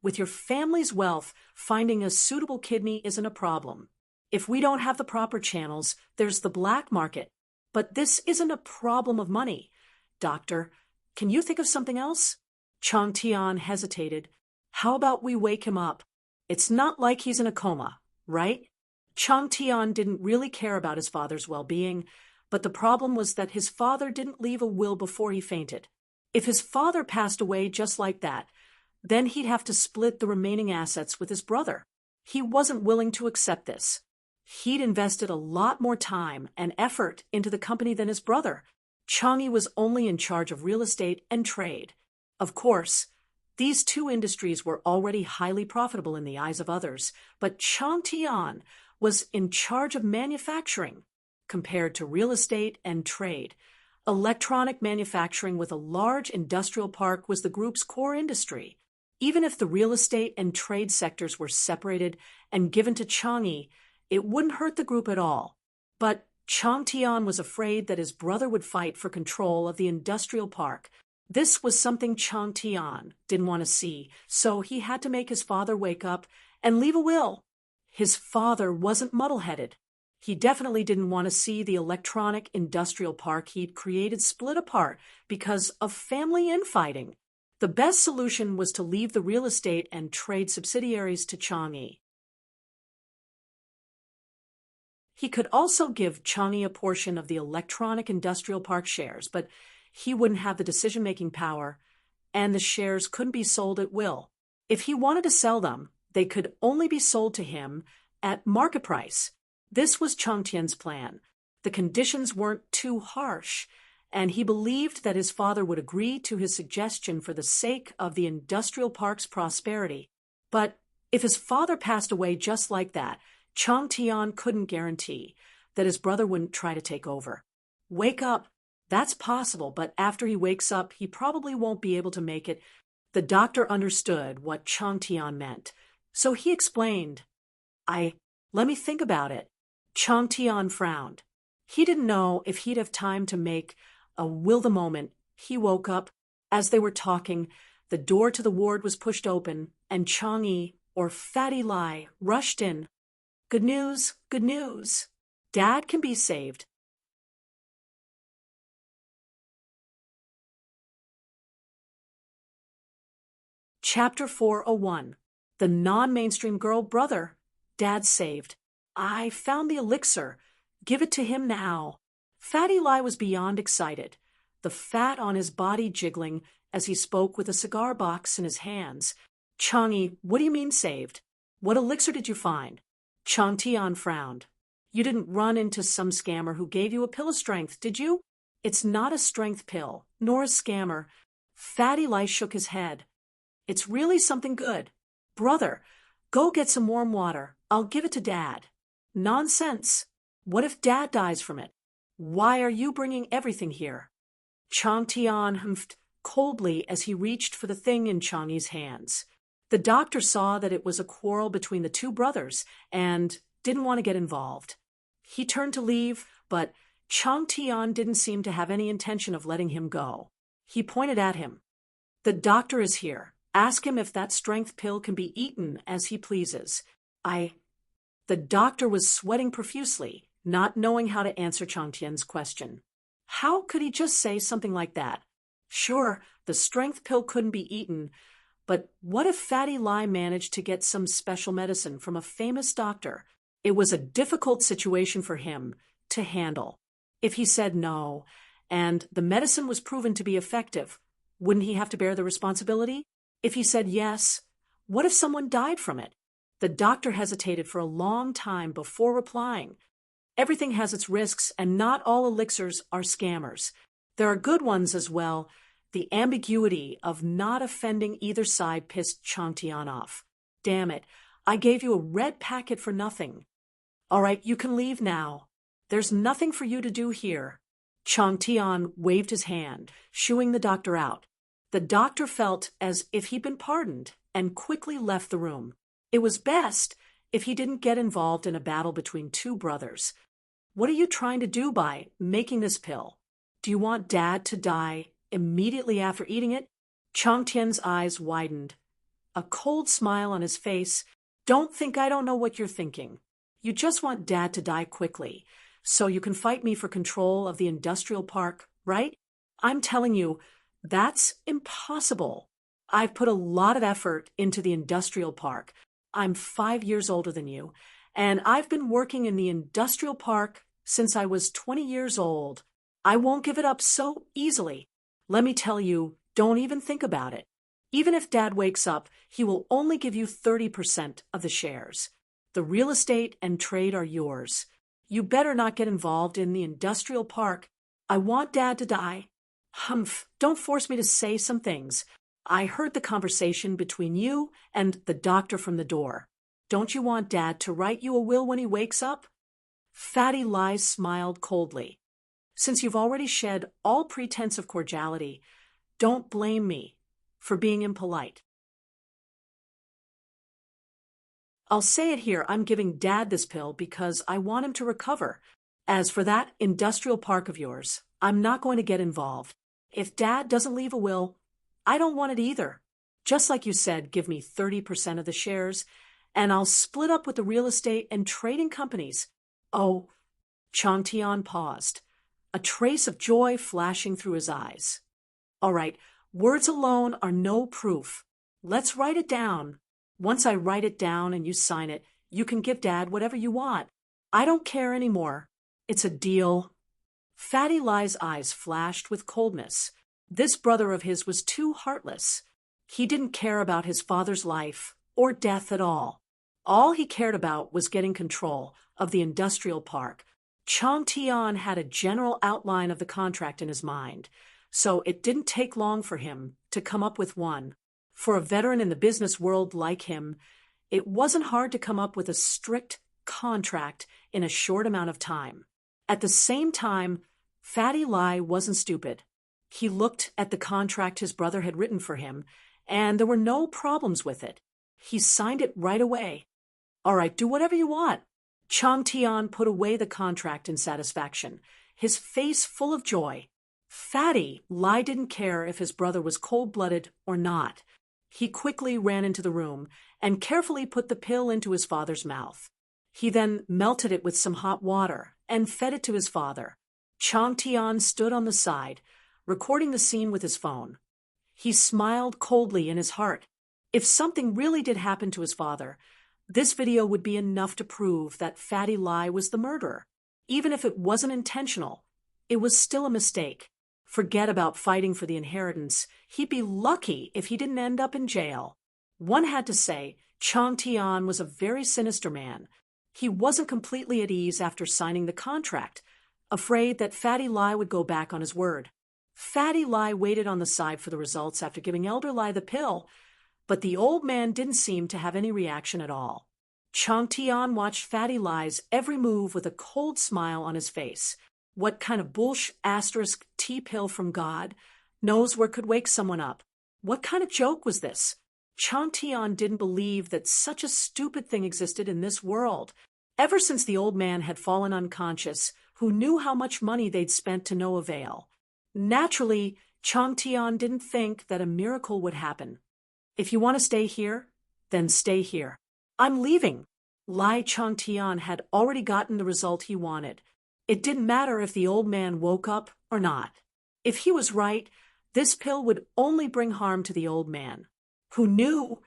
with your family's wealth, finding a suitable kidney isn't a problem. If we don't have the proper channels, there's the black market. But this isn't a problem of money. Doctor, can you think of something else? Chang Tian hesitated. How about we wake him up? It's not like he's in a coma, right? Chang Tian didn't really care about his father's well-being, but the problem was that his father didn't leave a will before he fainted. If his father passed away just like that, then he'd have to split the remaining assets with his brother. He wasn't willing to accept this. He'd invested a lot more time and effort into the company than his brother. Chang'e was only in charge of real estate and trade. Of course, these two industries were already highly profitable in the eyes of others, but Chang Tian was in charge of manufacturing. Compared to real estate and trade, electronic manufacturing with a large industrial park was the group's core industry. Even if the real estate and trade sectors were separated and given to Chang'e, it wouldn't hurt the group at all. But Chang Tian was afraid that his brother would fight for control of the industrial park. This was something Chang Tian didn't want to see, so he had to make his father wake up and leave a will. His father wasn't muddle-headed. He definitely didn't want to see the electronic industrial park he'd created split apart because of family infighting. The best solution was to leave the real estate and trade subsidiaries to Chang'e. He could also give Chang'e a portion of the electronic industrial park shares, but he wouldn't have the decision-making power, and the shares couldn't be sold at will. If he wanted to sell them, they could only be sold to him at market price. This was Chang Tian's plan. The conditions weren't too harsh, and he believed that his father would agree to his suggestion for the sake of the industrial park's prosperity. But if his father passed away just like that, Chang Tian couldn't guarantee that his brother wouldn't try to take over. Wake up. That's possible, but after he wakes up, he probably won't be able to make it. The doctor understood what Chang Tian meant, so he explained. Let me think about it. Chang Tian frowned. He didn't know if he'd have time to make a will the moment he woke up. As they were talking, the door to the ward was pushed open, and Chang'e, or Fatty Lai, rushed in. Good news, good news. Dad can be saved. Chapter 401. The non-mainstream girl brother. Dad saved. I found the elixir. Give it to him now. Fatty Lai was beyond excited, the fat on his body jiggling as he spoke with a cigar box in his hands. Chang'e, what do you mean saved? What elixir did you find? Chang Tian frowned. You didn't run into some scammer who gave you a pill of strength, did you? It's not a strength pill, nor a scammer. Fatty Lai shook his head. It's really something good. Brother, go get some warm water. I'll give it to Dad. Nonsense. What if Dad dies from it? Why are you bringing everything here? Chang Tian humphed coldly as he reached for the thing in Chang'e's hands. The doctor saw that it was a quarrel between the two brothers and didn't want to get involved. He turned to leave, but Chang Tian didn't seem to have any intention of letting him go. He pointed at him. The doctor is here. Ask him if that strength pill can be eaten as he pleases. The doctor was sweating profusely, not knowing how to answer Chang Tian's question. How could he just say something like that? Sure, the strength pill couldn't be eaten, but what if Fatty Lai managed to get some special medicine from a famous doctor? It was a difficult situation for him to handle. If he said no, and the medicine was proven to be effective, wouldn't he have to bear the responsibility? If he said yes, what if someone died from it? The doctor hesitated for a long time before replying. Everything has its risks, and not all elixirs are scammers. There are good ones as well. The ambiguity of not offending either side pissed Changtian off. Damn it, I gave you a red packet for nothing. All right, you can leave now. There's nothing for you to do here. Changtian waved his hand, shooing the doctor out. The doctor felt as if he'd been pardoned and quickly left the room. It was best if he didn't get involved in a battle between two brothers. What are you trying to do by making this pill? Do you want Dad to die immediately after eating it? Changtian's eyes widened. A cold smile on his face. Don't think I don't know what you're thinking. You just want Dad to die quickly, so you can fight me for control of the industrial park, right? I'm telling you, that's impossible. I've put a lot of effort into the industrial park. I'm 5 years older than you, and I've been working in the industrial park since I was 20 years old. I won't give it up so easily. Let me tell you, don't even think about it. Even if Dad wakes up, he will only give you 30% of the shares. The real estate and trade are yours. You better not get involved in the industrial park. I want Dad to die. Humph, don't force me to say some things. I heard the conversation between you and the doctor from the door. Don't you want Dad to write you a will when he wakes up? Fatty Lie smiled coldly. Since you've already shed all pretense of cordiality, don't blame me for being impolite. I'll say it here, I'm giving Dad this pill because I want him to recover. As for that industrial park of yours, I'm not going to get involved. If Dad doesn't leave a will, I don't want it either. Just like you said, give me 30% of the shares, and I'll split up with the real estate and trading companies. Oh, Changtian paused, a trace of joy flashing through his eyes. All right, words alone are no proof. Let's write it down. Once I write it down and you sign it, you can give Dad whatever you want. I don't care anymore. It's a deal. Fatty Lie's eyes flashed with coldness. This brother of his was too heartless. He didn't care about his father's life or death at all. All he cared about was getting control of the industrial park. Changtian had a general outline of the contract in his mind, so it didn't take long for him to come up with one. For a veteran in the business world like him, it wasn't hard to come up with a strict contract in a short amount of time. At the same time, Fatty Lie wasn't stupid. He looked at the contract his brother had written for him, and there were no problems with it. He signed it right away. All right, do whatever you want. Changtian put away the contract in satisfaction, his face full of joy. Fatty Lie didn't care if his brother was cold-blooded or not. He quickly ran into the room and carefully put the pill into his father's mouth. He then melted it with some hot water and fed it to his father. Changtian stood on the side, recording the scene with his phone. He smiled coldly in his heart. If something really did happen to his father, this video would be enough to prove that Fatty Lie was the murderer. Even if it wasn't intentional, it was still a mistake. Forget about fighting for the inheritance. He'd be lucky if he didn't end up in jail. One had to say, Changtian was a very sinister man. He wasn't completely at ease after signing the contract, afraid that Fatty Lie would go back on his word. Fatty Lie waited on the side for the results after giving Elder Lie the pill, but the old man didn't seem to have any reaction at all. Changtian watched Fatty Lie's every move with a cold smile on his face. What kind of bullsh** tea pill from God knows where could wake someone up? What kind of joke was this? Changtian didn't believe that such a stupid thing existed in this world. Ever since the old man had fallen unconscious, who knew how much money they'd spent to no avail? Naturally, Changtian didn't think that a miracle would happen. If you want to stay here, then stay here. I'm leaving. Lai Changtian had already gotten the result he wanted. It didn't matter if the old man woke up or not. If he was right, this pill would only bring harm to the old man. Who knew?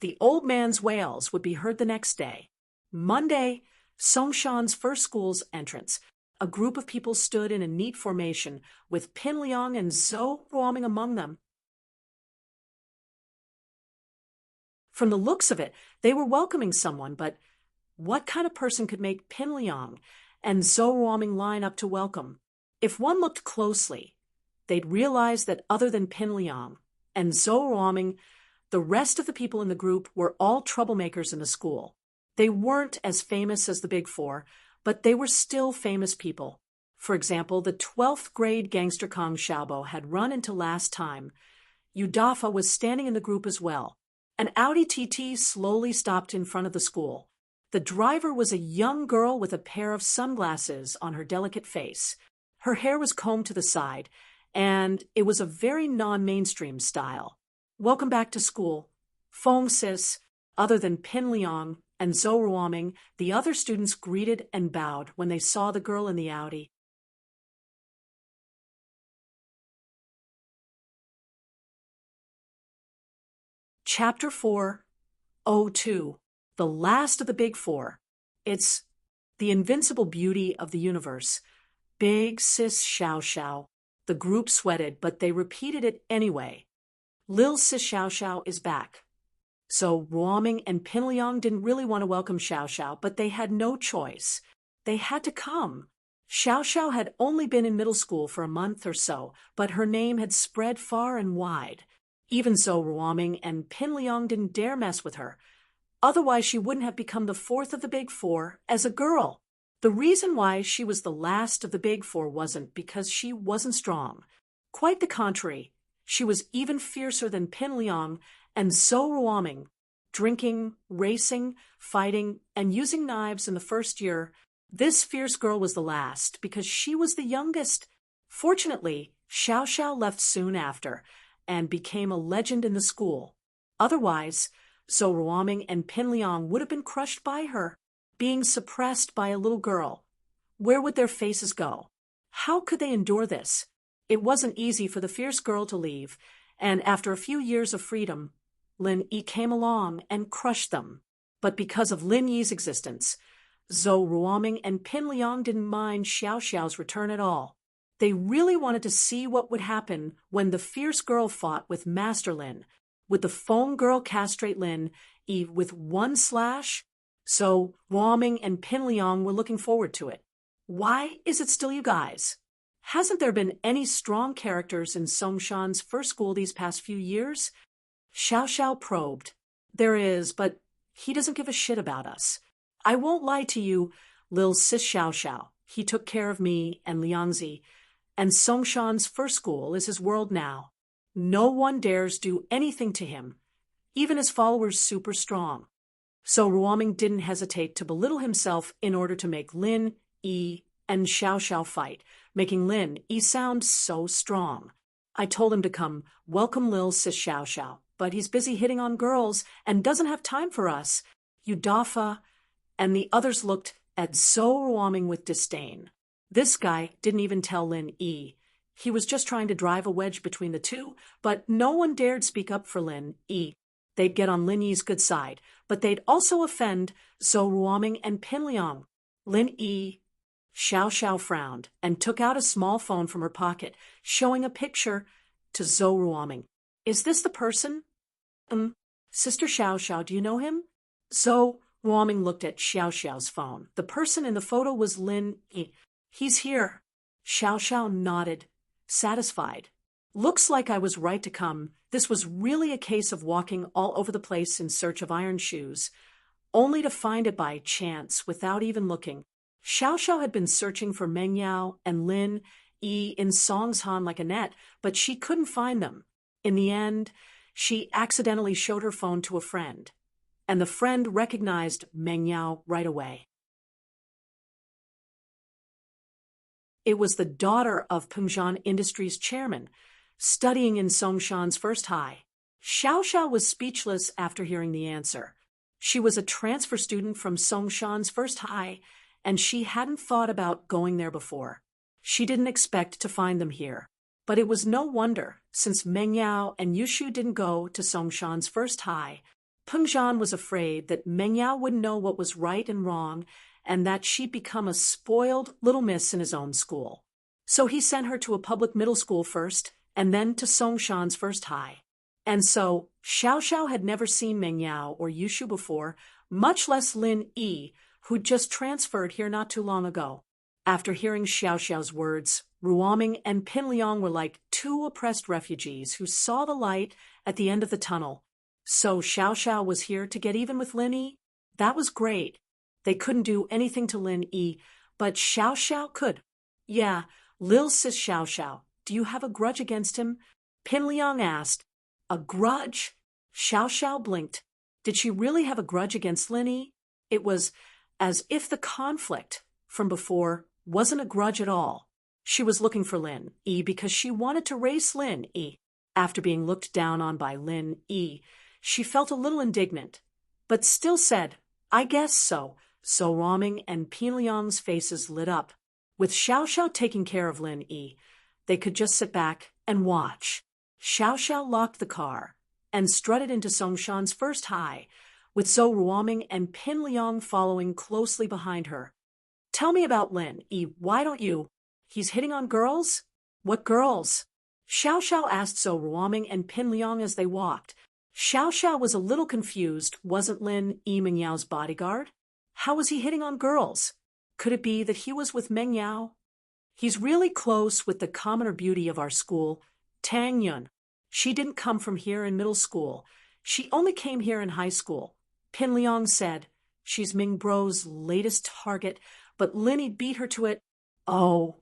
The old man's wails would be heard the next day. Monday, Songshan's first school's entrance. A group of people stood in a neat formation, with Pin Liang and Zhou roaming among them. From the looks of it, they were welcoming someone, but what kind of person could make Pin Liang and Zhou Ruoming line up to welcome. If one looked closely, they'd realize that other than Pin Liang and Zhou Ruoming, the rest of the people in the group were all troublemakers in the school. They weren't as famous as the Big Four, but they were still famous people. For example, the 12th grade gangster Kong Xiaobo had run into last time. Yudafa was standing in the group as well. An Audi TT slowly stopped in front of the school. The driver was a young girl with a pair of sunglasses on her delicate face. Her hair was combed to the side, and it was a very non-mainstream style. Welcome back to school. Feng sis, other than Pin Liang and Zhou Ruoming, the other students greeted and bowed when they saw the girl in the Audi. Chapter 4:02, the last of the Big Four. It's the invincible beauty of the universe. Big sis Xiao Xiao. The group sweated, but they repeated it anyway. Lil sis Xiao Xiao is back. So Ruoming and Pin Liang didn't really want to welcome Xiao Xiao, but they had no choice. They had to come. Xiao Xiao had only been in middle school for a month or so, but her name had spread far and wide. Even so, Ruoming and Pin Liang didn't dare mess with her. Otherwise, she wouldn't have become the fourth of the Big Four as a girl. The reason why she was the last of the Big Four wasn't because she wasn't strong. Quite the contrary. She was even fiercer than Pin Liang and Zhou Ruoming. Drinking, racing, fighting, and using knives in the first year, this fierce girl was the last because she was the youngest. Fortunately, Xiao Xiao left soon after and became a legend in the school. Otherwise, Zhou Ruoming and Pin Liang would have been crushed by her, being suppressed by a little girl. Where would their faces go? How could they endure this? It wasn't easy for the fierce girl to leave, and after a few years of freedom, Lin Yi came along and crushed them. But because of Lin Yi's existence, Zhou Ruoming and Pin Liang didn't mind Xiao Xiao's return at all. They really wanted to see what would happen when the fierce girl fought with Master Lin. Would the Feng girl castrate Lin Yi with one slash? So Ruoming and Pin Liang were looking forward to it. Why is it still you guys? Hasn't there been any strong characters in Songshan's first school these past few years? Xiao Xiao probed. There is, but he doesn't give a shit about us. I won't lie to you, Lil Sis Xiao Xiao. He took care of me and Liangzi, and Songshan's first school is his world now. No one dares do anything to him, even his followers super strong. So Ruoming didn't hesitate to belittle himself in order to make Lin Yi and Xiao Xiao fight, making Lin Yi sound so strong. I told him to come welcome Lil Sis Xiao Xiao, but he's busy hitting on girls and doesn't have time for us. Yudafa and the others looked at Zhou Ruoming with disdain. This guy didn't even tell Lin Yi. He was just trying to drive a wedge between the two, but no one dared speak up for Lin Yi. They'd get on Lin Yi's good side, but they'd also offend Zhou Ruoming and Pin Liang. Lin Yi, Xiao Xiao frowned and took out a small phone from her pocket, showing a picture to Zhou Ruoming. Is this the person? Sister Xiao Xiao, do you know him? Zhou Ruoming looked at Xiao Xiao's phone. The person in the photo was Lin Yi. He's here. Xiao Xiao nodded, satisfied. Looks like I was right to come. This was really a case of walking all over the place in search of iron shoes, only to find it by chance without even looking. Xiao Xiao had been searching for Meng Yao and Lin Yi in Songshan like a net, but she couldn't find them. In the end, she accidentally showed her phone to a friend, and the friend recognized Meng Yao right away. It was the daughter of Pengzhan Industries chairman, studying in Songshan's first high. Xiao Xiao was speechless after hearing the answer. She was a transfer student from Songshan's first high, and she hadn't thought about going there before. She didn't expect to find them here. But it was no wonder, since Meng Yao and Yushu didn't go to Songshan's first high. Pengzhan was afraid that Meng Yao wouldn't know what was right and wrong, and that she'd become a spoiled little miss in his own school. So he sent her to a public middle school first, and then to Songshan's first high. And so, Xiao Xiao had never seen Meng Yao or Yushu before, much less Lin Yi, who'd just transferred here not too long ago. After hearing Xiao Xiao's words, Ruoming and Pin Liang were like two oppressed refugees who saw the light at the end of the tunnel. So Xiao Xiao was here to get even with Lin Yi? That was great. They couldn't do anything to Lin Yi, but Xiao Xiao could. Yeah, Lil Sis Xiao Xiao, do you have a grudge against him? Pin Liang asked. A grudge? Xiao Xiao blinked. Did she really have a grudge against Lin Yi? It was as if the conflict from before wasn't a grudge at all. She was looking for Lin Yi because she wanted to race Lin Yi. After being looked down on by Lin Yi, she felt a little indignant, but still said, I guess so. So Ruoming and Pin Liang's faces lit up. With Xiao Xiao taking care of Lin Yi, they could just sit back and watch. Xiao Xiao locked the car and strutted into Songshan's first high, with Zhou Ruoming and Pin Liang following closely behind her. Tell me about Lin Yi, why don't you? He's hitting on girls? What girls? Xiao Xiao asked Zhou Ruoming and Pin Liang as they walked. Xiao Xiao was a little confused. Wasn't Lin Yi Meng Yao's bodyguard? How was he hitting on girls? Could it be that he was with Meng Yao? He's really close with the commoner beauty of our school, Tang Yun. She didn't come from here in middle school. She only came here in high school. Pin Liang said. She's Ming Bro's latest target, but Lin Yi beat her to it. Oh.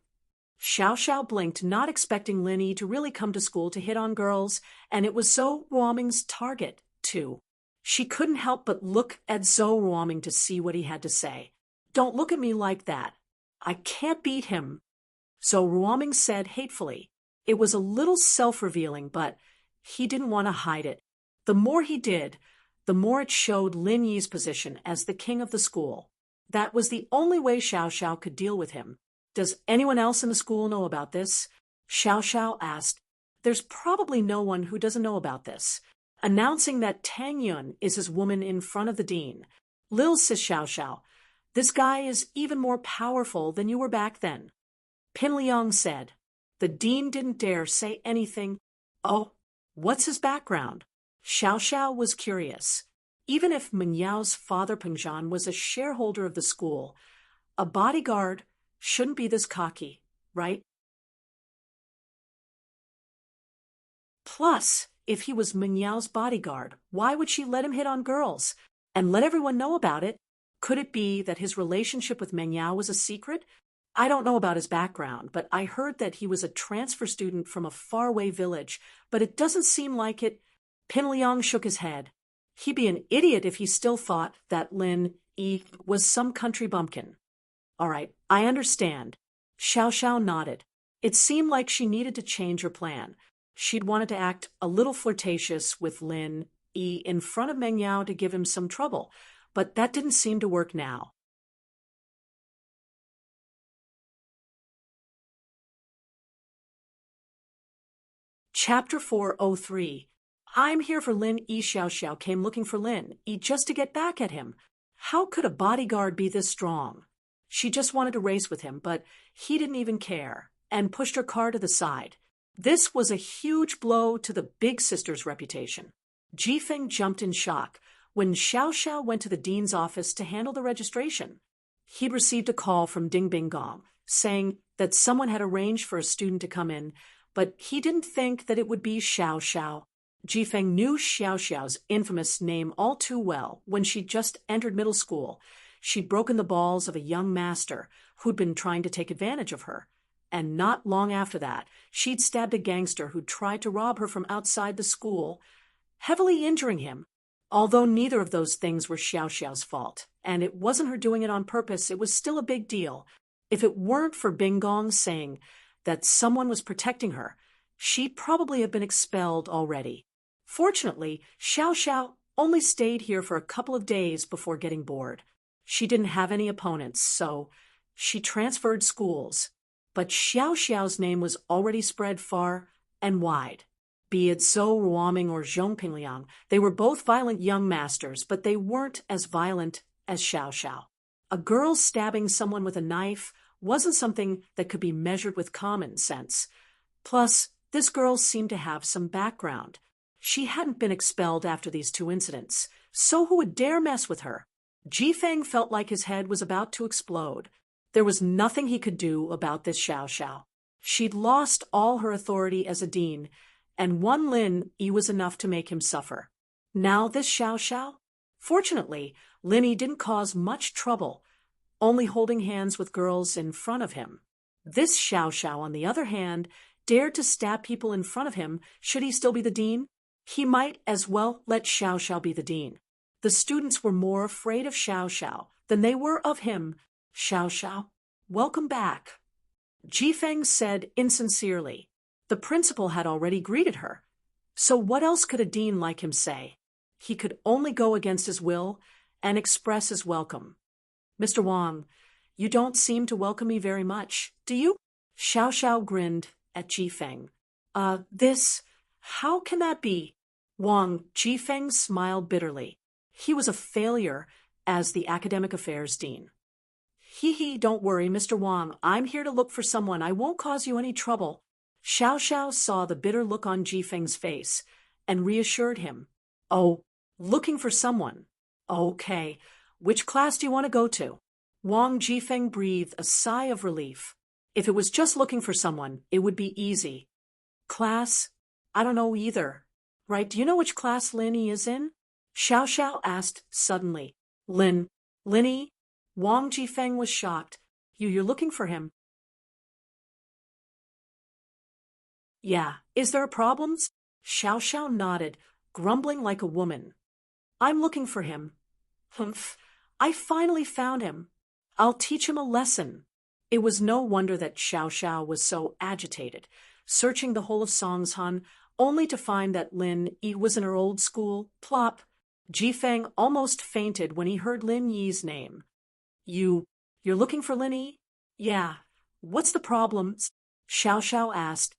Xiao Xiao blinked, not expecting Lin Yi to really come to school to hit on girls, and it was Zhou Ruoming's target, too. She couldn't help but look at Zhou Ruoming to see what he had to say. Don't look at me like that. I can't beat him. Zhou Ruoming said hatefully. It was a little self-revealing, but he didn't want to hide it. The more he did, the more it showed Lin Yi's position as the king of the school. That was the only way Xiao Xiao could deal with him. Does anyone else in the school know about this? Xiao Xiao asked. There's probably no one who doesn't know about this. Announcing that Tang Yun is his woman in front of the dean. Lil Sis Xiao Xiao, this guy is even more powerful than you were back then. Pin Liang said. The dean didn't dare say anything. Oh, what's his background? Xiao Xiao was curious. Even if Meng Yao's father Pengzhan was a shareholder of the school, a bodyguard shouldn't be this cocky, right? Plus, if he was Meng Yao's bodyguard, why would she let him hit on girls and let everyone know about it? Could it be that his relationship with Meng Yao was a secret? I don't know about his background, but I heard that he was a transfer student from a faraway village, but it doesn't seem like it. Pin Liang shook his head. He'd be an idiot if he still thought that Lin Yi was some country bumpkin. All right, I understand. Xiao Xiao nodded. It seemed like she needed to change her plan. She'd wanted to act a little flirtatious with Lin Yi in front of Meng Yao to give him some trouble, but that didn't seem to work now. Chapter 403. I'm here for Lin Yi. Xiao Xiao came looking for Lin Yi just to get back at him. How could a bodyguard be this strong? She just wanted to race with him, but he didn't even care, and pushed her car to the side. This was a huge blow to the big sister's reputation. Jifeng jumped in shock when Xiao Xiao went to the dean's office to handle the registration. He'd received a call from Ding Bing Gong, saying that someone had arranged for a student to come in, but he didn't think that it would be Xiao Xiao. Jifeng knew Xiao Xiao's infamous name all too well when she'd just entered middle school. She'd broken the balls of a young master who'd been trying to take advantage of her. And not long after that, she'd stabbed a gangster who'd tried to rob her from outside the school, heavily injuring him. Although neither of those things were Xiao Xiao's fault, and it wasn't her doing it on purpose, it was still a big deal. If it weren't for Bing Gong saying that someone was protecting her, she'd probably have been expelled already. Fortunately, Xiao Xiao only stayed here for a couple of days before getting bored. She didn't have any opponents, so she transferred schools. But Xiao Xiao's name was already spread far and wide. Be it Zhou Ruoming or Zhong Pingliang, they were both violent young masters, but they weren't as violent as Xiao Xiao. A girl stabbing someone with a knife wasn't something that could be measured with common sense. Plus, this girl seemed to have some background. She hadn't been expelled after these two incidents, so who would dare mess with her? Jifeng felt like his head was about to explode. There was nothing he could do about this Xiao Xiao. She'd lost all her authority as a dean, and one Lin Yi was enough to make him suffer. Now this Xiao Xiao? Fortunately, Lin Yi didn't cause much trouble, only holding hands with girls in front of him. This Xiao Xiao, on the other hand, dared to stab people in front of him. Should he still be the dean? He might as well let Xiao Xiao be the dean. The students were more afraid of Xiao Xiao than they were of him. Xiao Xiao, welcome back, Jifeng said insincerely. The principal had already greeted her. So what else could a dean like him say? He could only go against his will and express his welcome. Mr. Wang, you don't seem to welcome me very much, do you? Xiao Xiao grinned at Jifeng. How can that be? Wang, Jifeng smiled bitterly. He was a failure as the academic affairs dean. Hee, don't worry, Mr. Wang. I'm here to look for someone. I won't cause you any trouble. Xiao Xiao saw the bitter look on Jifeng's face and reassured him. Oh, looking for someone. Okay. Which class do you want to go to? Wang Jifeng breathed a sigh of relief. If it was just looking for someone, it would be easy. Class? I don't know either. Right, do you know which class Lin Yi is in? Xiao Xiao asked suddenly. Lin Yi? Wang Jifeng was shocked. You're looking for him? Yeah. Is there a problem? Xiao Xiao nodded, grumbling like a woman. I'm looking for him. Humph. I finally found him. I'll teach him a lesson. It was no wonder that Xiao Xiao was so agitated, searching the whole of Songshan, only to find that Lin Yi was in her old school. Plop. Jifeng almost fainted when he heard Lin Yi's name. You're looking for Lin Yi? Yeah. What's the problem? Xiao Xiao asked.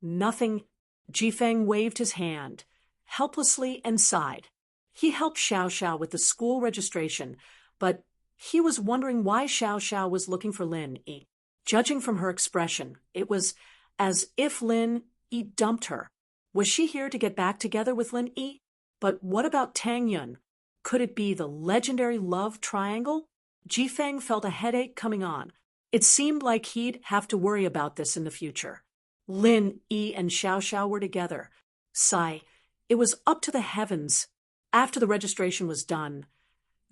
Nothing. Jifeng waved his hand, helplessly, and sighed. He helped Xiao Xiao with the school registration, but he was wondering why Xiao Xiao was looking for Lin Yi. Judging from her expression, it was as if Lin Yi dumped her. Was she here to get back together with Lin Yi? But what about Tang Yun? Could it be the legendary love triangle? Jifeng felt a headache coming on. It seemed like he'd have to worry about this in the future. Lin Yi and Xiao Xiao were together. Sigh. It was up to the heavens. After the registration was done,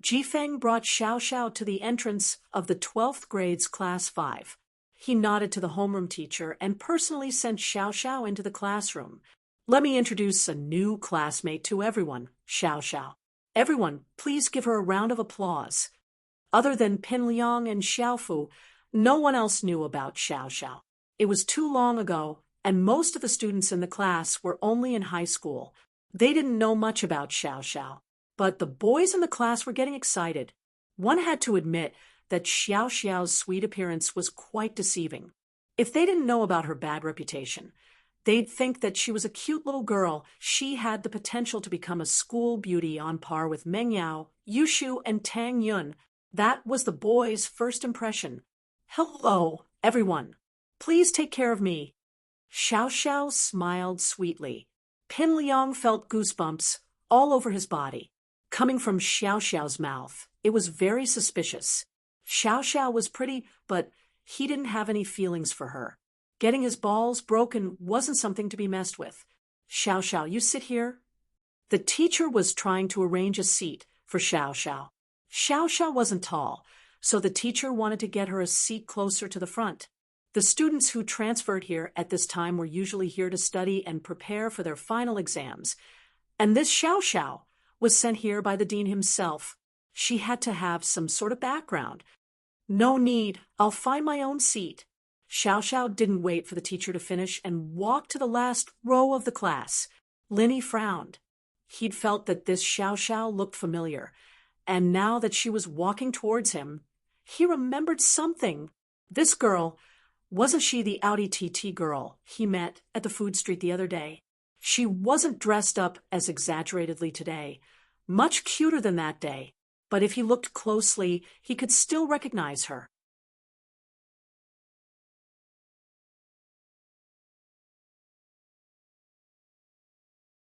Jifeng brought Xiao Xiao to the entrance of the 12th grade's class 5. He nodded to the homeroom teacher and personally sent Xiao Xiao into the classroom. Let me introduce a new classmate to everyone, Xiao Xiao. Everyone, please give her a round of applause. Other than Pin Liang and Xiaofu, no one else knew about Xiao Xiao. It was too long ago, and most of the students in the class were only in high school. They didn't know much about Xiao Xiao, but the boys in the class were getting excited. One had to admit that Xiao Xiao's sweet appearance was quite deceiving. If they didn't know about her bad reputation, they'd think that she was a cute little girl. She had the potential to become a school beauty on par with Meng Yao, Yushu, and Tang Yun. That was the boys' first impression. Hello, everyone. Please take care of me. Xiao Xiao smiled sweetly. Pin Liang felt goosebumps all over his body. Coming from Xiao Xiao's mouth, it was very suspicious. Xiao Xiao was pretty, but he didn't have any feelings for her. Getting his balls broken wasn't something to be messed with. Xiao Xiao, you sit here. The teacher was trying to arrange a seat for Xiao Xiao. Xiao Xiao wasn't tall, so the teacher wanted to get her a seat closer to the front. The students who transferred here at this time were usually here to study and prepare for their final exams. And this Xiao Xiao was sent here by the dean himself. She had to have some sort of background. No need, I'll find my own seat. Xiao Xiao didn't wait for the teacher to finish and walked to the last row of the class. Lin Yi frowned. He'd felt that this Xiao Xiao looked familiar, and now that she was walking towards him, he remembered something. This girl, wasn't she the Audi TT girl he met at the food street the other day? She wasn't dressed up as exaggeratedly today, much cuter than that day, but if he looked closely, he could still recognize her.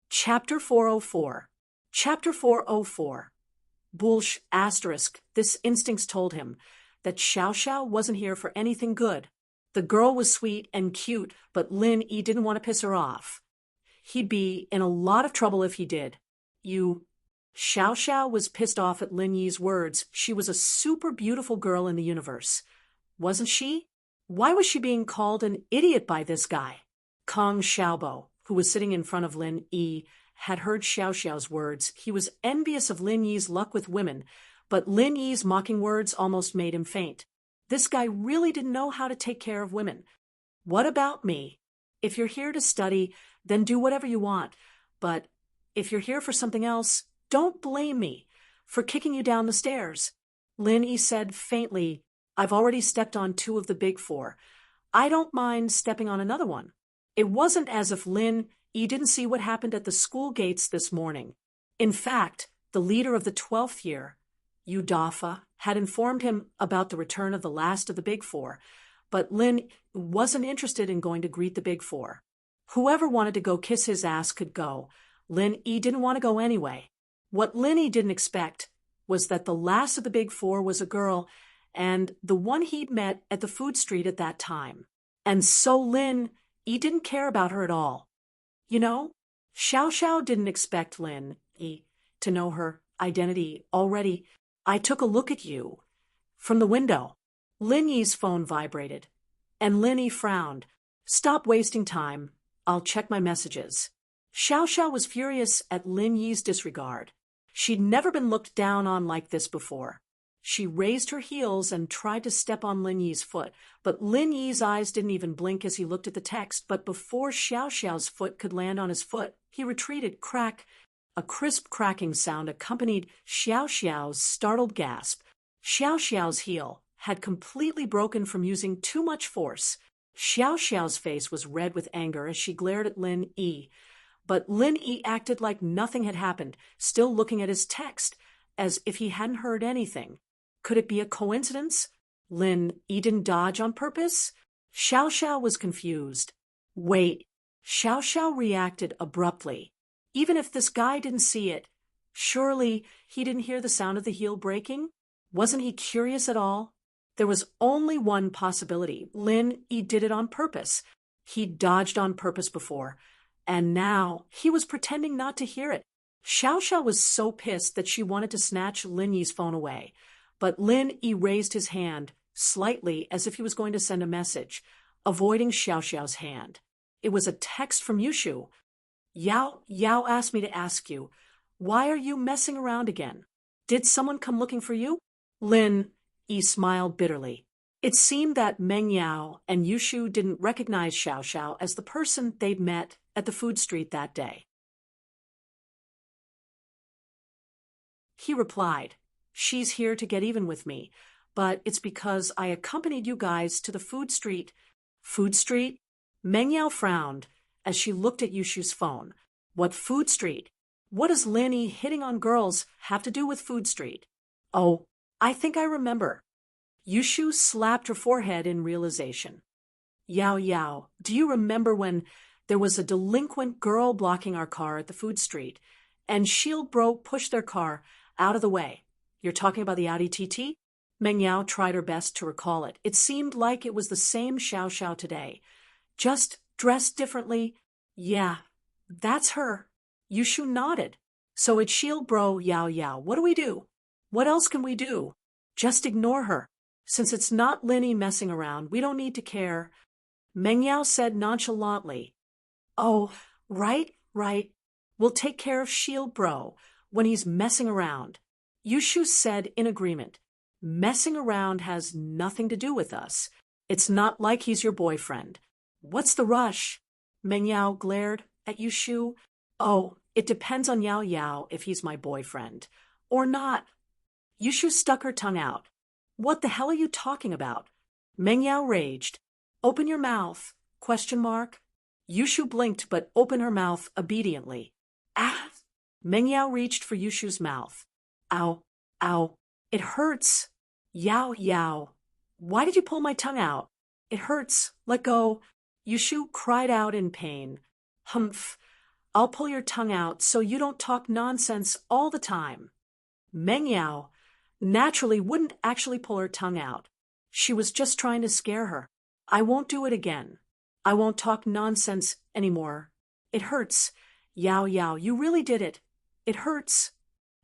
Chapter 404. Chapter 404. Bullsh, asterisk, this instincts told him. that Xiao Xiao wasn't here for anything good. The girl was sweet and cute, but Lin Yi didn't want to piss her off. He'd be in a lot of trouble if he did. Xiao Xiao was pissed off at Lin Yi's words. She was a super beautiful girl in the universe. Wasn't she? Why was she being called an idiot by this guy? Kong Xiaobo, who was sitting in front of Lin Yi, had heard Xiao Xiao's words. He was envious of Lin Yi's luck with women, but Lin Yi's mocking words almost made him faint. This guy really didn't know how to take care of women. What about me? If you're here to study, then do whatever you want. But if you're here for something else, don't blame me for kicking you down the stairs. Lin Yi said faintly, I've already stepped on 2 of the big 4. I don't mind stepping on another one. It wasn't as if Lin Yi didn't see what happened at the school gates this morning. In fact, the leader of the 12th year, Yu Dafa, had informed him about the return of the last of the big 4, but Lin wasn't interested in going to greet the big 4. Whoever wanted to go kiss his ass could go. Lin Yi didn't want to go anyway. What Lin Yi didn't expect was that the last of the big 4 was a girl, and the one he'd met at the food street at that time. And so Lin Yi didn't care about her at all. You know, Xiao Xiao didn't expect Lin Yi to know her identity already. I took a look at you from the window. Lin Yi's phone vibrated, and Lin Yi frowned. Stop wasting time. I'll check my messages. Xiao Xiao was furious at Lin Yi's disregard. She'd never been looked down on like this before. She raised her heels and tried to step on Lin Yi's foot, but Lin Yi's eyes didn't even blink as he looked at the text. But before Xiao Xiao's foot could land on his foot, he retreated. Crack! A crisp cracking sound accompanied Xiao Xiao's startled gasp. Xiao Xiao's heel had completely broken from using too much force. Xiao Xiao's face was red with anger as she glared at Lin Yi. But Lin Yi acted like nothing had happened, still looking at his text, as if he hadn't heard anything. Could it be a coincidence? Lin Yi didn't dodge on purpose? Xiao Xiao was confused. Wait. Xiao Xiao reacted abruptly. Even if this guy didn't see it, surely he didn't hear the sound of the heel breaking? Wasn't he curious at all? There was only one possibility. Lin Yi did it on purpose. He'd dodged on purpose before. And now he was pretending not to hear it. Xiao Xiao was so pissed that she wanted to snatch Lin Yi's phone away. But Lin Yi raised his hand, slightly as if he was going to send a message, avoiding Xiao Xiao's hand. It was a text from Yushu. Yao asked me to ask you, why are you messing around again? Did someone come looking for you? Lin Yi smiled bitterly. It seemed that Meng Yao and Yushu didn't recognize Xiao Xiao as the person they'd met at the food street that day. He replied, She's here to get even with me, but it's because I accompanied you guys to the food street. Food street? Meng Yao frowned as she looked at Yushu's phone. What food street? What does Lin Yi hitting on girls have to do with food street? Oh, I think I remember. Yushu slapped her forehead in realization. Yao, do you remember when there was a delinquent girl blocking our car at the food street, and Shield Bro pushed their car out of the way? You're talking about the Audi TT? Meng Yao tried her best to recall it. It seemed like it was the same Xiao Xiao today, just dressed differently. Yeah, that's her. Yushu nodded. So it's Shield Bro Yao. What do we do? What else can we do? Just ignore her. Since it's not Lin Yi messing around, we don't need to care. Meng Yao said nonchalantly. Oh, right. We'll take care of Shield Bro when he's messing around. Yushu said in agreement. Messing around has nothing to do with us. It's not like he's your boyfriend. What's the rush? Meng Yao glared at Yushu. Oh, it depends on Yao if he's my boyfriend. Or not. Yushu stuck her tongue out. What the hell are you talking about? Meng Yao raged. Open your mouth, ? Yushu blinked but opened her mouth obediently. Ah! Meng Yao reached for Yushu's mouth. Ow. It hurts. Yao. Why did you pull my tongue out? It hurts. Let go. Yushu cried out in pain. Humph. I'll pull your tongue out so you don't talk nonsense all the time. Meng Yao naturally wouldn't actually pull her tongue out. She was just trying to scare her. I won't do it again. I won't talk nonsense anymore. It hurts. Yao Yao, you really did it. It hurts.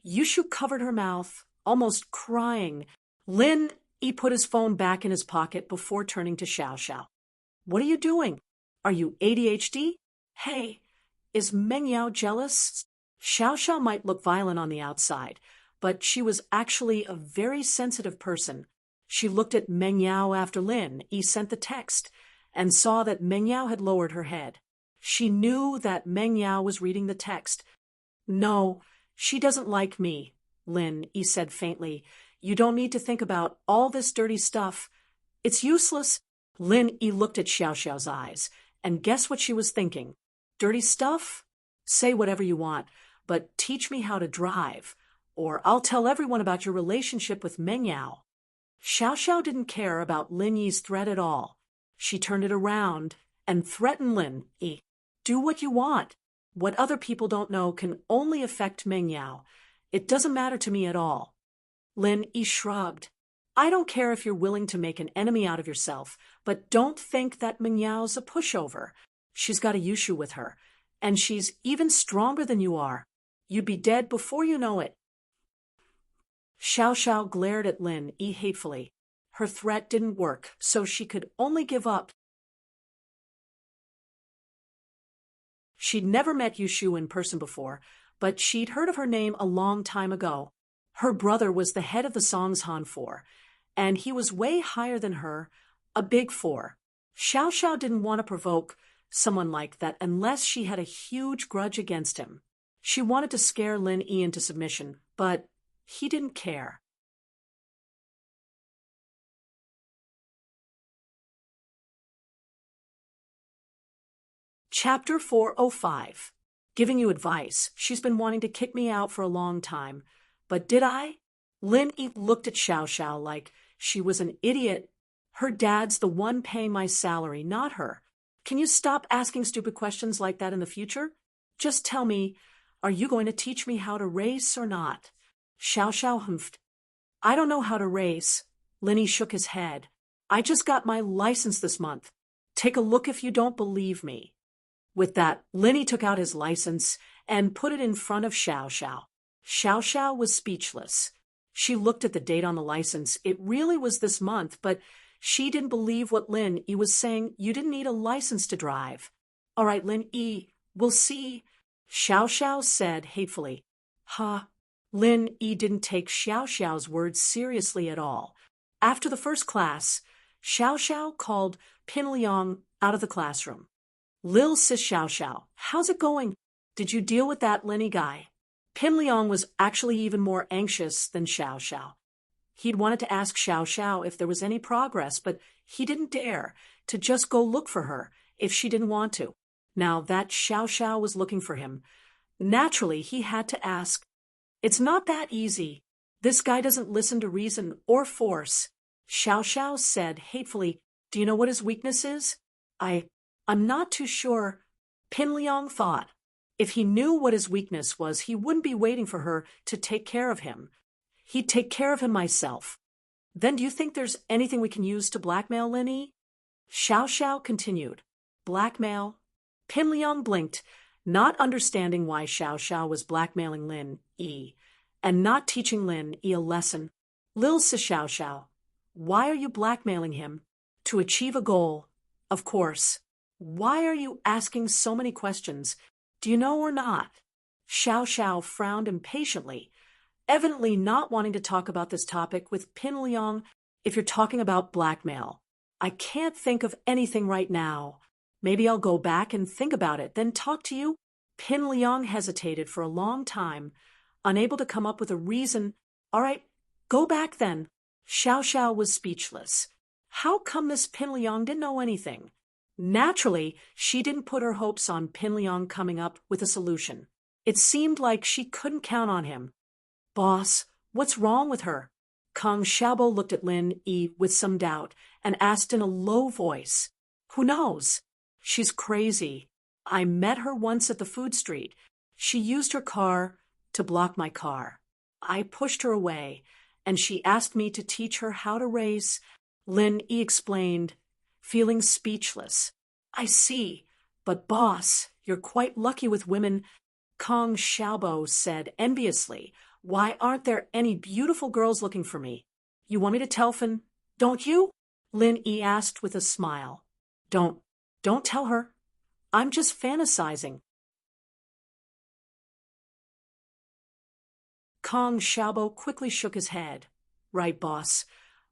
Yushu covered her mouth, almost crying. Lin Yi put his phone back in his pocket before turning to Xiao Xiao. What are you doing? Are you ADHD? Hey, is Meng Yao jealous? Xiao Xiao might look violent on the outside, but she was actually a very sensitive person. She looked at Meng Yao after Lin Yi sent the text and saw that Meng Yao had lowered her head. She knew that Meng Yao was reading the text. No, she doesn't like me, Lin Yi said faintly. You don't need to think about all this dirty stuff. It's useless. Lin Yi looked at Xiao Xiao's eyes, and guess what she was thinking? Dirty stuff? Say whatever you want, but teach me how to drive, or I'll tell everyone about your relationship with Meng Yao. Xiao Xiao didn't care about Lin Yi's threat at all. She turned it around and threatened Lin Yi. Do what you want. What other people don't know can only affect Meng Yao. It doesn't matter to me at all. Lin Yi shrugged. I don't care if you're willing to make an enemy out of yourself, but don't think that Meng Yao's a pushover. She's got a Yushu with her, and she's even stronger than you are. You'd be dead before you know it. Xiao Xiao glared at Lin Yi hatefully. Her threat didn't work, so she could only give up. She'd never met Yushu in person before, but she'd heard of her name a long time ago. Her brother was the head of the Songshan 4, and he was way higher than her, a big 4. Xiao Xiao didn't want to provoke someone like that unless she had a huge grudge against him. She wanted to scare Lin Yi into submission, but he didn't care. Chapter 405. Giving you advice. She's been wanting to kick me out for a long time. But did I? Lin Yi looked at Xiao Xiao like she was an idiot. Her dad's the one paying my salary, not her. Can you stop asking stupid questions like that in the future? Just tell me, are you going to teach me how to race or not? Xiao Xiao humphed. I don't know how to race. Lin Yi shook his head. I just got my license this month. Take a look if you don't believe me. With that, Lin Yi took out his license and put it in front of Xiao Xiao. Xiao Xiao was speechless. She looked at the date on the license. It really was this month, but she didn't believe what Lin Yi was saying. You didn't need a license to drive. All right, Lin Yi, we'll see. Xiao Xiao said hatefully. Ha. Lin Yi didn't take Xiao Xiao's words seriously at all. After the first class, Xiao Xiao called Pin Liang out of the classroom. Lil sis Xiao Xiao, how's it going? Did you deal with that Lin Yi guy? Pin Liang was actually even more anxious than Xiao Xiao. He'd wanted to ask Xiao Xiao if there was any progress, but he didn't dare to just go look for her if she didn't want to. Now that Xiao Xiao was looking for him, naturally he had to ask. It's not that easy. This guy doesn't listen to reason or force. Xiao Xiao said hatefully, do you know what his weakness is? I'm not too sure. Pin Liang thought. If he knew what his weakness was, he wouldn't be waiting for her to take care of him. He'd take care of him myself. Then do you think there's anything we can use to blackmail Lin Yi? Xiao Xiao continued. Blackmail? Pin Liang blinked, not understanding why Xiao Xiao was blackmailing Lin Yi and not teaching Lin Yi a lesson. Lil sis Xiao Xiao, why are you blackmailing him? To achieve a goal, of course. Why are you asking so many questions? Do you know or not? Xiao Xiao frowned impatiently, evidently not wanting to talk about this topic with Pin Liang. If you're talking about blackmail, I can't think of anything right now. Maybe I'll go back and think about it, then talk to you. Pin Liang hesitated for a long time, unable to come up with a reason. All right, go back then. Xiao Xiao was speechless. How come this Pin Liang didn't know anything? Naturally, she didn't put her hopes on Pin Liang coming up with a solution. It seemed like she couldn't count on him. Boss, what's wrong with her? Kang Xiaobo looked at Lin Yi with some doubt and asked in a low voice. Who knows? She's crazy. I met her once at the food street. She used her car to block my car. I pushed her away, and she asked me to teach her how to race. Lin Yi explained, feeling speechless. I see, but boss, you're quite lucky with women, Kong Xiaobo said enviously. Why aren't there any beautiful girls looking for me? You want me to tell Fan, don't you? Lin Yi asked with a smile. Don't tell her. I'm just fantasizing. Kong Xiaobo quickly shook his head. Right, boss.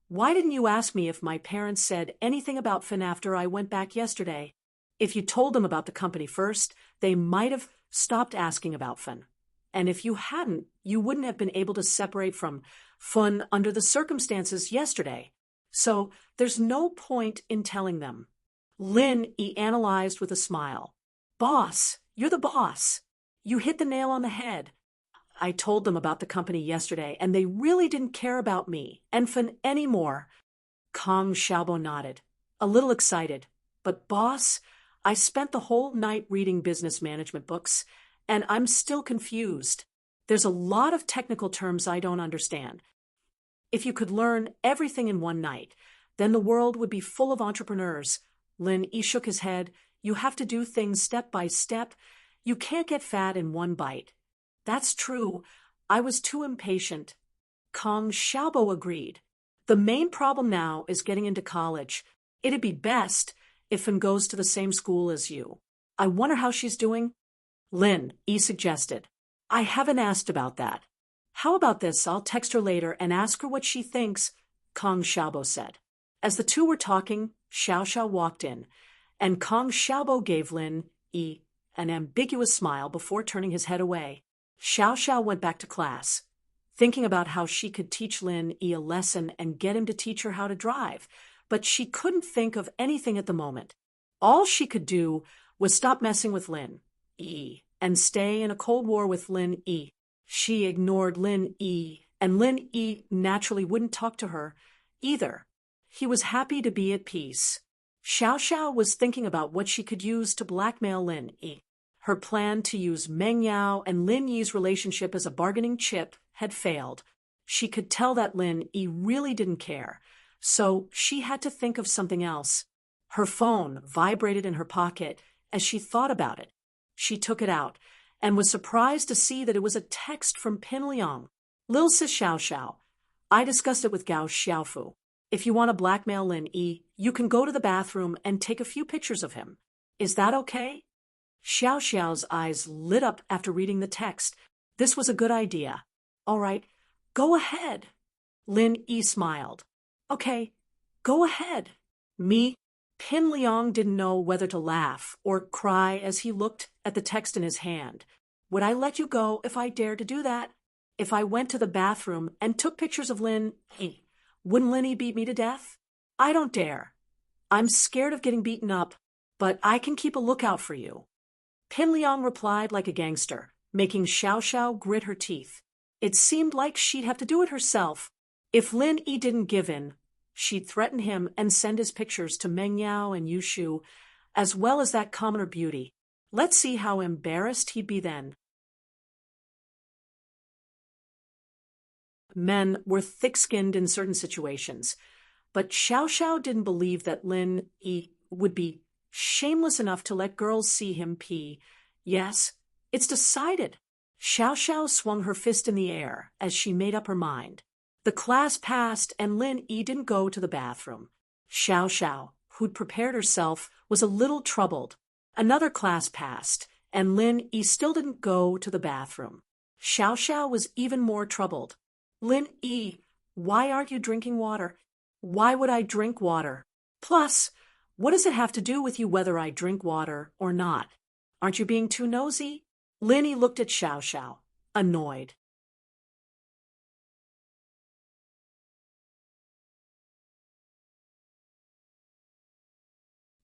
Why didn't you ask me if my parents said anything about Fan after I went back yesterday? If you told them about the company first, they might have stopped asking about Fan. And if you hadn't, you wouldn't have been able to separate from Fan under the circumstances yesterday. So there's no point in telling them. Lin Yi analyzed with a smile. Boss, you're the boss. You hit the nail on the head. I told them about the company yesterday, and they really didn't care about me and Fan anymore. Kong Xiaobo nodded, a little excited. But boss, I spent the whole night reading business management books, and I'm still confused. There's a lot of technical terms I don't understand. If you could learn everything in one night, then the world would be full of entrepreneurs. Lin Yi shook his head. You have to do things step by step. You can't get fat in one bite. That's true. I was too impatient. Kong Xiaobo agreed. The main problem now is getting into college. It'd be best if Fan goes to the same school as you. I wonder how she's doing? Lin Yi suggested. I haven't asked about that. How about this? I'll text her later and ask her what she thinks, Kong Xiaobo said. As the two were talking, Xiao Xiao walked in, and Kong Xiaobo gave Lin Yi an ambiguous smile before turning his head away. Xiao Xiao went back to class, thinking about how she could teach Lin Yi a lesson and get him to teach her how to drive, but she couldn't think of anything at the moment. All she could do was stop messing with Lin Yi and stay in a cold war with Lin Yi. She ignored Lin Yi, and Lin Yi naturally wouldn't talk to her either. He was happy to be at peace. Xiao Xiao was thinking about what she could use to blackmail Lin Yi. Her plan to use Meng Yao and Lin Yi's relationship as a bargaining chip had failed. She could tell that Lin Yi really didn't care, so she had to think of something else. Her phone vibrated in her pocket as she thought about it. She took it out and was surprised to see that it was a text from Pin Liang. Lil Sis Xiao Xiao, I discussed it with Gao Xiaofu. If you want to blackmail Lin Yi, you can go to the bathroom and take a few pictures of him. Is that okay? Xiao Xiao's eyes lit up after reading the text. This was a good idea. All right, go ahead. Lin Yi smiled. Okay, go ahead. Me? Pin Liang didn't know whether to laugh or cry as he looked at the text in his hand. Would I let you go if I dared to do that? If I went to the bathroom and took pictures of Lin Yi, wouldn't Lin Yi beat me to death? I don't dare. I'm scared of getting beaten up, but I can keep a lookout for you. Pin Liang replied like a gangster, making Xiao Xiao grit her teeth. It seemed like she'd have to do it herself. If Lin Yi didn't give in, she'd threaten him and send his pictures to Meng Yao and Yushu, as well as that commoner beauty. Let's see how embarrassed he'd be then. Men were thick-skinned in certain situations, but Xiao Xiao didn't believe that Lin Yi would be shameless enough to let girls see him pee. Yes, it's decided. Xiao Xiao swung her fist in the air as she made up her mind. The class passed and Lin Yi didn't go to the bathroom. Xiao Xiao, who'd prepared herself, was a little troubled. Another class passed and Lin Yi still didn't go to the bathroom. Xiao Xiao was even more troubled. Lin Yi, why aren't you drinking water? Why would I drink water? Plus, what does it have to do with you whether I drink water or not? Aren't you being too nosy? Lin Yi looked at Xiao Xiao, annoyed.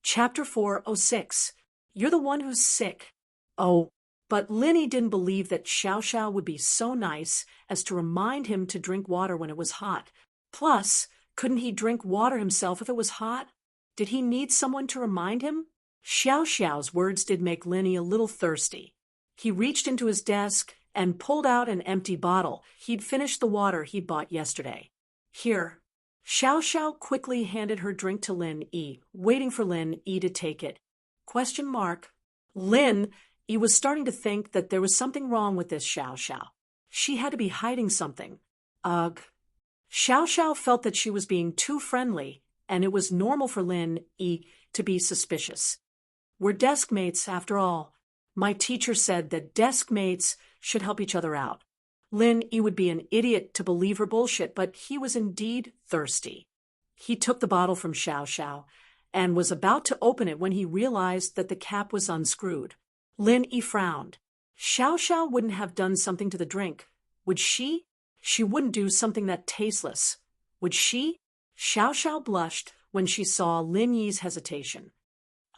Chapter 406. You're the one who's sick. Oh, but Lin Yi didn't believe that Xiao Xiao would be so nice as to remind him to drink water when it was hot. Plus, couldn't he drink water himself if it was hot? Did he need someone to remind him? Xiao Xiao's words did make Lin Yi a little thirsty. He reached into his desk and pulled out an empty bottle. He'd finished the water he'd bought yesterday. Here. Xiao Xiao quickly handed her drink to Lin Yi, waiting for Lin Yi to take it. Question mark. Lin Yi was starting to think that there was something wrong with this Xiao Xiao. She had to be hiding something. Ugh. Xiao Xiao felt that she was being too friendly, and it was normal for Lin Yi to be suspicious. We're desk mates, after all. My teacher said that desk mates should help each other out. Lin Yi would be an idiot to believe her bullshit, but he was indeed thirsty. He took the bottle from Xiao Xiao and was about to open it when he realized that the cap was unscrewed. Lin Yi frowned. Xiao Xiao wouldn't have done something to the drink. Would she? She wouldn't do something that tasteless. Would she? Xiao Xiao blushed when she saw Lin Yi's hesitation.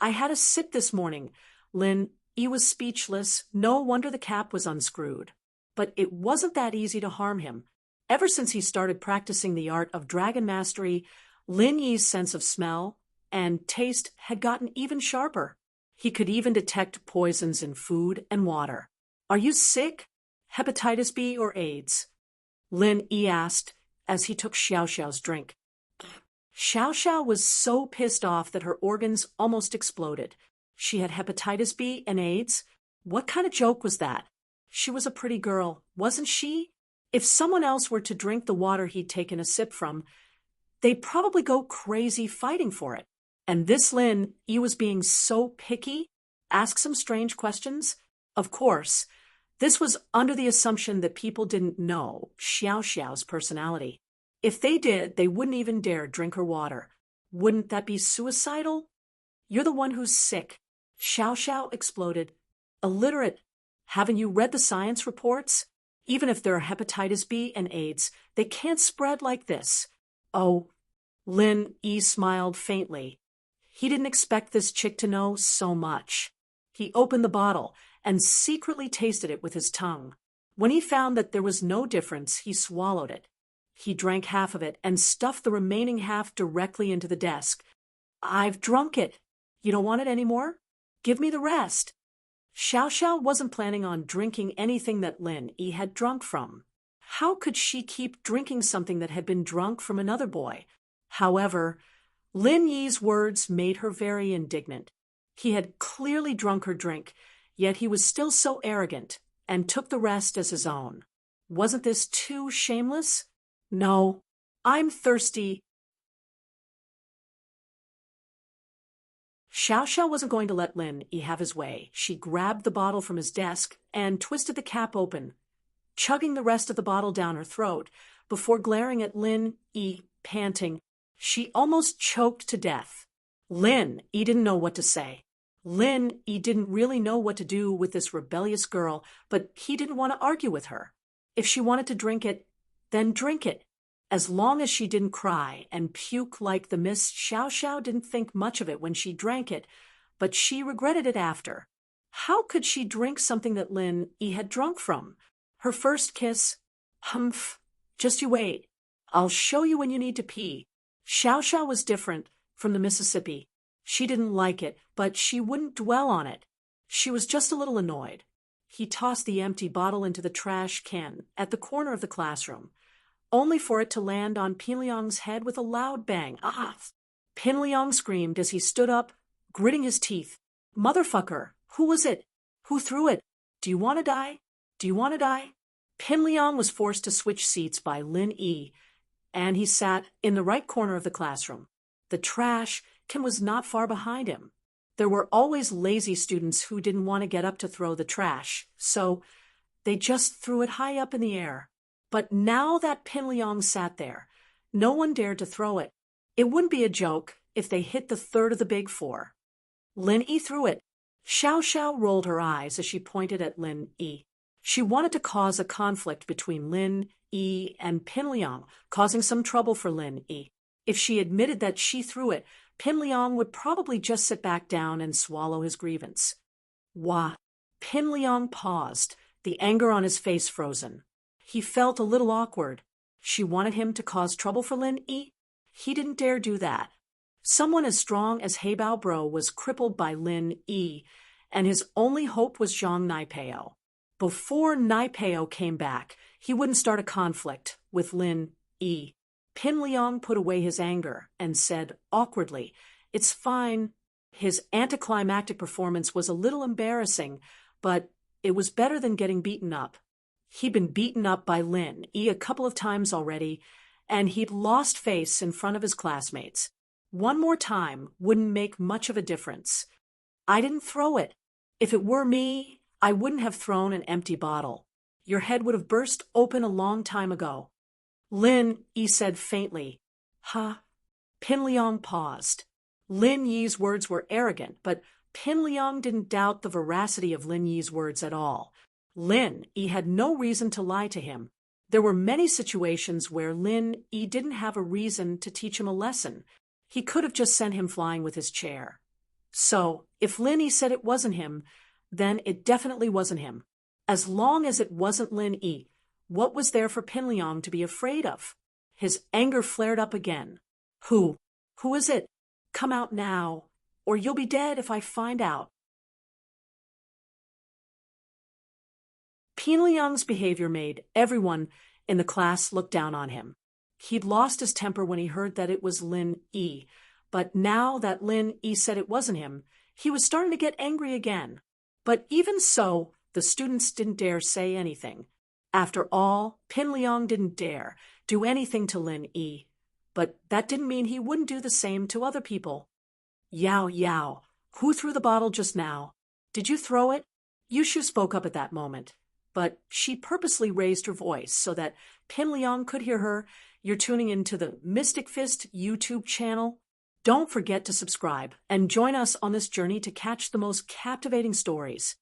I had a sip this morning. Lin Yi was speechless. No wonder the cap was unscrewed. But it wasn't that easy to harm him. Ever since he started practicing the art of dragon mastery, Lin Yi's sense of smell and taste had gotten even sharper. He could even detect poisons in food and water. Are you sick? Hepatitis B or AIDS? Lin Yi asked as he took Xiao Xiao's drink. Xiao Xiao was so pissed off that her organs almost exploded. She had hepatitis B and AIDS? What kind of joke was that? She was a pretty girl, wasn't she? If someone else were to drink the water he'd taken a sip from, they'd probably go crazy fighting for it. And this Lin Yi was being so picky, ask some strange questions. Of course, this was under the assumption that people didn't know Xiao Xiao's personality. If they did, they wouldn't even dare drink her water. Wouldn't that be suicidal? You're the one who's sick. Xiao Xiao exploded. Illiterate. Haven't you read the science reports? Even if there are hepatitis B and AIDS, they can't spread like this. Oh, Lin Yi smiled faintly. He didn't expect this chick to know so much. He opened the bottle and secretly tasted it with his tongue. When he found that there was no difference, he swallowed it. He drank half of it and stuffed the remaining half directly into the desk. I've drunk it. You don't want it anymore? Give me the rest. Xiao Xiao wasn't planning on drinking anything that Lin Yi had drunk from. How could she keep drinking something that had been drunk from another boy? However, Lin Yi's words made her very indignant. He had clearly drunk her drink, yet he was still so arrogant and took the rest as his own. Wasn't this too shameless? No, I'm thirsty. Xiao Xiao wasn't going to let Lin Yi have his way. She grabbed the bottle from his desk and twisted the cap open, chugging the rest of the bottle down her throat before glaring at Lin Yi, panting. She almost choked to death. Lin Yi didn't know what to say. Lin Yi didn't really know what to do with this rebellious girl, but he didn't want to argue with her. If she wanted to drink it, then drink it. As long as she didn't cry and puke like the Miss Xiao Xiao didn't think much of it when she drank it, but she regretted it after. How could she drink something that Lin Yi had drunk from? Her first kiss? Humph. Just you wait. I'll show you when you need to pee. Xiao Xiao was different from the Mississippi. She didn't like it, but she wouldn't dwell on it. She was just a little annoyed. He tossed the empty bottle into the trash can at the corner of the classroom, only for it to land on Pinliang's head with a loud bang. Ah! Pinliang screamed as he stood up, gritting his teeth. Motherfucker! Who was it? Who threw it? Do you want to die? Do you want to die? Pinliang was forced to switch seats by Lin Yi, and he sat in the right corner of the classroom. The trash can was not far behind him. There were always lazy students who didn't want to get up to throw the trash, so they just threw it high up in the air. But now that Pinliang sat there, no one dared to throw it. It wouldn't be a joke if they hit the third of the big four. Lin Yi threw it. Xiao Xiao rolled her eyes as she pointed at Lin Yi. She wanted to cause a conflict between Lin Yi and Pinliang, causing some trouble for Lin Yi. If she admitted that she threw it, Pinliang would probably just sit back down and swallow his grievance. Wah! Pinliang paused, the anger on his face frozen. He felt a little awkward. She wanted him to cause trouble for Lin Yi? He didn't dare do that. Someone as strong as Heibao Bro was crippled by Lin Yi, and his only hope was Zhang Naipeo. Before Naipeo came back, he wouldn't start a conflict with Lin Yi. Pin Liang put away his anger and said awkwardly, "It's fine." His anticlimactic performance was a little embarrassing, but it was better than getting beaten up. He'd been beaten up by Lin Yi a couple of times already, and he'd lost face in front of his classmates. One more time wouldn't make much of a difference. "I didn't throw it. If it were me, I wouldn't have thrown an empty bottle. Your head would have burst open a long time ago." Lin Yi said faintly. "Huh?" Pin Liang paused. Lin Yi's words were arrogant, but Pin Liang didn't doubt the veracity of Lin Yi's words at all. Lin Yi had no reason to lie to him. There were many situations where Lin Yi didn't have a reason to teach him a lesson. He could have just sent him flying with his chair. So, if Lin Yi said it wasn't him, then it definitely wasn't him. As long as it wasn't Lin Yi, what was there for Pin Liang to be afraid of? His anger flared up again. Who is it? Come out now, or you'll be dead if I find out." Pin Liang's behavior made everyone in the class look down on him. He'd lost his temper when he heard that it was Lin Yi, but now that Lin Yi said it wasn't him, he was starting to get angry again. But even so, the students didn't dare say anything. After all, Pin Liang didn't dare do anything to Lin Yi. But that didn't mean he wouldn't do the same to other people. "Yao Yao, who threw the bottle just now? Did you throw it?" Yushu spoke up at that moment, but she purposely raised her voice so that Pin Liang could hear her. "You're tuning into the Mystic Fist YouTube channel. Don't forget to subscribe and join us on this journey to catch the most captivating stories.